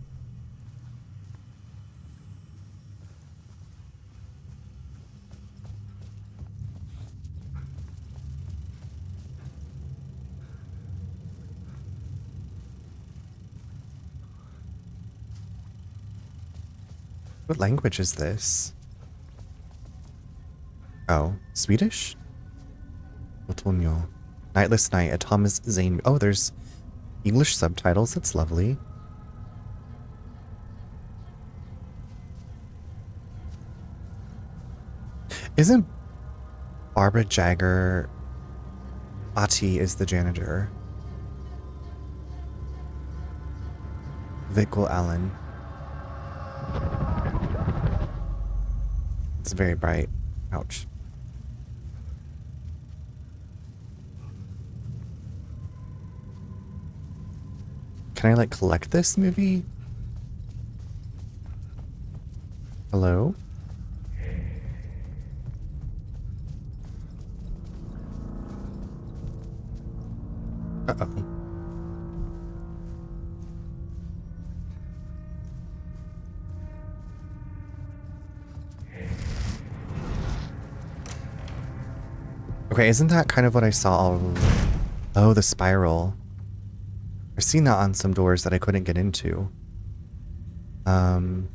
What language is this? Oh, Swedish? Otoño. Nightless Night, a Thomas Zane. Oh, there's English subtitles. That's lovely. Isn't Barbara Jagger... Ati is the janitor. Vikul Allen. It's very bright. Ouch. Can I like collect this movie? Hello? Uh-oh. Okay, isn't that kind of what I saw? Oh, the spiral. I've seen that on some doors that I couldn't get into. Am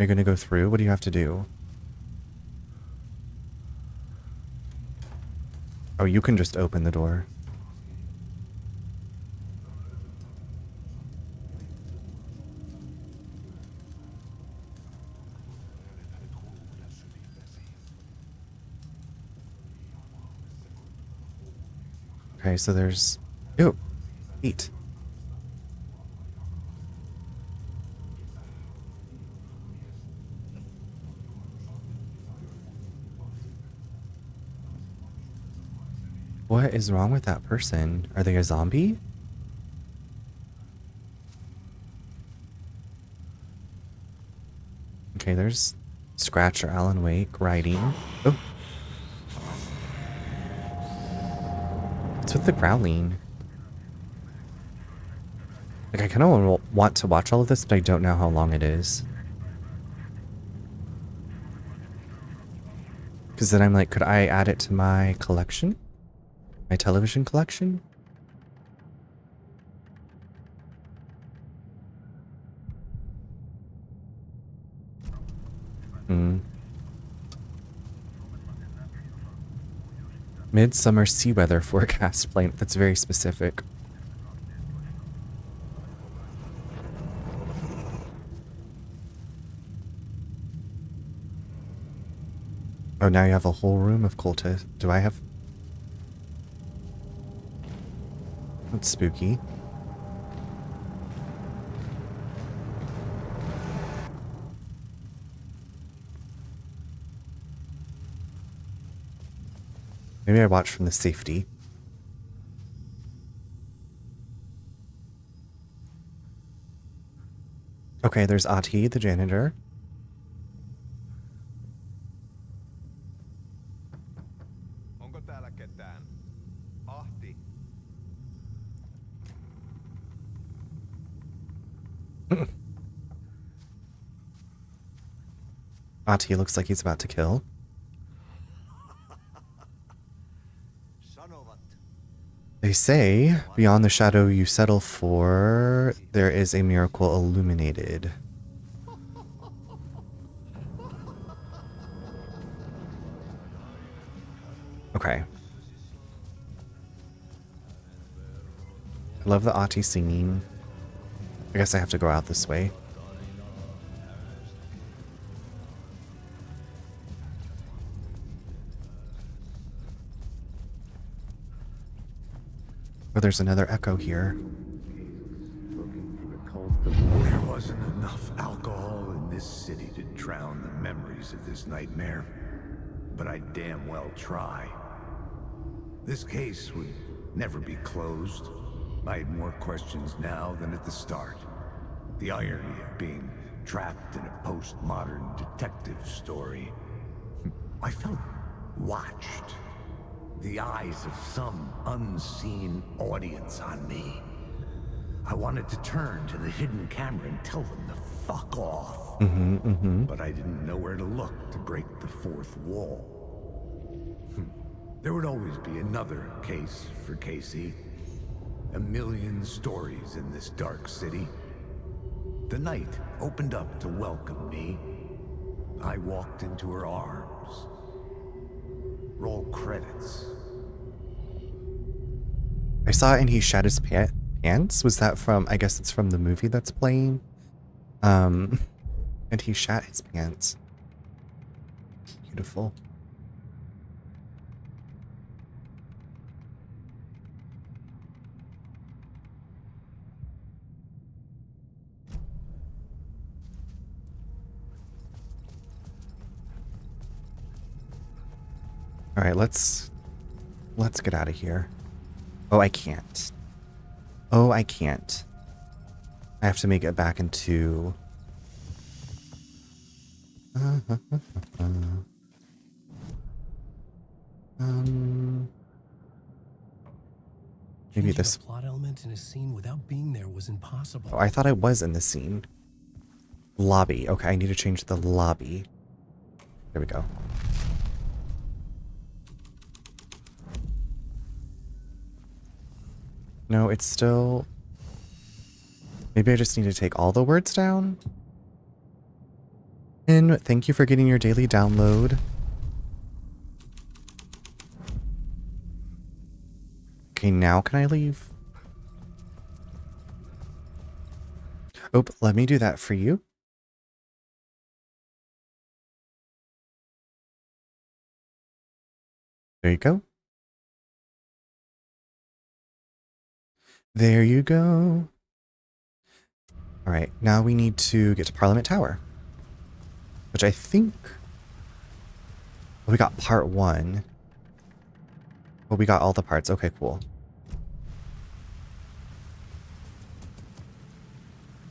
I gonna go through? What do you have to do? Oh, you can just open the door. Okay, so there's... Ew. Eat. What is wrong with that person? Are they a zombie? Okay, there's Scratch or Alan Wake riding. Oh. What's with the growling? Like, I kind of want to watch all of this, but I don't know how long it is. Because then I'm like, could I add it to my collection? My television collection? Midsummer sea weather forecast plane. That's very specific. Oh, now you have a whole room of cultists. Do I have... That's spooky. Maybe I watch from the safety. Okay, there's Ati, the janitor. Onko täällä ketään? Ahti. Ati looks like he's about to kill. They say, beyond the shadow you settle for, there is a miracle illuminated. Okay. I love the Ati singing. I guess I have to go out this way. Oh, there's another echo here. There wasn't enough alcohol in this city to drown the memories of this nightmare, but I'd damn well try. This case would never be closed. I had more questions now than at the start. The irony of being trapped in a postmodern detective story. I felt watched. The eyes of some unseen audience on me. I wanted to turn to the hidden camera and tell them to fuck off. But I didn't know where to look to break the fourth wall. There would always be another case for Casey. A million stories in this dark city. The night opened up to welcome me. I walked into her arms. Roll credits. I saw and he shat his pants. Was that from, I guess it's from the movie that's playing. And he shat his pants. Beautiful. All right, let's get out of here. Oh, I can't. Oh, I can't. I have to make it back into... maybe this... A plot element in a scene without being there was impossible. Oh, I thought I was in the scene. Lobby. Okay, I need to change the lobby. There we go. No, it's still... Maybe I just need to take all the words down? And thank you for getting your daily download. Okay, now can I leave? Oh, let me do that for you. There you go. There you go. All right, now we need to get to Parliament Tower, which I think we got part 1. Well, we got all the parts. Okay, cool. I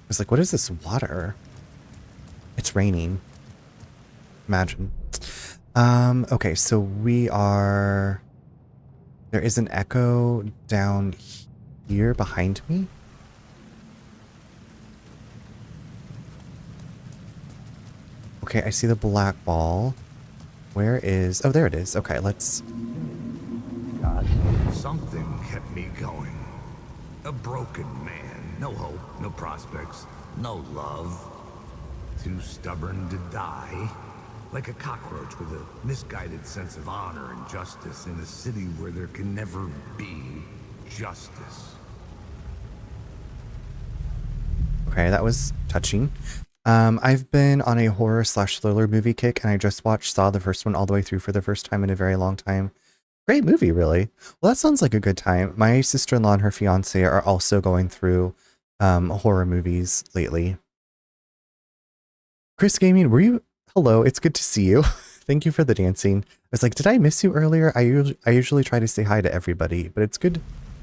was like, what is this water? It's raining. Imagine. Okay, so we are... There is an echo down here behind me. Okay, I see the black ball. Where is... Oh, there it is. Okay, let's... God. Something kept me going. A broken man. No hope, no prospects, no love. Too stubborn to die. Like a cockroach with a misguided sense of honor and justice in a city where there can never be justice. Okay, that was touching. I've been on a horror/thriller movie kick, and I just saw the first one all the way through for the first time in a very long time. Great movie, really. Well, that sounds like a good time. My sister-in-law and her fiance are also going through horror movies lately. Chris Gaming, were you... Hello, it's good to see you. Thank you for the dancing. I was like, did I miss you earlier? I usually try to say hi to everybody, but it's good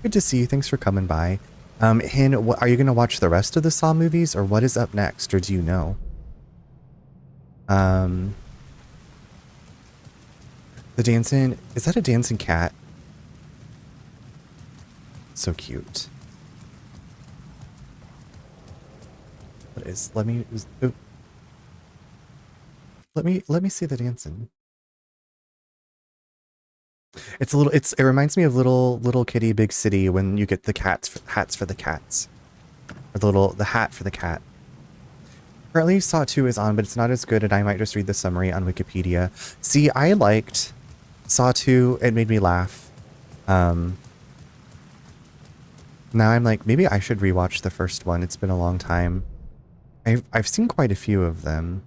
to see you. Thanks for coming by. Hin, are you going to watch the rest of the Saw movies, or what is up next, or do you know? The dancing... Is that a dancing cat? So cute. What is... Let me see the dancing. It's a little... It reminds me of Little Kitty Big City when you get the hats for the cats. Or the hat for the cat. Currently Saw 2 is on, but it's not as good, and I might just read the summary on Wikipedia. See, I liked Saw 2. It made me laugh. Now I'm like, maybe I should rewatch the first one. It's been a long time. I've seen quite a few of them.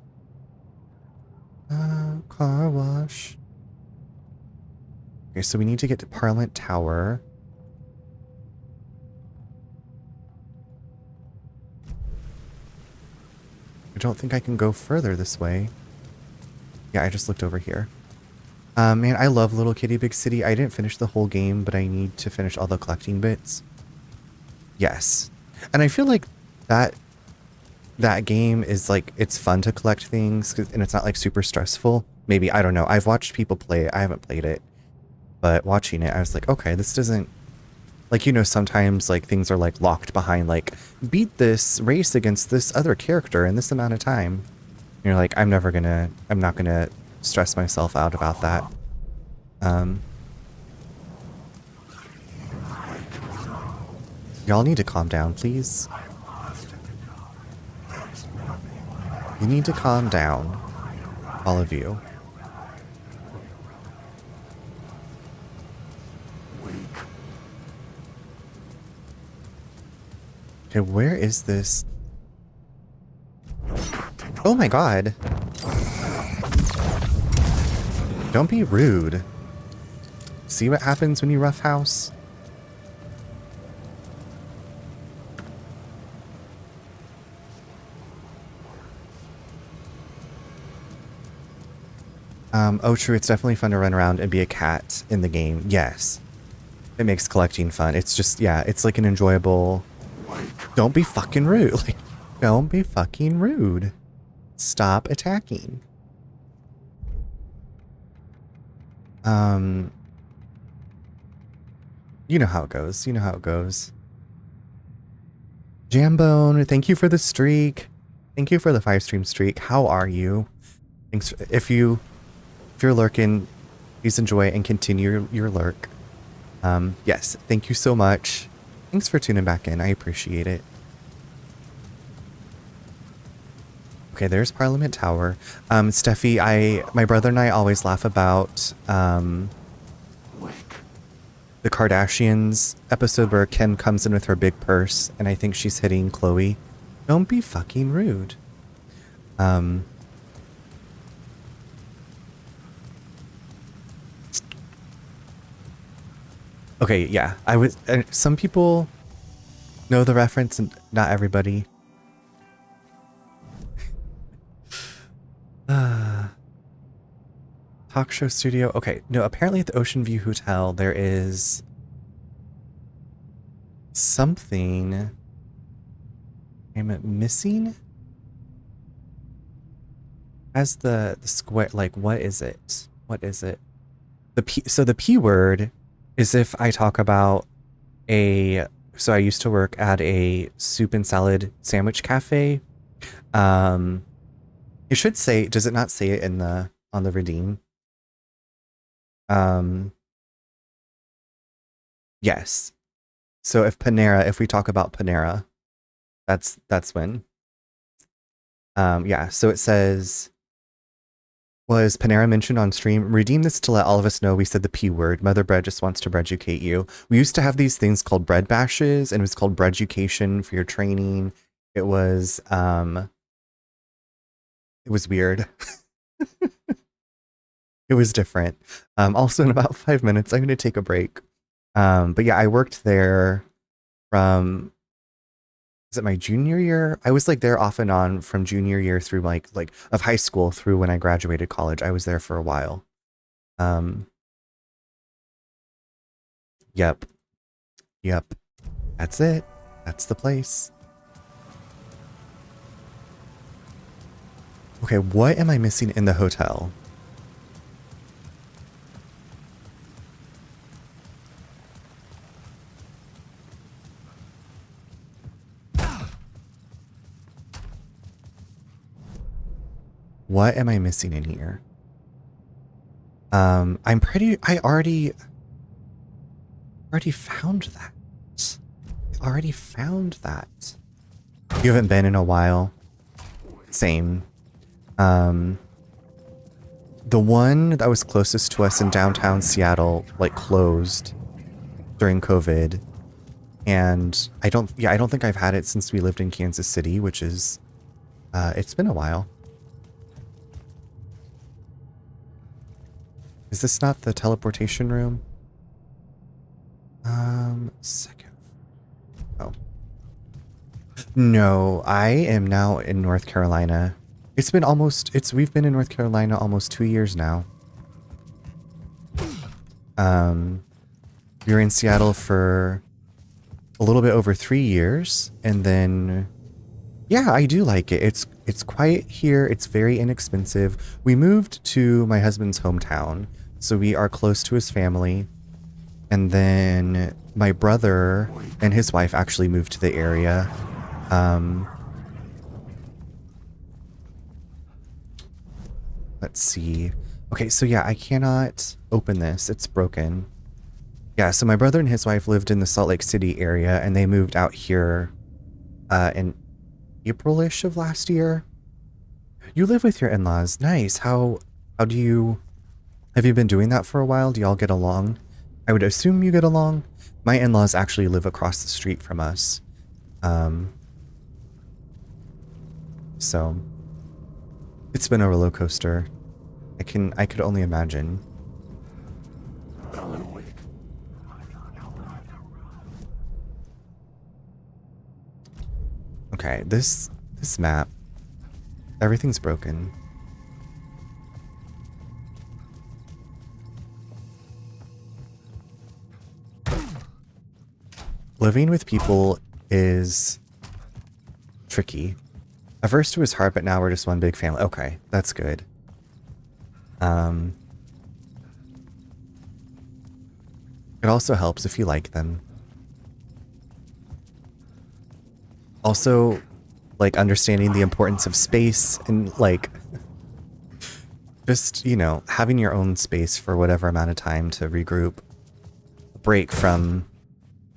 Car wash. Okay, so we need to get to Parliament Tower. I don't think I can go further this way. Yeah, I just looked over here. Man, I love Little Kitty Big City. I didn't finish the whole game, but I need to finish all the collecting bits. Yes. And I feel like that game is like, it's fun to collect things, and it's not like super stressful. Maybe, I don't know. I've watched people play it. I haven't played it. But watching it, I was like, okay, this doesn't... Like, you know, sometimes like things are like locked behind like, beat this race against this other character in this amount of time. And you're like, I'm not gonna stress myself out about that. Y'all need to calm down, please. You need to calm down, all of you. Okay, where is this? Oh my god. Don't be rude. See what happens when you roughhouse? Oh true, it's definitely fun to run around and be a cat in the game. Yes. It makes collecting fun. It's just, yeah, it's like an enjoyable... Don't be fucking rude. Like, don't be fucking rude. Stop attacking. You know how it goes. You know how it goes. Jambone, thank you for the streak. Thank you for the 5-stream streak. How are you? Thanks. If you're lurking, please enjoy and continue your lurk. Yes, thank you so much. Thanks for tuning back in. I appreciate it. Okay, there's Parliament Tower. Steffi, my brother and I always laugh about the Kardashians episode where Kim comes in with her big purse and I think she's hitting Chloe. Don't be fucking rude. Okay, yeah, some people know the reference and not everybody. Talk show studio. Okay, no, apparently at the Ocean View Hotel there is something I'm missing. has the square, like, what is it? What is it? So the P word is if I talk about so I used to work at a soup and salad sandwich cafe. It should say, does it not say it on the redeem? Yes. So if we talk about Panera, that's when. Yeah, so it says, was Panera mentioned on stream? Redeem this to let all of us know we said the P word. Mother Bread just wants to breaducate you. We used to have these things called bread bashes, and it was called breaducation for your training. It was weird. It was different. Also, in about 5 minutes, I'm going to take a break. But yeah, I worked there from, is it my junior year? I was like there off and on from junior year through like of high school through when I graduated college. I was there for a while. Yep. That's it. That's the place. Okay, what am I missing in the hotel? What am I missing in here? I already found that. I already found that. You haven't been in a while. Same. The one that was closest to us in downtown Seattle, like, closed during COVID. And I don't think I've had it since we lived in Kansas City, which is, it's been a while. Is this not the teleportation room? Second. Oh. No, I am now in North Carolina. We've been in North Carolina almost 2 years now. We were in Seattle for a little bit over 3 years, and then, yeah, I do like it. It's quiet here. It's very inexpensive. We moved to my husband's hometown, so we are close to his family. And then my brother and his wife actually moved to the area. Let's see. Okay, so yeah, I cannot open this. It's broken. Yeah, so my brother and his wife lived in the Salt Lake City area, and they moved out here in April-ish of last year. You live with your in-laws. Nice. How do you... Have you been doing that for a while? Do y'all get along? I would assume you get along. My in-laws actually live across the street from us. So it's been a roller coaster. I could only imagine. Okay, this map, everything's broken. Living with people is tricky. At first it was hard, but now we're just one big family. Okay, that's good. It also helps if you like them. Also, like, understanding the importance of space and, like, just, you know, having your own space for whatever amount of time to regroup, break from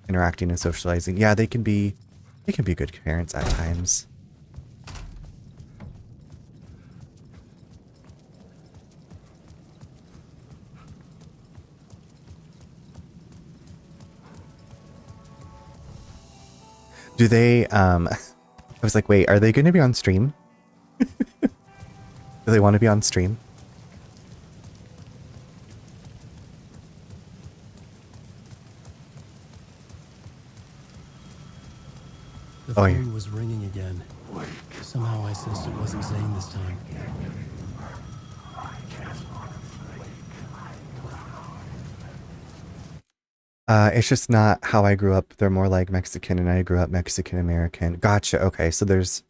interacting and socializing. Yeah, they can be good parents at times. Do they, I was like, wait, are they going to be on stream? Do they want to be on stream? The phone was ringing again. Somehow I sensed it wasn't Zane this time. It's just not how I grew up. They're more like Mexican, and I grew up Mexican American. Gotcha. Okay, so there's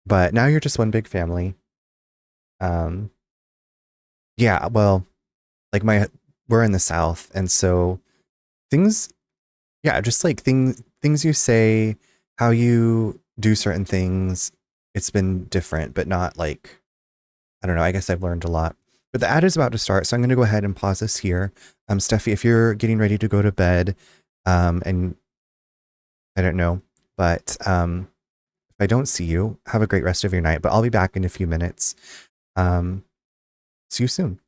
But now you're just one big family. Yeah, well, like we're in the South, and so things, yeah, just like things you say, how you do certain things, it's been different, but not like, I don't know, I guess I've learned a lot. But the ad is about to start, so I'm going to go ahead and pause this here. Steffi, if you're getting ready to go to bed, and I don't know, but if I don't see you, have a great rest of your night, but I'll be back in a few minutes. See you soon.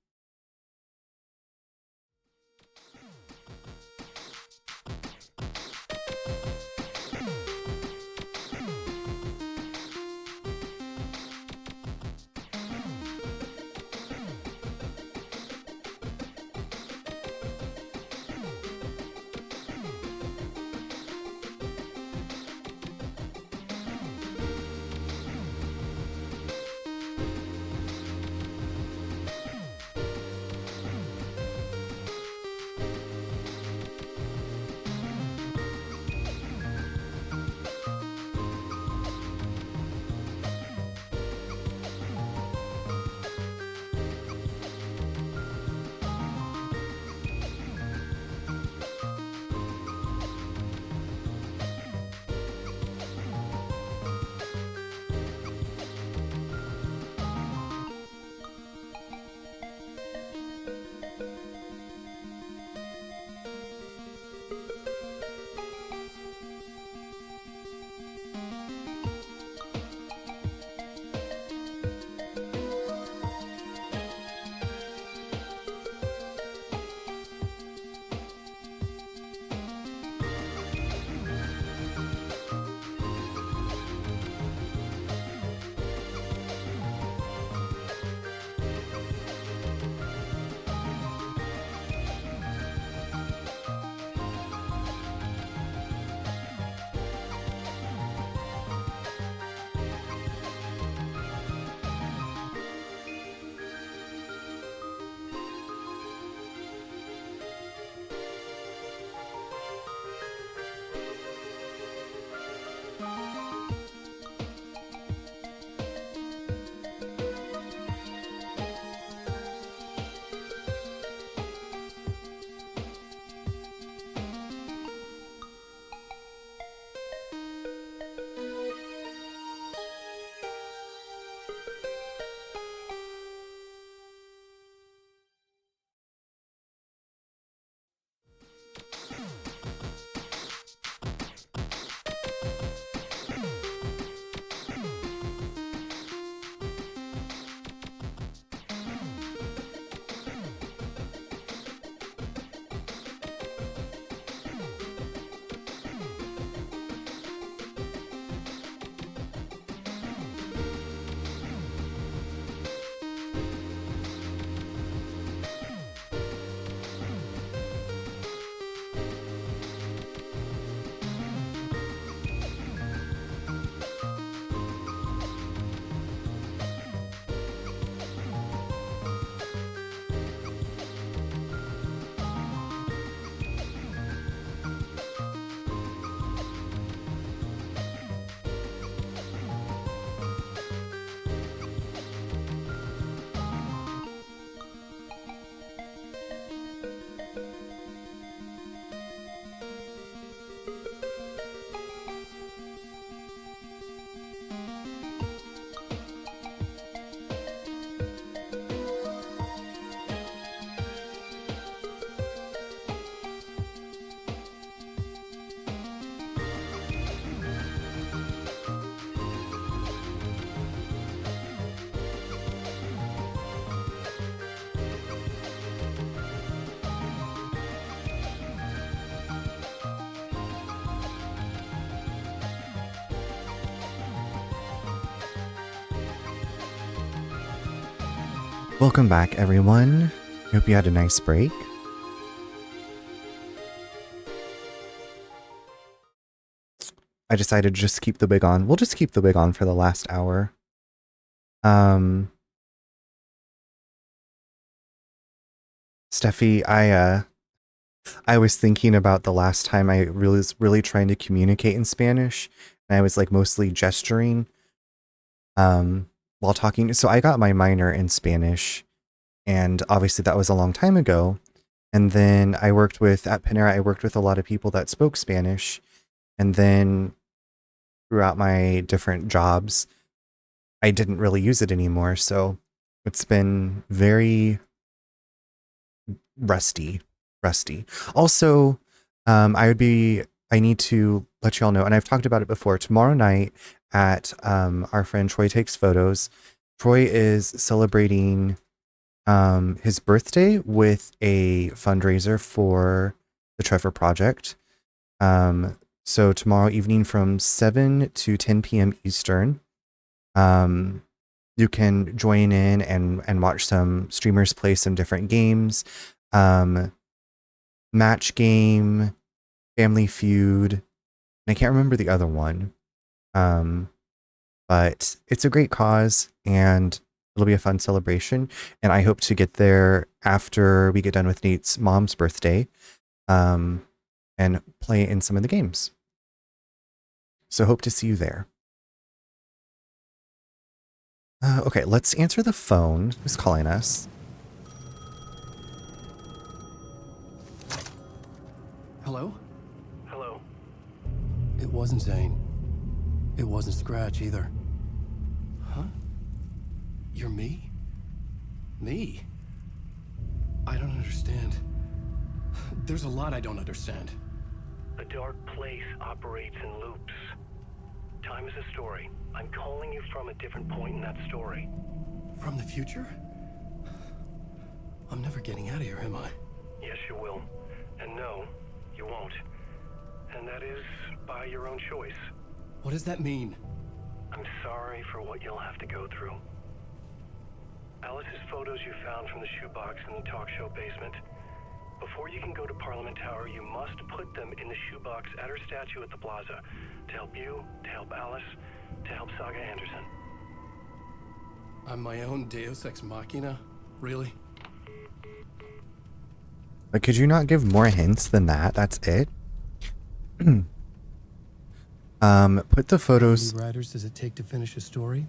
Welcome back, everyone. Hope you had a nice break. I decided to just keep the wig on. We'll just keep the wig on for the last hour. Steffi, I was thinking about the last time I was really trying to communicate in Spanish, and I was like mostly gesturing. while talking. So I got my minor in Spanish, and obviously that was a long time ago. And then at Panera, I worked with a lot of people that spoke Spanish. And then throughout my different jobs, I didn't really use it anymore. So it's been very rusty. Also, I need to let y'all know, and I've talked about it before, tomorrow night at our friend Troy Takes Photos, Troy is celebrating his birthday with a fundraiser for the Trevor Project. So tomorrow evening from 7 to 10 p.m. Eastern, you can join in and watch some streamers play some different games. Match Game, Family Feud, and I can't remember the other one. But it's a great cause, and it'll be a fun celebration. And I hope to get there after we get done with Nate's mom's birthday, and play in some of the games. So hope to see you there. Okay, let's answer the phone. Who's calling us? Hello? Hello. It wasn't Zane. It wasn't Scratch either. Huh? You're me? Me? I don't understand. There's a lot I don't understand. The dark place operates in loops. Time is a story. I'm calling you from a different point in that story. From the future? I'm never getting out of here, am I? Yes, you will. And no, you won't. And that is by your own choice. What does that mean? I'm sorry for what you'll have to go through. Alice's photos you found from the shoebox in the talk show basement. Before you can go to Parliament Tower, you must put them in the shoebox at her statue at the plaza. To help you, to help Alice, to help Saga Anderson. I'm my own Deus Ex Machina? Really? But could you not give more hints than that? That's it? Put the photos... How many writers does it take to finish a story?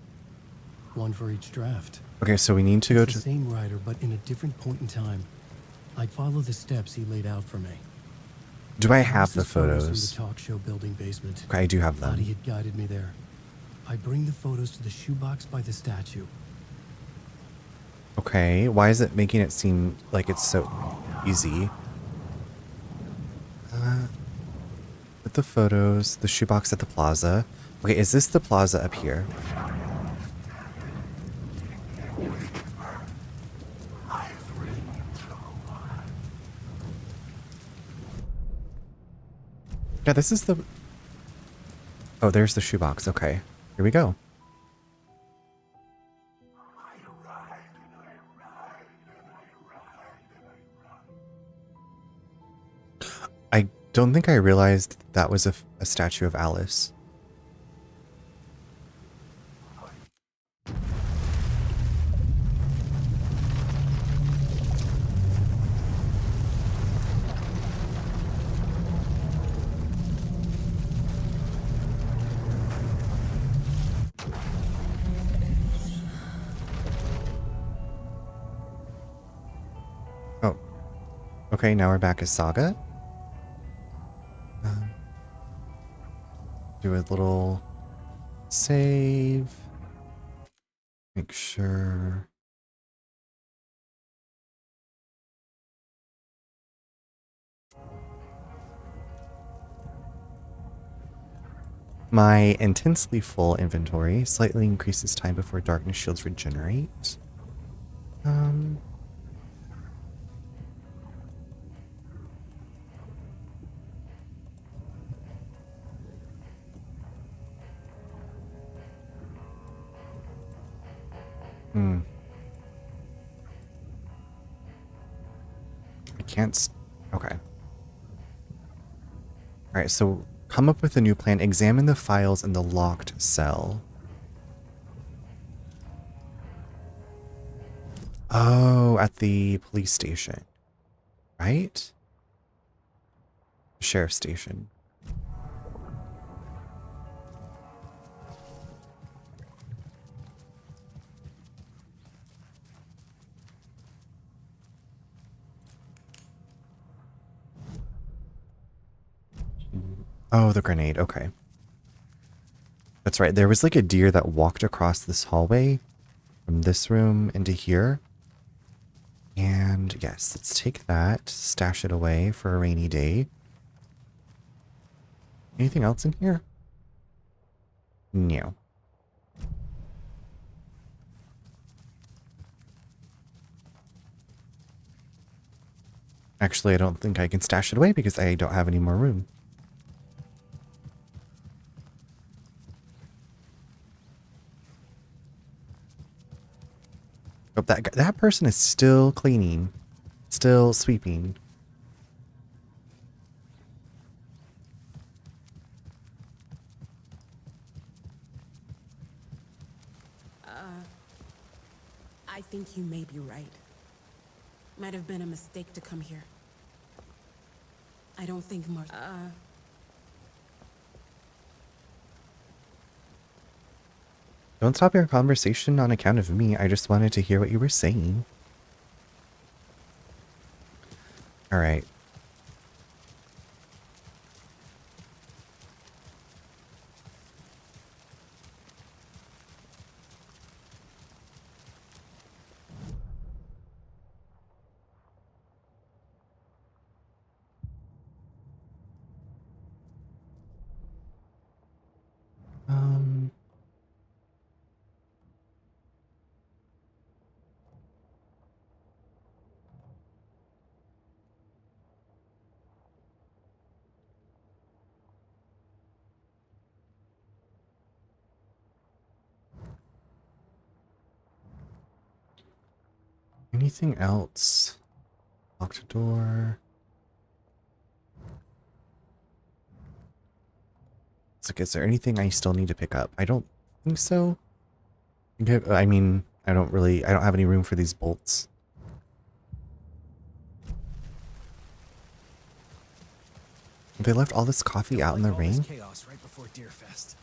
One for each draft. Okay, so we need to go It's to... the same writer, but in a different point in time. I'd follow the steps he laid out for me. Do I have the Alice's photos photos? from the talk show building basement. Okay, I do have Lottie them. had guided me there. I bring the photos to the shoebox by the statue. Okay, why is it making it seem like it's so easy? Put the photos, the shoebox at the plaza. Okay, is this the plaza up here? Yeah, this is the... Oh, there's the shoebox. Okay, here we go. I don't think I realized that was a statue of Alice. Oh. Okay, now we're back as Saga. Do a little save. Make sure. My intensely full inventory slightly increases time before darkness shields regenerate. I can't. Okay. Alright, so come up with a new plan. Examine the files in the locked cell. Oh, at the police station. Right? Sheriff's station. Oh, the grenade. Okay. That's right. There was like a deer that walked across this hallway from this room into here. And yes, let's take that, stash it away for a rainy day. Anything else in here? No. Actually, I don't think I can stash it away because I don't have any more room. Oh, that person is still cleaning, still sweeping. I think you may be right. Might have been a mistake to come here. I don't think Don't stop your conversation on account of me. I just wanted to hear what you were saying. All right. Anything else? Locked door. It's like, is there anything I still need to pick up? I don't think so. I mean, I don't have any room for these bolts. They left all this coffee out in the rain? Chaos right before Deerfest.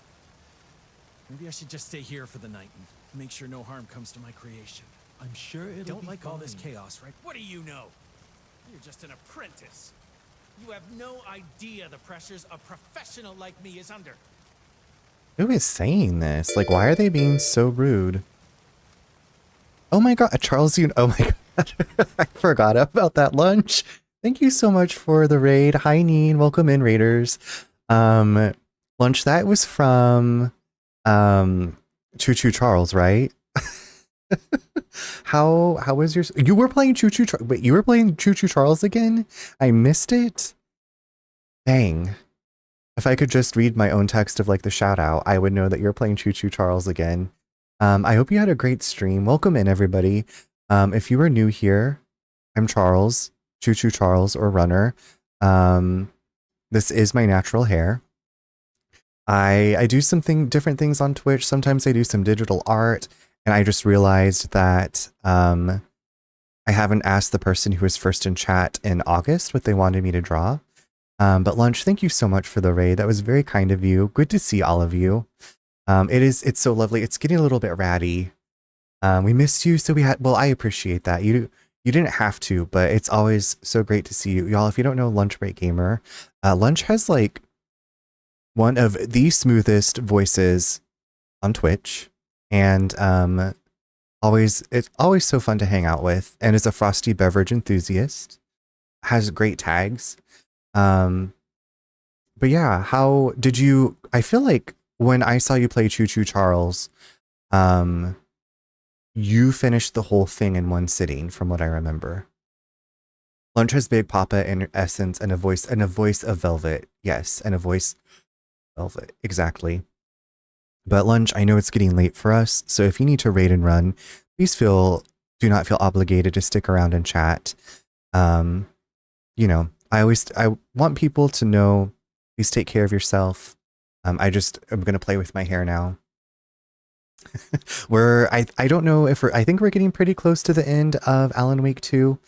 Maybe I should just stay here for the night and make sure no harm comes to my creation. I'm sure it'll Don't be like all this fine. chaos, right? What do you know? You're just an apprentice. You have no idea the pressures a professional like me is under. Who is saying this? Like, why are they being so rude? Oh my god, Charles, oh my god. I forgot about that lunch. Thank you so much for the raid. Hi, Neen. Welcome in, raiders. Lunch, that was from Choo Choo Charles, right? How was yours? You were playing Choo Choo Wait, you were playing Choo Choo Charles again? I missed it. Dang. If I could just read my own text of like the shout out, I would know that you're playing Choo Choo Charles again. I hope you had a great stream. Welcome in, everybody. If you are new here, I'm Charles, Choo Choo Charles or Runner. This is my natural hair. I do different things on Twitch. Sometimes I do some digital art, and I just realized that I haven't asked the person who was first in chat in August what they wanted me to draw. But Lunch, thank you so much for the raid. That was very kind of you. Good to see all of you. It's so lovely. It's getting a little bit ratty. We missed you, so I appreciate that. You didn't have to, but it's always so great to see you. Y'all, if you don't know Lunch Break Gamer, Lunch has like one of the smoothest voices on Twitch, and it's always so fun to hang out with, and is a frosty beverage enthusiast. Has great tags. But yeah, how did you? I feel like when I saw you play Choo Choo Charles, you finished the whole thing in one sitting, from what I remember. Lunch has Big Papa in essence and a voice of Velvet. Yes, and a voice Velvet, exactly. But Lunch, I know it's getting late for us, so if you need to raid and run, please do not feel obligated to stick around and chat. You know, I want people to know, please take care of yourself. I'm gonna play with my hair now. I don't know if I think we're getting pretty close to the end of Alan Wake 2.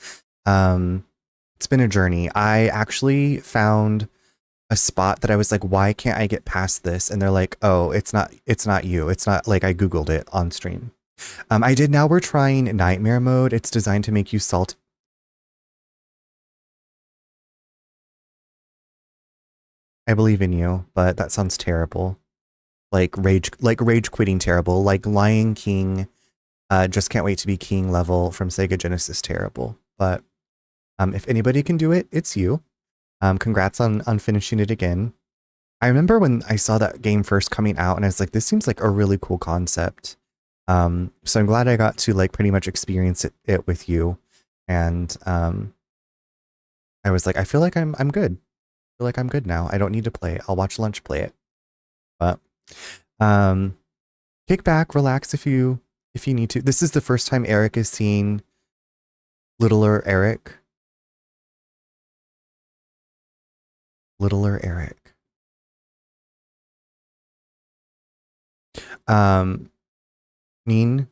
It's been a journey. I actually found a spot that I was like, why can't I get past this? And they're like, oh, it's not you. It's not like I Googled it on stream. Now we're trying nightmare mode. It's designed to make you salt. I believe in you, but that sounds terrible. Like rage quitting terrible. Like Lion King, just can't wait to be king level from Sega Genesis terrible. But if anybody can do it, it's you. Congrats on finishing it again. I remember when I saw that game first coming out and I was like, this seems like a really cool concept. So I'm glad I got to like pretty much experience it with you. And I was like, I feel like I'm good. I feel like I'm good now. I don't need to play it. I'll watch Lunch play it. But kick back, relax if you need to. This is the first time Eric is seeing Littler Eric. Littler Eric. Mean.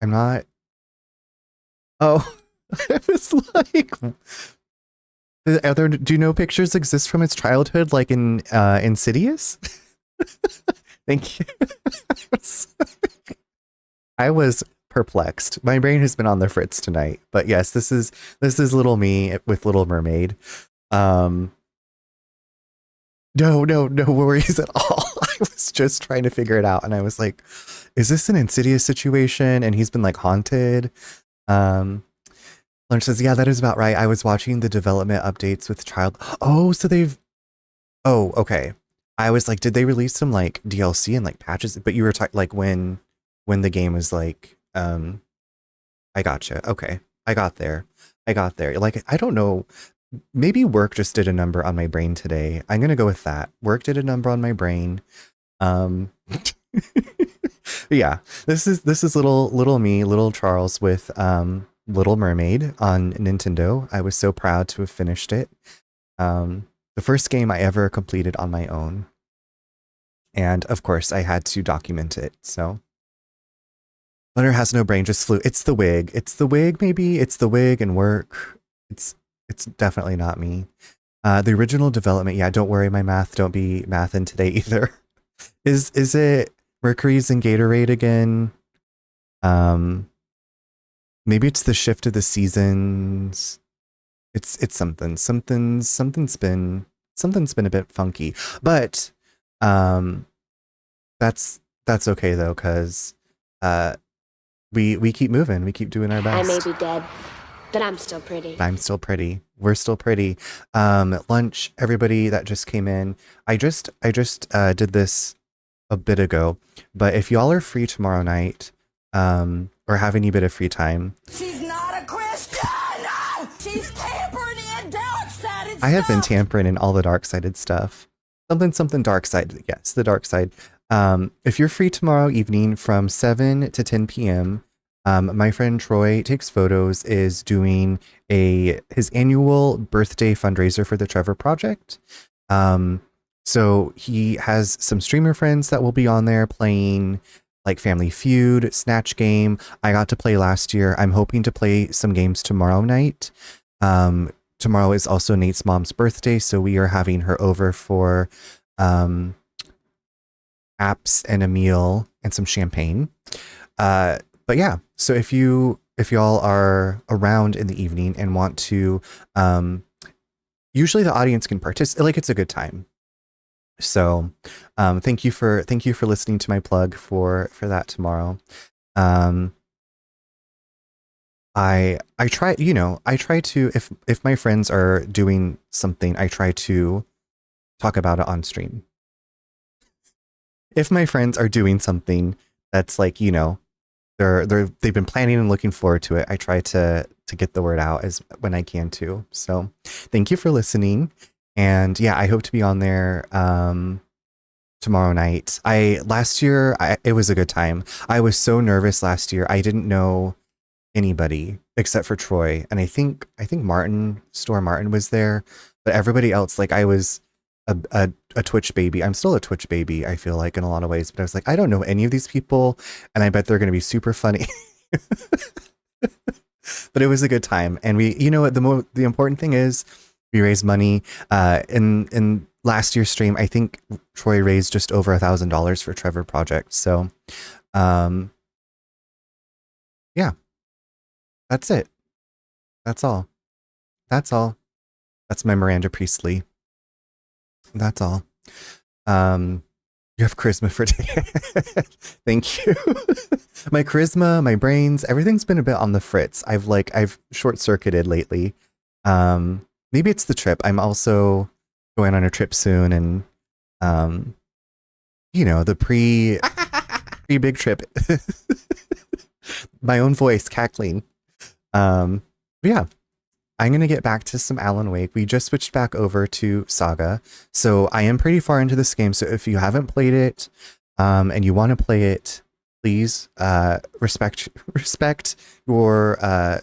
I'm not. Oh, I was like, do you know pictures exist from his childhood, like in Insidious? Thank you. I was perplexed. My brain has been on the fritz tonight, but yes, this is little me with Little Mermaid. No worries at all. I was just trying to figure it out, and I was like, is this an Insidious situation? And he's been like haunted. Lunch says, yeah, that is about right. I was watching the development updates with Child. Oh, so oh, okay. I was like, did they release some like DLC and like patches? But you were like when the game was like, I gotcha. Okay. I got there. Like, I don't know. Maybe work just did a number on my brain today. I'm going to go with that. Work did a number on my brain. Yeah, this is little me, little Charles with Little Mermaid on Nintendo. I was so proud to have finished it. The first game I ever completed on my own. And of course I had to document it. So Leonard has no brain, just flew. It's the wig. It's the wig, maybe. It's the wig and work. It's definitely not me. The original development, yeah, don't worry, my math, don't be mathin' today either. Is it Mercury's in Gatorade again? Maybe it's the shift of the seasons. It's something's been a bit funky. But that's okay though, because we keep moving, we keep doing our best. I may be dead, but I'm still pretty. I'm still pretty. We're still pretty. Lunch, everybody that just came in. I just did this a bit ago, but if y'all are free tomorrow night, or have any bit of free time. She's not a Christian! She's tampering in dark-sided stuff! I have been tampering in all the dark-sided stuff. Something dark side. Yes, the dark side. If you're free tomorrow evening from 7 to 10 p.m., my friend Troy Takes Photos is doing his annual birthday fundraiser for the Trevor Project. So he has some streamer friends that will be on there playing like Family Feud, Snatch Game. I got to play last year. I'm hoping to play some games tomorrow night. Tomorrow is also Nate's mom's birthday, so we are having her over for apps and a meal and some champagne. But yeah, so if y'all are around in the evening and want to, usually the audience can participate. Like, it's a good time. So thank you for listening to my plug for that tomorrow. I try to, if my friends are doing something, I try to talk about it on stream. If my friends are doing something that's like, they've been planning and looking forward to it, I try to get the word out as when I can too. So thank you for listening. And yeah, I hope to be on there tomorrow night. Last year it was a good time. I was so nervous last year. I didn't know anybody except for Troy, and I think Martin was there, but everybody else, like, I was a Twitch baby. I'm still a Twitch baby, I feel like, in a lot of ways, but I was like, I don't know any of these people, and I bet they're going to be super funny. But it was a good time, and we, the important thing is we raised money. In last year's stream, I think Troy raised just over $1,000 for Trevor Project. So, yeah, that's it. That's all. That's my Miranda Priestley. That's all. You have charisma for Thank you. My charisma, my brains, everything's been a bit on the fritz. I've short-circuited lately. Maybe it's the trip. I'm also going on a trip soon, and the pre-big trip. My own voice cackling. Yeah. I'm going to get back to some Alan Wake. We just switched back over to Saga. So I am pretty far into this game. So if you haven't played it and you want to play it, please respect your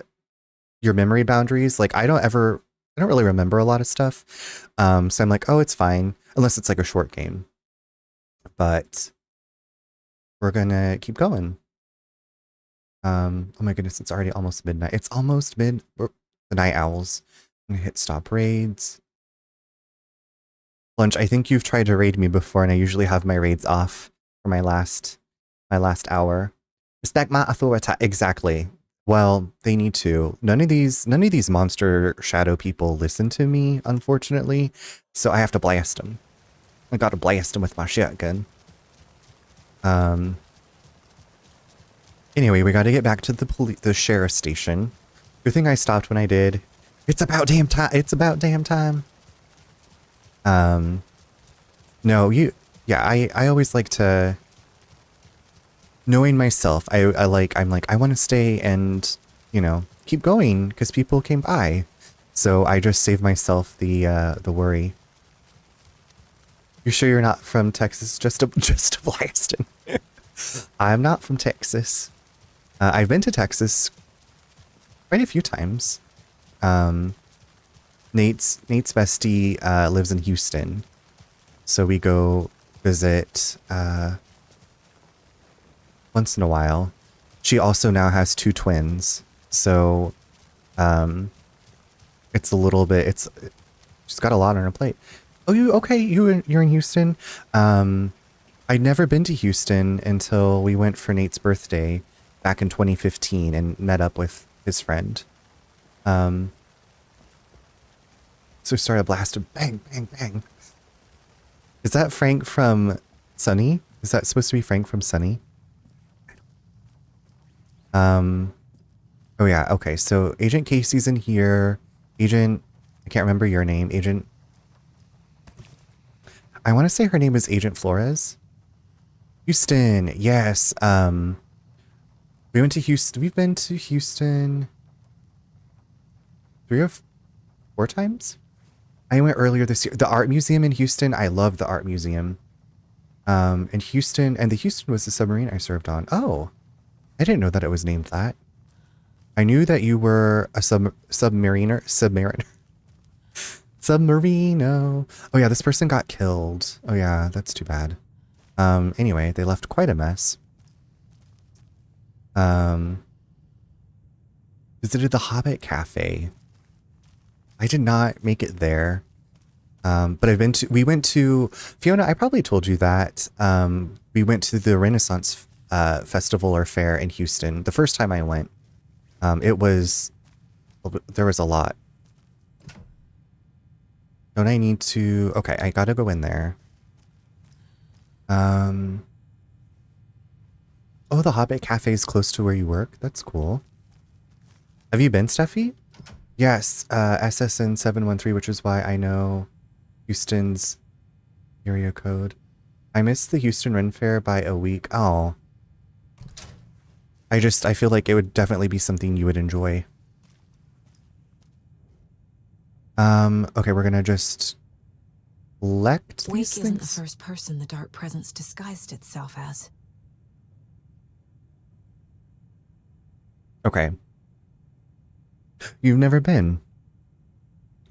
memory boundaries. Like I don't really remember a lot of stuff. So I'm like, oh, it's fine. Unless it's like a short game. But we're going to keep going. Oh my goodness, it's already almost midnight. It's almost the Night Owls. I'm gonna hit stop raids. Lunch, I think you've tried to raid me before, and I usually have my raids off for my last hour. Respect my authority. Exactly. Well, they need to. None of these monster shadow people listen to me, unfortunately. So I have to blast them. I gotta blast them with my shotgun. Anyway, we gotta get back to the sheriff station. Good thing I stopped when I did. It's about damn time. It's about damn time. No, I always like to, knowing myself, I'm like, I want to stay and, keep going because people came by. So I just save myself the worry. You sure you're not from Texas? Just a blasting. I'm not from Texas. I've been to Texas quite a few times. Nate's bestie lives in Houston, so we go visit once in a while. She also now has 2 twins, so it's a little bit. She's got a lot on her plate. Oh, you're in Houston. I'd never been to Houston until we went for Nate's birthday back in 2015 and met up with his friend. So started a blast of bang, bang, bang. Is that Frank from Sunny? Is that supposed to be Frank from Sunny? Oh yeah, okay. So Agent Casey's in here. I can't remember your name. I want to say her name is Agent Flores. Houston, yes. We went to Houston. We've been to Houston 3 or 4 times. I went earlier this year. The art museum in Houston. I love the art museum. In Houston, and the Houston was the submarine I served on. Oh, I didn't know that it was named that. I knew that you were a submariner. Submarino. Oh yeah, this person got killed. Oh yeah, that's too bad. Anyway, they left quite a mess. Visited the Hobbit Cafe. I did not make it there. But we went to, Fiona, I probably told you that. We went to the Renaissance festival or fair in Houston. The first time I went, there was a lot. Don't I need to, okay, I gotta go in there. Oh, the Hobbit Cafe is close to where you work. That's cool. Have you been, Steffi? Yes, SSN 713, which is why I know Houston's area code. I missed the Houston Ren Fair by a week. Oh. I feel like it would definitely be something you would enjoy. Okay, we're gonna just collect Wake these isn't the things. first person the dark presence disguised itself as. Okay. You've never been.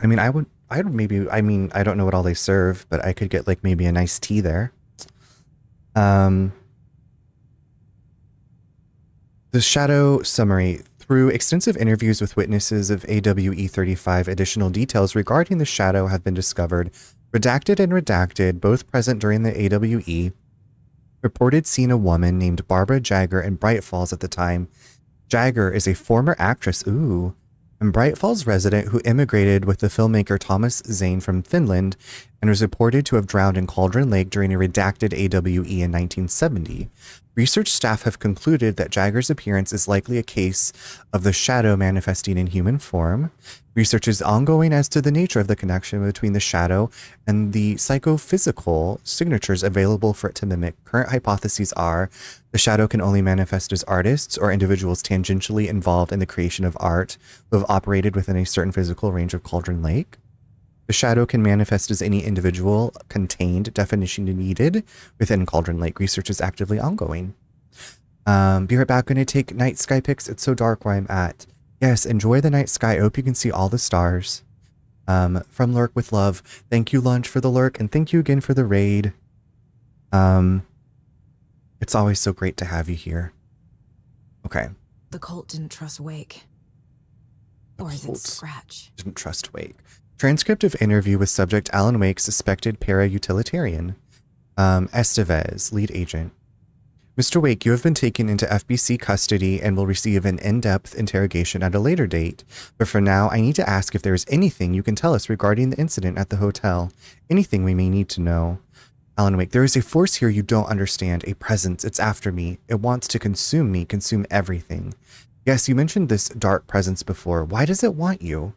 I mean, I would maybe, I mean, I don't know what all they serve, but I could get like maybe a nice tea there. The Shadow Summary. Through extensive interviews with witnesses of AWE 35, additional details regarding the Shadow have been discovered. Redacted and redacted, both present during the AWE, reported seeing a woman named Barbara Jagger in Bright Falls at the time. Jagger is a former actress, and a Bright Falls resident who immigrated with the filmmaker Thomas Zane from Finland and was reported to have drowned in Cauldron Lake during a redacted AWE in 1970. Research staff have concluded that Jagger's appearance is likely a case of the shadow manifesting in human form. Research is ongoing as to the nature of the connection between the shadow and the psychophysical signatures available for it to mimic. Current hypotheses are the shadow can only manifest as artists or individuals tangentially involved in the creation of art who have operated within a certain physical range of Cauldron Lake. The shadow can manifest as any individual contained, definition needed, within Cauldron Lake. Research is actively ongoing. Be right back. Going to take night sky pics. It's so dark where I'm at. Yes, enjoy the night sky. I hope you can see all the stars. From Lurk with Love. Thank you, Lunch, for the lurk, and thank you again for the raid. It's always so great to have you here. Okay. The cult didn't trust Wake. Or is it Scratch? Didn't trust Wake. Transcript of interview with subject Alan Wake, suspected para-utilitarian. Estevez, lead agent. Mr. Wake, you have been taken into FBC custody and will receive an in-depth interrogation at a later date. But for now, I need to ask if there is anything you can tell us regarding the incident at the hotel. Anything we may need to know. Alan Wake, there is a force here you don't understand. A presence. It's after me. It wants to consume me, consume everything. Yes, you mentioned this dark presence before. Why does it want you?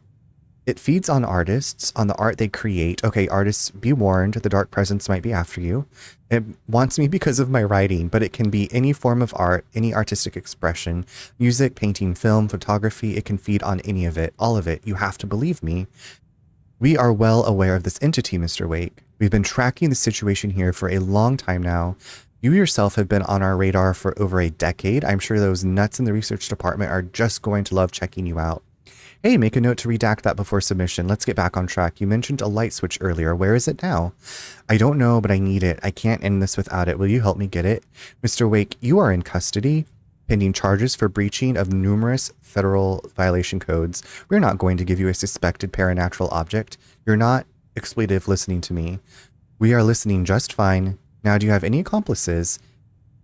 It feeds on artists, on the art they create. Okay, artists, be warned, the dark presence might be after you. It wants me because of my writing, but it can be any form of art, any artistic expression, music, painting, film, photography. It can feed on any of it, all of it. You have to believe me. We are well aware of this entity, Mr. Wake. We've been tracking the situation here for a long time now. You yourself have been on our radar for over a decade. I'm sure those nuts in the research department are just going to love checking you out. Hey, make a note to redact that before submission. Let's get back on track. You mentioned a light switch earlier. Where is it now? I don't know, but I need it. I can't end this without it. Will you help me get it? Mr. Wake, you are in custody, pending charges for breaching of numerous federal violation codes. We're not going to give you a suspected paranatural object. You're not expletive listening to me. We are listening just fine. Now, do you have any accomplices?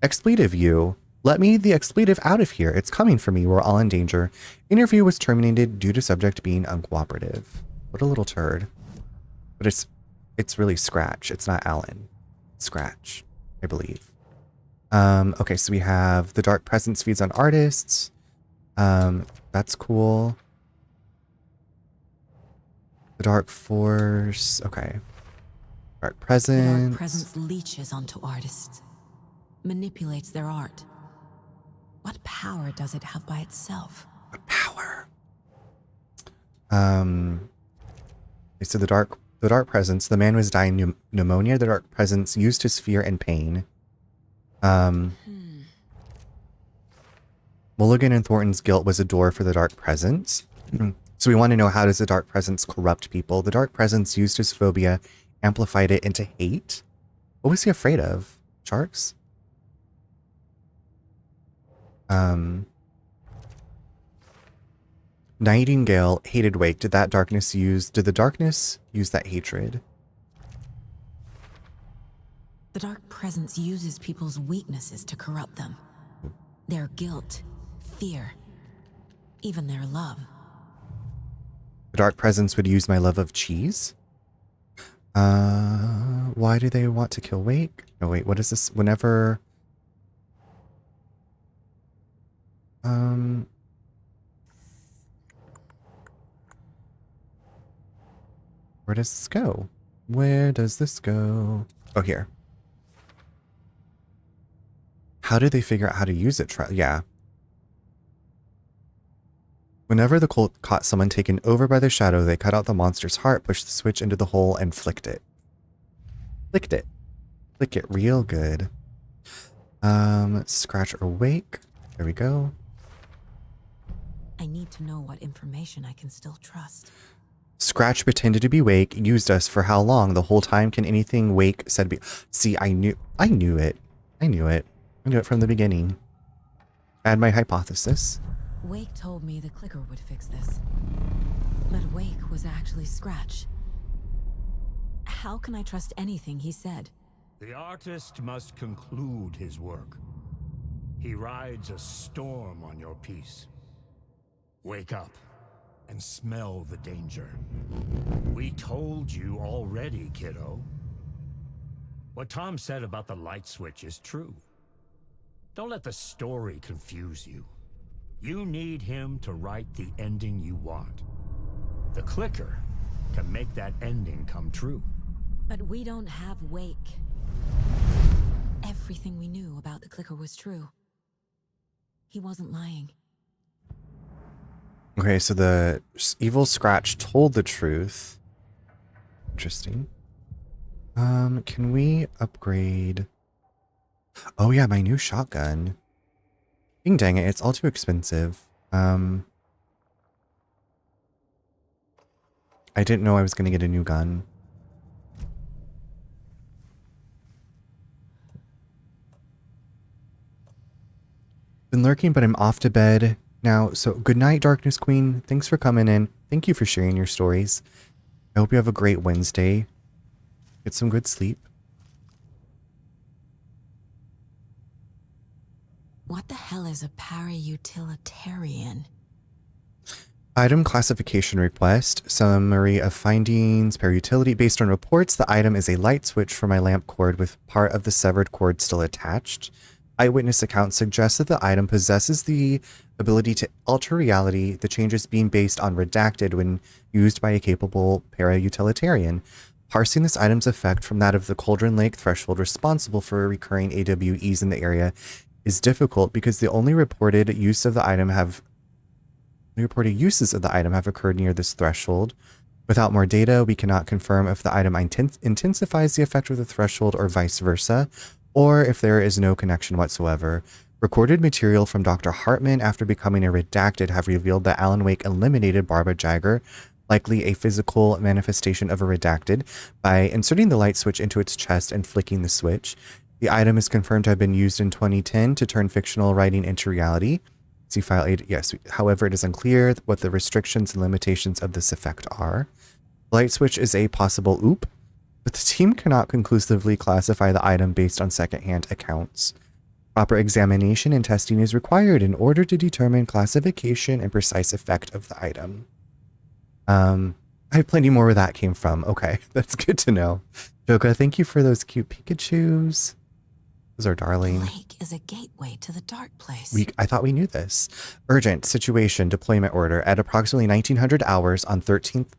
Expletive, you. Let me the expletive out of here. It's coming for me. We're all in danger. Interview was terminated due to subject being uncooperative. What a little turd. But it's really Scratch. It's not Alan. It's Scratch, I believe. Okay, so we have the dark presence feeds on artists. That's cool. The dark force. Okay. Dark presence. The dark presence leeches onto artists. Manipulates their art. What power does it have by itself? What power? So the dark presence, the man was dying pneumonia. The dark presence used his fear and pain. Mulligan and Thornton's guilt was a door for the dark presence. So we want to know, how does the dark presence corrupt people? The dark presence used his phobia, amplified it into hate. What was he afraid of? Sharks? Nightingale hated Wake. Did the darkness use that hatred? The dark presence uses people's weaknesses to corrupt them. Their guilt, fear, even their love. The dark presence would use my love of cheese? Why do they want to kill Wake? No, wait, what is this? Whenever... Where does this go? Where does this go? Oh, here. How did they figure out how to use it? Yeah. Whenever the cult caught someone taken over by the shadow, they cut out the monster's heart, pushed the switch into the hole, and flicked it. Flicked it. Flick it real good. Scratch or Wake. There we go. I need to know what information I can still trust. Scratch pretended to be Wake, used us for how long? The whole time? Can anything Wake said be... See, I knew it. I knew it. I knew it from the beginning. I had my hypothesis. Wake told me the clicker would fix this. But Wake was actually Scratch. How can I trust anything he said? The artist must conclude his work. He rides a storm on your piece. Wake up. and smell the danger. We told you already, kiddo. What Tom said about the light switch is true. Don't let the story confuse you. You need him to write the ending you want. The clicker can make that ending come true. But we don't have Wake. Everything we knew about the clicker was true. He wasn't lying. Okay, so the evil Scratch told the truth. Interesting. Can we upgrade? Oh yeah, my new shotgun. Dang it, it's all too expensive. I didn't know I was gonna get a new gun. Been lurking, but I'm off to bed now. So good night, Darkness Queen. Thanks for coming in. Thank you for sharing your stories. I hope you have a great Wednesday. Get some good sleep. What the hell is a para-utilitarian? Item classification request. Summary of findings. Para-utility. Based on reports, the item is a light switch for my lamp cord with part of the severed cord still attached. Eyewitness accounts suggest that the item possesses the ability to alter reality, the changes being based on redacted when used by a capable para-utilitarian. Parsing this item's effect from that of the Cauldron Lake threshold responsible for recurring AWEs in the area is difficult because the only reported uses of the item have occurred near this threshold. Without more data, we cannot confirm if the item intensifies the effect of the threshold or vice versa, or if there is no connection whatsoever. Recorded material from Dr. Hartman after becoming a redacted have revealed that Alan Wake eliminated Barbara Jagger, likely a physical manifestation of a redacted, by inserting the light switch into its chest and flicking the switch. The item is confirmed to have been used in 2010 to turn fictional writing into reality. See file 8. Yes, however, it is unclear what the restrictions and limitations of this effect are. The light switch is a possible oop, but the team cannot conclusively classify the item based on secondhand accounts. Proper examination and testing is required in order to determine classification and precise effect of the item. I have plenty more where that came from. Okay, that's good to know. Joka, thank you for those cute Pikachus. Those are darling. The lake is a gateway to the dark place. I thought we knew this. Urgent situation deployment order at approximately 1900 hours on 13th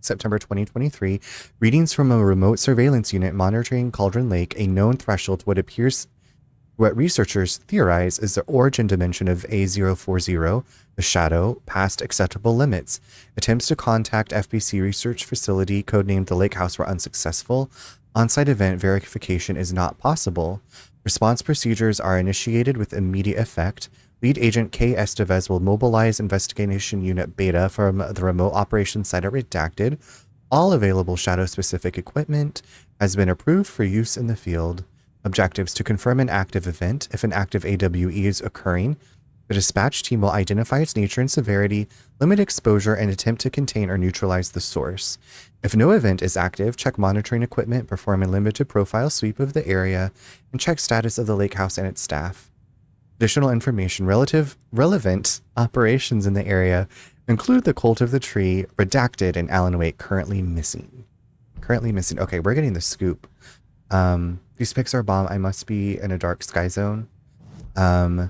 September 2023. Readings from a remote surveillance unit monitoring Cauldron Lake, a known threshold, what researchers theorize is the origin dimension of A040, the shadow, past acceptable limits. Attempts to contact FBC research facility, codenamed the Lake House, were unsuccessful. On-site event verification is not possible. Response procedures are initiated with immediate effect. Lead agent K. Estevez will mobilize investigation unit Beta from the remote operations site at Redacted. All available shadow-specific equipment has been approved for use in the field. Objectives: to confirm an active event. If an active AWE is occurring, the dispatch team will identify its nature and severity, limit exposure, and attempt to contain or neutralize the source. If no event is active, check monitoring equipment, perform a limited profile sweep of the area, and check status of the lake house and its staff. Additional information: relevant operations in the area include the Cult of the Tree, Redacted, and Alan Wake currently missing. Okay, we're getting the scoop. These pics are bomb. I must be in a dark sky zone. I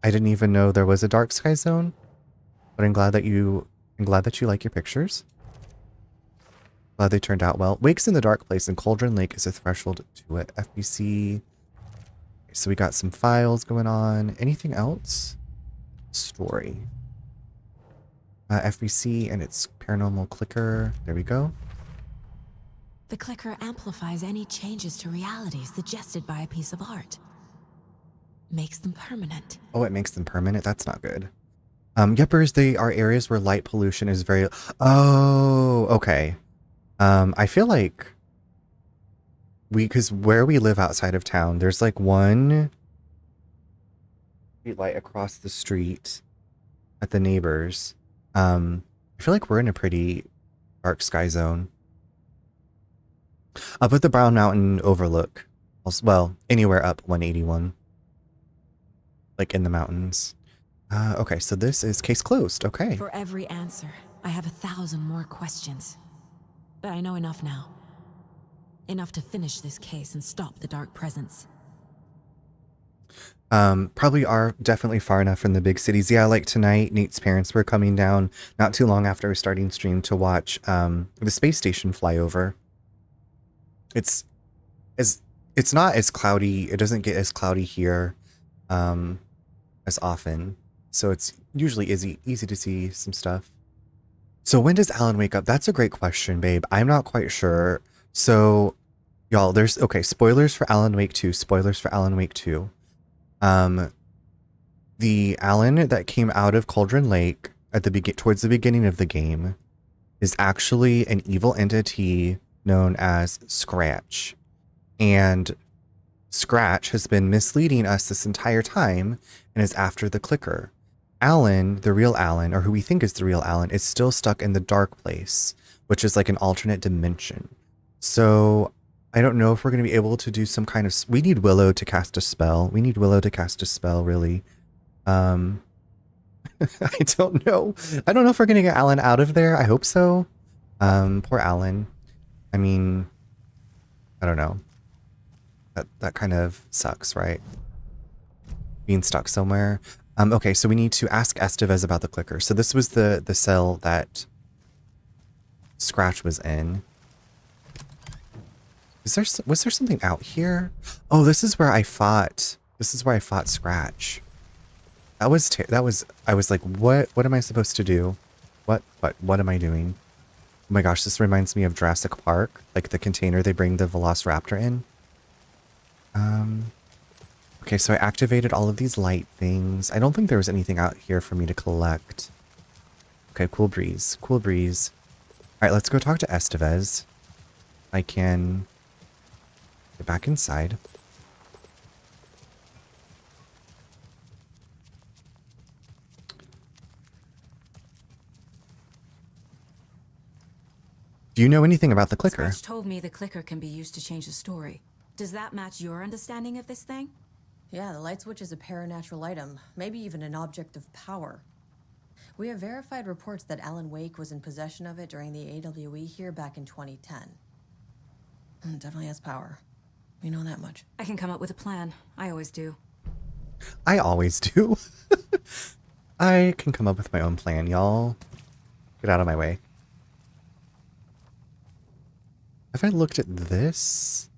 didn't even know there was a dark sky zone, but I'm glad that you like your pictures. Glad they turned out well. Wake's in the dark place and Cauldron Lake is a threshold to it. FBC. So we got some files going on. Anything else? Story. FBC and its paranormal clicker. There we go. The clicker amplifies any changes to reality suggested by a piece of art. Makes them permanent. Oh, it makes them permanent? That's not good. Yuppers, they are areas where light pollution is very... Oh, okay. I feel like because where we live outside of town, there's like one street light across the street at the neighbors. I feel like we're in a pretty dark sky zone. Up at the Brown Mountain overlook. Well, anywhere up 181. Like in the mountains. Okay, so this is case closed. Okay. For every answer, I have 1,000 more questions. But I know enough now. Enough to finish this case and stop the dark presence. Probably are definitely far enough from the big cities. Yeah, like tonight, Nate's parents were coming down not too long after starting stream to watch the space station fly over. It's not as cloudy. It doesn't get as cloudy here as often. So it's usually easy to see some stuff. So when does Alan wake up? That's a great question, babe. I'm not quite sure. So y'all, there's spoilers for Alan Wake 2. Spoilers for Alan Wake 2. The Alan that came out of Cauldron Lake at the towards the beginning of the game is actually an evil entity known as Scratch. And Scratch has been misleading us this entire time and is after the clicker. Alan, the real Alan, or who we think is the real Alan, is still stuck in the dark place, which is like an alternate dimension. So I don't know if we're going to be able to do some kind of... We need Willow to cast a spell. We need Willow to cast a spell, really. I don't know. I don't know if we're going to get Alan out of there. I hope so. Poor Alan. I mean, I don't know. That kind of sucks, right? Being stuck somewhere. Okay, so we need to ask Estevez about the clicker. So this was the cell that Scratch was in. Was there something out here? Oh, this is where I fought. This is where I fought Scratch. I was like, what am I supposed to do? What am I doing? Oh my gosh, this reminds me of Jurassic Park, like the container they bring the Velociraptor in. Okay, so I activated all of these light things. I don't think there was anything out here for me to collect. Okay, cool breeze. Cool breeze. Alright, let's go talk to Estevez. I can get back inside. Do you know anything about the clicker? Scratch told me the clicker can be used to change the story. Does that match your understanding of this thing? Yeah, the light switch is a paranatural item, maybe even an object of power. We have verified reports that Alan Wake was in possession of it during the AWE here back in 2010. It definitely has power. We know that much. I can come up with a plan. I always do. I always do. I can come up with my own plan, y'all. Get out of my way. Have I looked at this?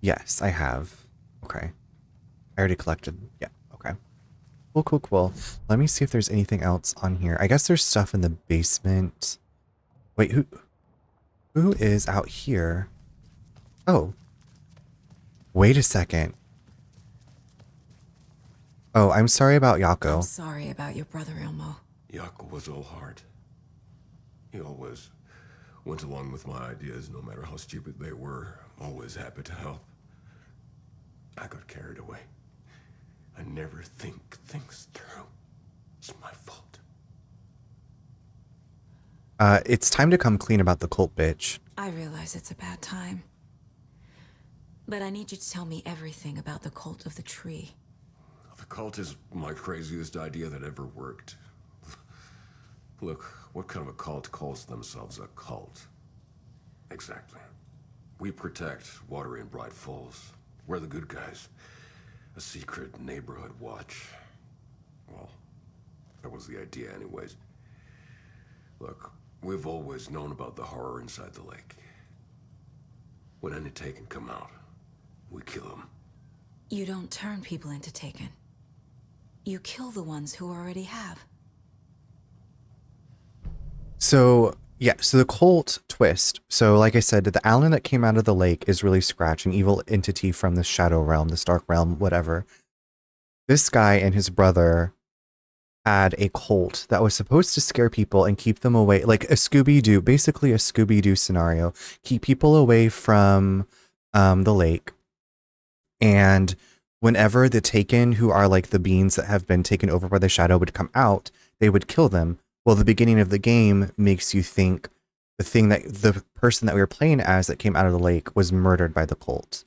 Yes, I have. Okay. I already collected. Yeah, okay. Cool. Let me see if there's anything else on here. I guess there's stuff in the basement. Wait, who is out here? Oh. Wait a second. Oh, I'm sorry about Yako. I'm sorry about your brother, Ilmo. Yako was all heart. He always went along with my ideas, no matter how stupid they were. Always happy to help. I got carried away. I never think things through. It's my fault. It's time to come clean about the cult, bitch. I realize it's a bad time. But I need you to tell me everything about the cult of the tree. The cult is my craziest idea that ever worked. Look, what kind of a cult calls themselves a cult? Exactly. We protect Water in Bright Falls. We're the good guys. A secret neighborhood watch. Well, that was the idea anyways. Look, we've always known about the horror inside the lake. When any Taken come out, we kill them. You don't turn people into Taken. You kill the ones who already have. So, yeah, so the cult twist. So, like I said, the Alan that came out of the lake is really Scratch, an evil entity from the Shadow Realm, the Stark Realm, whatever. This guy and his brother had a cult that was supposed to scare people and keep them away, like a Scooby-Doo, basically a Scooby-Doo scenario. Keep people away from the lake. And whenever the Taken, who are like the beings that have been taken over by the Shadow, would come out, they would kill them. Well, the beginning of the game makes you think the person that we were playing as that came out of the lake was murdered by the cult.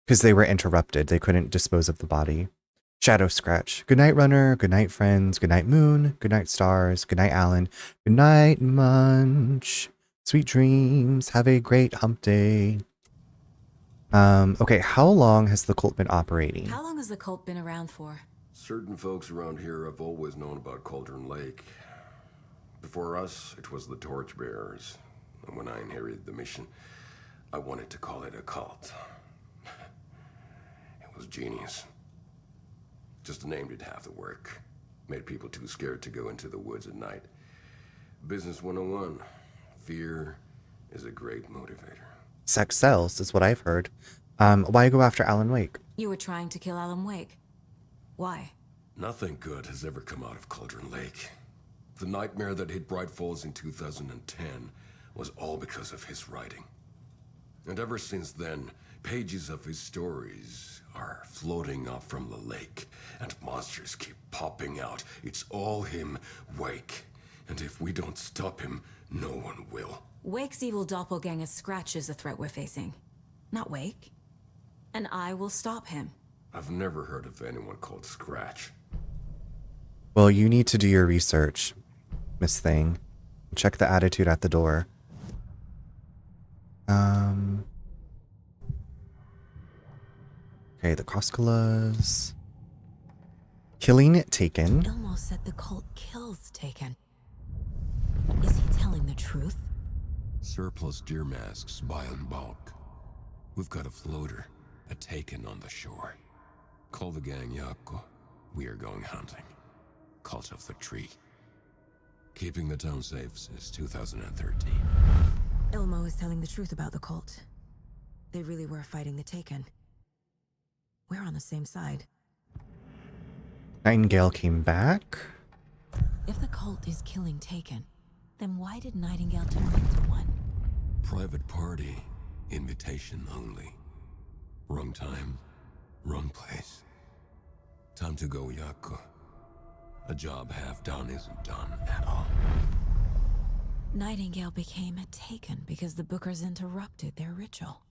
Because they were interrupted. They couldn't dispose of the body. Shadow Scratch. Good night, Runner. Good night, friends. Good night, Moon. Good night, stars. Good night, Alan. Good night, Munch. Sweet dreams. Have a great hump day. Okay, how long has the cult been operating? How long has the cult been around for? Certain folks around here have always known about Cauldron Lake. Before us, it was the Torchbearers. And when I inherited the mission, I wanted to call it a cult. It was genius. Just a name did half the work. Made people too scared to go into the woods at night. Business 101. Fear is a great motivator. Sex sells, is what I've heard. Why go after Alan Wake? You were trying to kill Alan Wake. Why? Nothing good has ever come out of Cauldron Lake. The nightmare that hit Bright Falls in 2010 was all because of his writing. And ever since then, pages of his stories are floating up from the lake, and monsters keep popping out. It's all him, Wake. And if we don't stop him, no one will. Wake's evil doppelganger Scratch is the threat we're facing, not Wake. And I will stop him. I've never heard of anyone called Scratch. Well, you need to do your research, Miss Thing. Check the attitude at the door. Okay, the Koskulas. Killing Taken. Ilmo said the cult kills Taken. Is he telling the truth? Surplus deer masks buy in bulk. We've got a floater, a Taken on the shore. Call the gang Yako. We are going hunting. Cult of the Tree. Keeping the town safe since 2013. Ilmo is telling the truth about the cult. They really were fighting the Taken. We're on the same side. Nightingale came back. If the cult is killing Taken, then why did Nightingale turn into one? Private party. Invitation only. Wrong time. Wrong place. Time to go, Yako. A job half done isn't done at all. Nightingale became a Taken because the Bookers interrupted their ritual.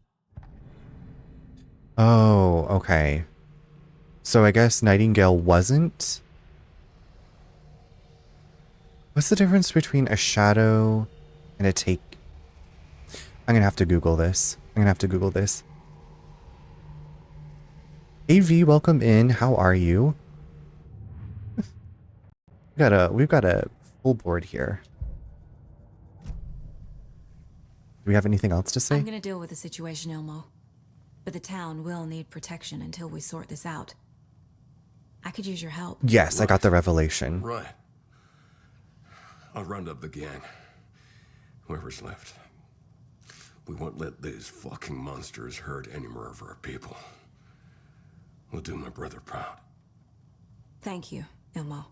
Oh, okay. So I guess Nightingale wasn't? What's the difference between a shadow and a take? I'm gonna have to Google this. AV, welcome in. How are you? We've got a full board here. Do we have anything else to say? I'm gonna deal with the situation, Ilmo. But the town will need protection until we sort this out. I could use your help. Yes, I got the revelation. Right. I'll round up the gang. Whoever's left. We won't let these fucking monsters hurt any more of our people. We'll do my brother proud. Thank you, Ilmo.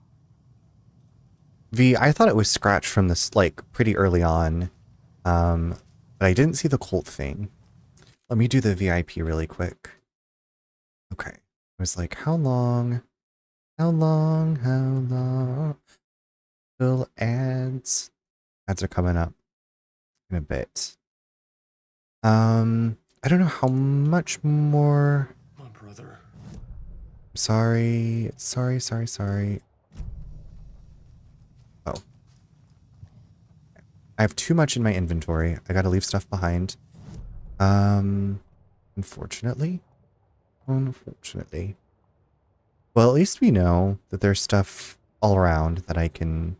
V, I thought it was Scratch from this, like, pretty early on. But I didn't see the cult thing. Let me do the VIP really quick. Okay. I was like, how long? Still ads. Ads are coming up in a bit. I don't know how much more. My brother. Sorry. Oh. I have too much in my inventory. I gotta leave stuff behind. Unfortunately. Well, at least we know that there's stuff all around that I can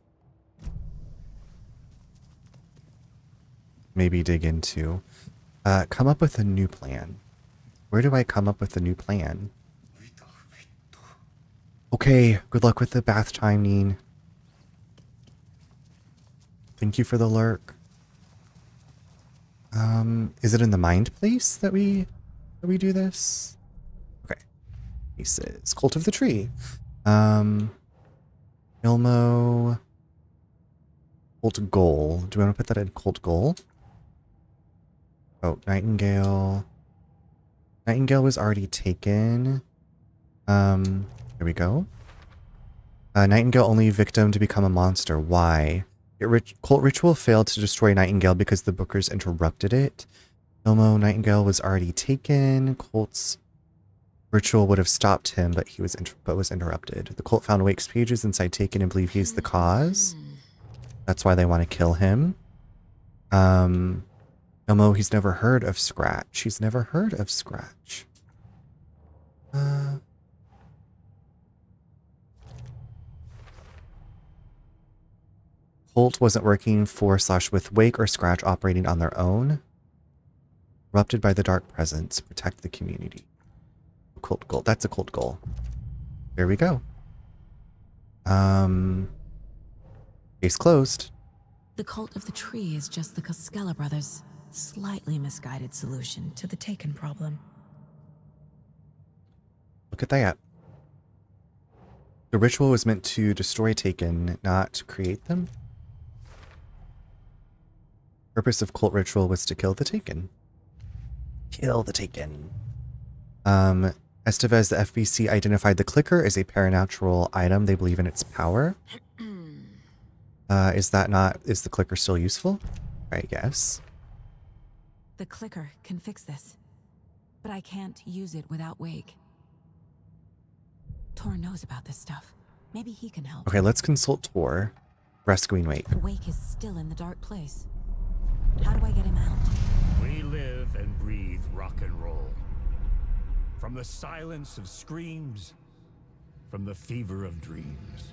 maybe dig into. Come up with a new plan. Where do I come up with a new plan? Okay, good luck with the bath time, Neen. Thank you for the lurk. Is it in the mind place that we do this? Okay. Pieces. Cult of the Tree. Ilmo. Cult goal. Do I want to put that in cult goal? Oh, Nightingale. Nightingale was already taken. There we go. Nightingale only victim to become a monster. Why? Cult ritual failed to destroy Nightingale because the Bookers interrupted it. Ilmo, Nightingale was already taken. Cult's Ritual would have stopped him, but he was interrupted. The cult found Wake's pages inside Taken and believe he's the cause. That's why they want to kill him. Elmo, he's never heard of Scratch. He's never heard of Scratch. Cult wasn't working for/with Wake or Scratch operating on their own. Corrupted by the dark presence. Protect the community. Cult goal. That's a cult goal. There we go. Case closed. The cult of the tree is just the Koskela brothers' slightly misguided solution to the Taken problem. Look at that. The ritual was meant to destroy Taken, not create them. Purpose of cult ritual was to kill the Taken. Kill the Taken. Estevez, the FBC, identified the clicker as a paranatural item. They believe in its power. Is the clicker still useful? I guess. The clicker can fix this, but I can't use it without Wake. Tor knows about this stuff. Maybe he can help. Okay, let's consult Tor. Rescuing Wake. Wake is still in the dark place. How do I get him out? We live and breathe rock and roll. From the silence of screams, from the fever of dreams.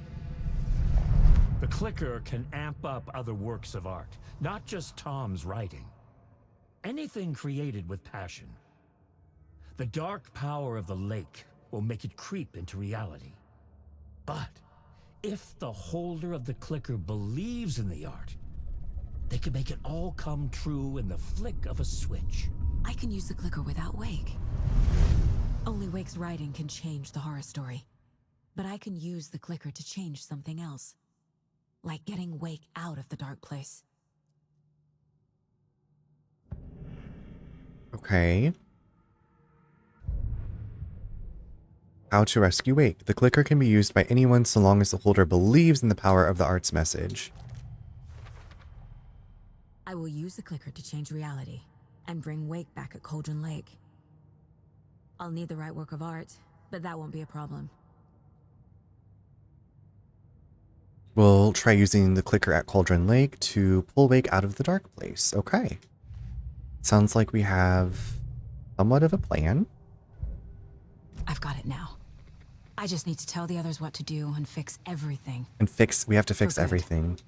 The clicker can amp up other works of art, not just Tom's writing. Anything created with passion. The dark power of the lake will make it creep into reality. But if the holder of the clicker believes in the art, they can make it all come true in the flick of a switch. I can use the clicker without Wake. Only Wake's writing can change the horror story. But I can use the clicker to change something else. Like getting Wake out of the dark place. Okay. How to rescue Wake. The clicker can be used by anyone so long as the holder believes in the power of the art's message. I will use the clicker to change reality and bring Wake back at Cauldron Lake. I'll need the right work of art, but that won't be a problem. We'll try using the clicker at Cauldron Lake to pull Wake out of the dark place. Okay. Sounds like we have somewhat of a plan. I've got it now. I just need to tell the others what to do and fix everything. We have to fix everything.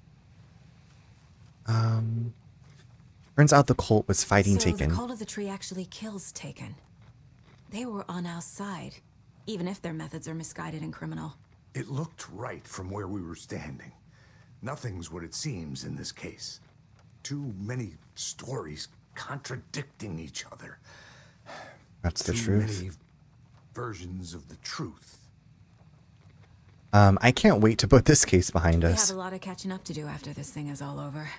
Turns out the cult was fighting Taken. The cult of the tree actually kills Taken. They were on our side, even if their methods are misguided and criminal. It looked right from where we were standing. Nothing's what it seems in this case. Too many stories contradicting each other. That's the Too truth. many versions of the truth. I can't wait to put this case behind We us. have a lot of catching up to do after this thing is all over.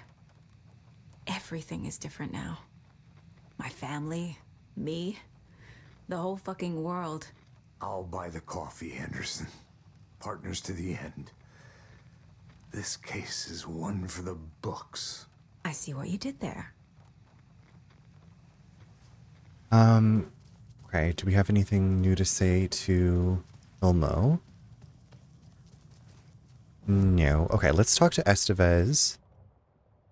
Everything is different now. My family, me, the whole fucking world. I'll buy the coffee, Anderson. Partners to the end. This case is one for the books. I see what you did there. Okay, do we have anything new to say to Elmo? No. Okay, let's talk to Estevez.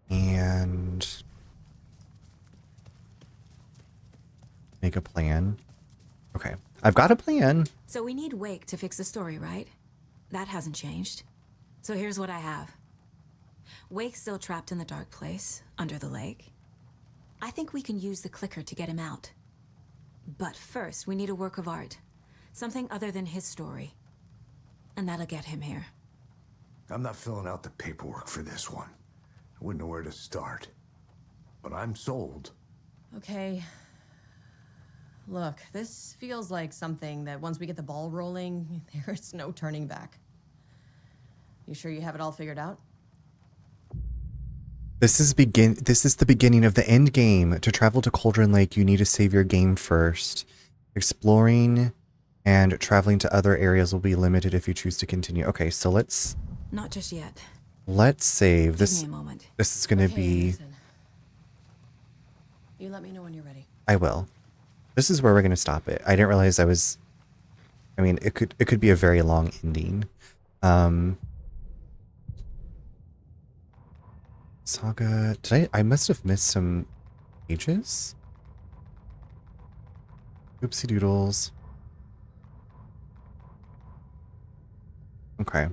And make a plan. Okay, I've got a plan. So we need Wake to fix the story, right? That hasn't changed. So here's what I have. Wake's still trapped in the dark place, under the lake. I think we can use the clicker to get him out. But first, we need a work of art. Something other than his story. And that'll get him here. I'm not filling out the paperwork for this one. I wouldn't know where to start. But I'm sold. Okay. Look, this feels like something that once we get the ball rolling, there's no turning back. You sure you have it all figured out? This is the beginning of the end game. To travel to Cauldron Lake, you need to save your game first. Exploring and traveling to other areas will be limited if you choose to continue. Okay, so let's Not just yet. save. Give me a moment. This is going to be... Listen. You let me know when you're ready. I will. This is where we're going to stop it. I didn't realize I was I mean, it could be a very long ending. Saga, I must have missed some pages? Oopsie doodles. Okay.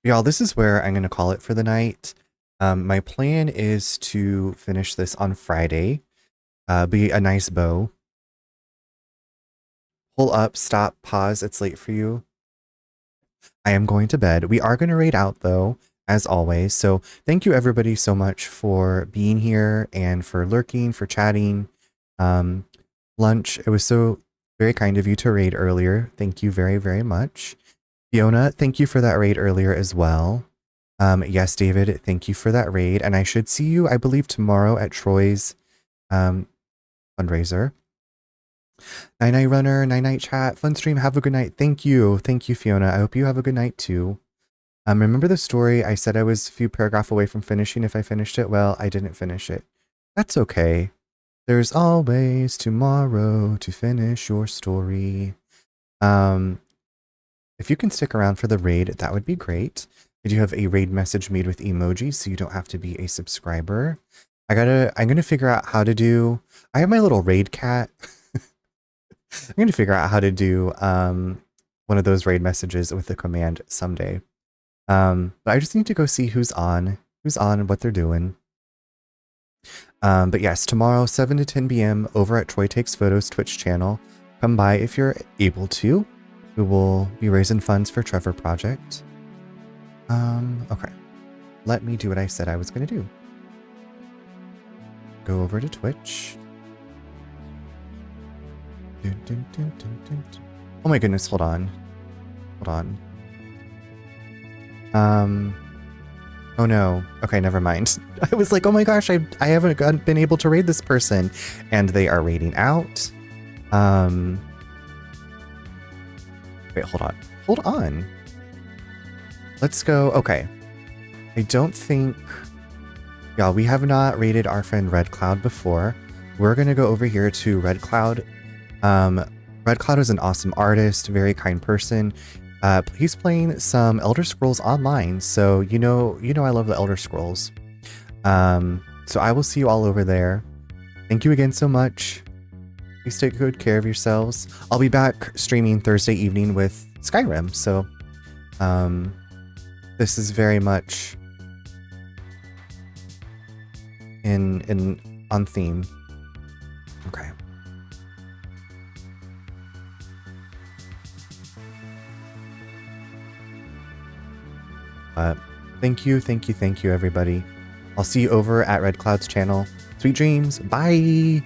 Y'all, this is where I'm going to call it for the night. My plan is to finish this on Friday. Be a nice bow. Pull up, stop, pause. It's late for you. I am going to bed. We are going to raid out, though, as always. So thank you, everybody, so much for being here and for lurking, for chatting. Lunch, it was so very kind of you to raid earlier. Thank you very, very much. Fiona, thank you for that raid earlier as well. Yes, David, thank you for that raid. And I should see you, I believe, tomorrow at Troy's fundraiser. Night Runner, Night Chat, fun stream, have a good night. Thank you, Fiona. I hope you have a good night too. Remember the story? I said I was a few paragraphs away from finishing if I finished it. Well, I didn't finish it. That's okay. There's always tomorrow to finish your story. If you can stick around for the raid, that would be great. I do have a raid message made with emojis, so you don't have to be a subscriber. I'm gonna figure out how to do. I have my little raid cat. I'm gonna figure out how to do one of those raid messages with the command someday. But I just need to go see who's on, and what they're doing. But yes, tomorrow 7 to 10 p.m. over at Troy Takes Photos Twitch channel. Come by if you're able to. We will be raising funds for Trevor Project. Okay. Let me do what I said I was gonna do. Go over to Twitch. Oh my goodness, hold on. Oh no. Okay, never mind. I was like, oh my gosh, I haven't been able to raid this person. And they are raiding out. Wait, hold on. Let's go. Okay. I don't think... Y'all, we have not raided our friend Red Cloud before. We're going to go over here to Red Cloud. Red Cloud is an awesome artist, very kind person. He's playing some Elder Scrolls Online, so you know I love the Elder Scrolls. So I will see you all over there. Thank you again so much. Please take good care of yourselves. I'll be back streaming Thursday evening with Skyrim, so this is very much on theme. Okay. Thank you, everybody. I'll see you over at Red Cloud's channel. Sweet dreams. Bye.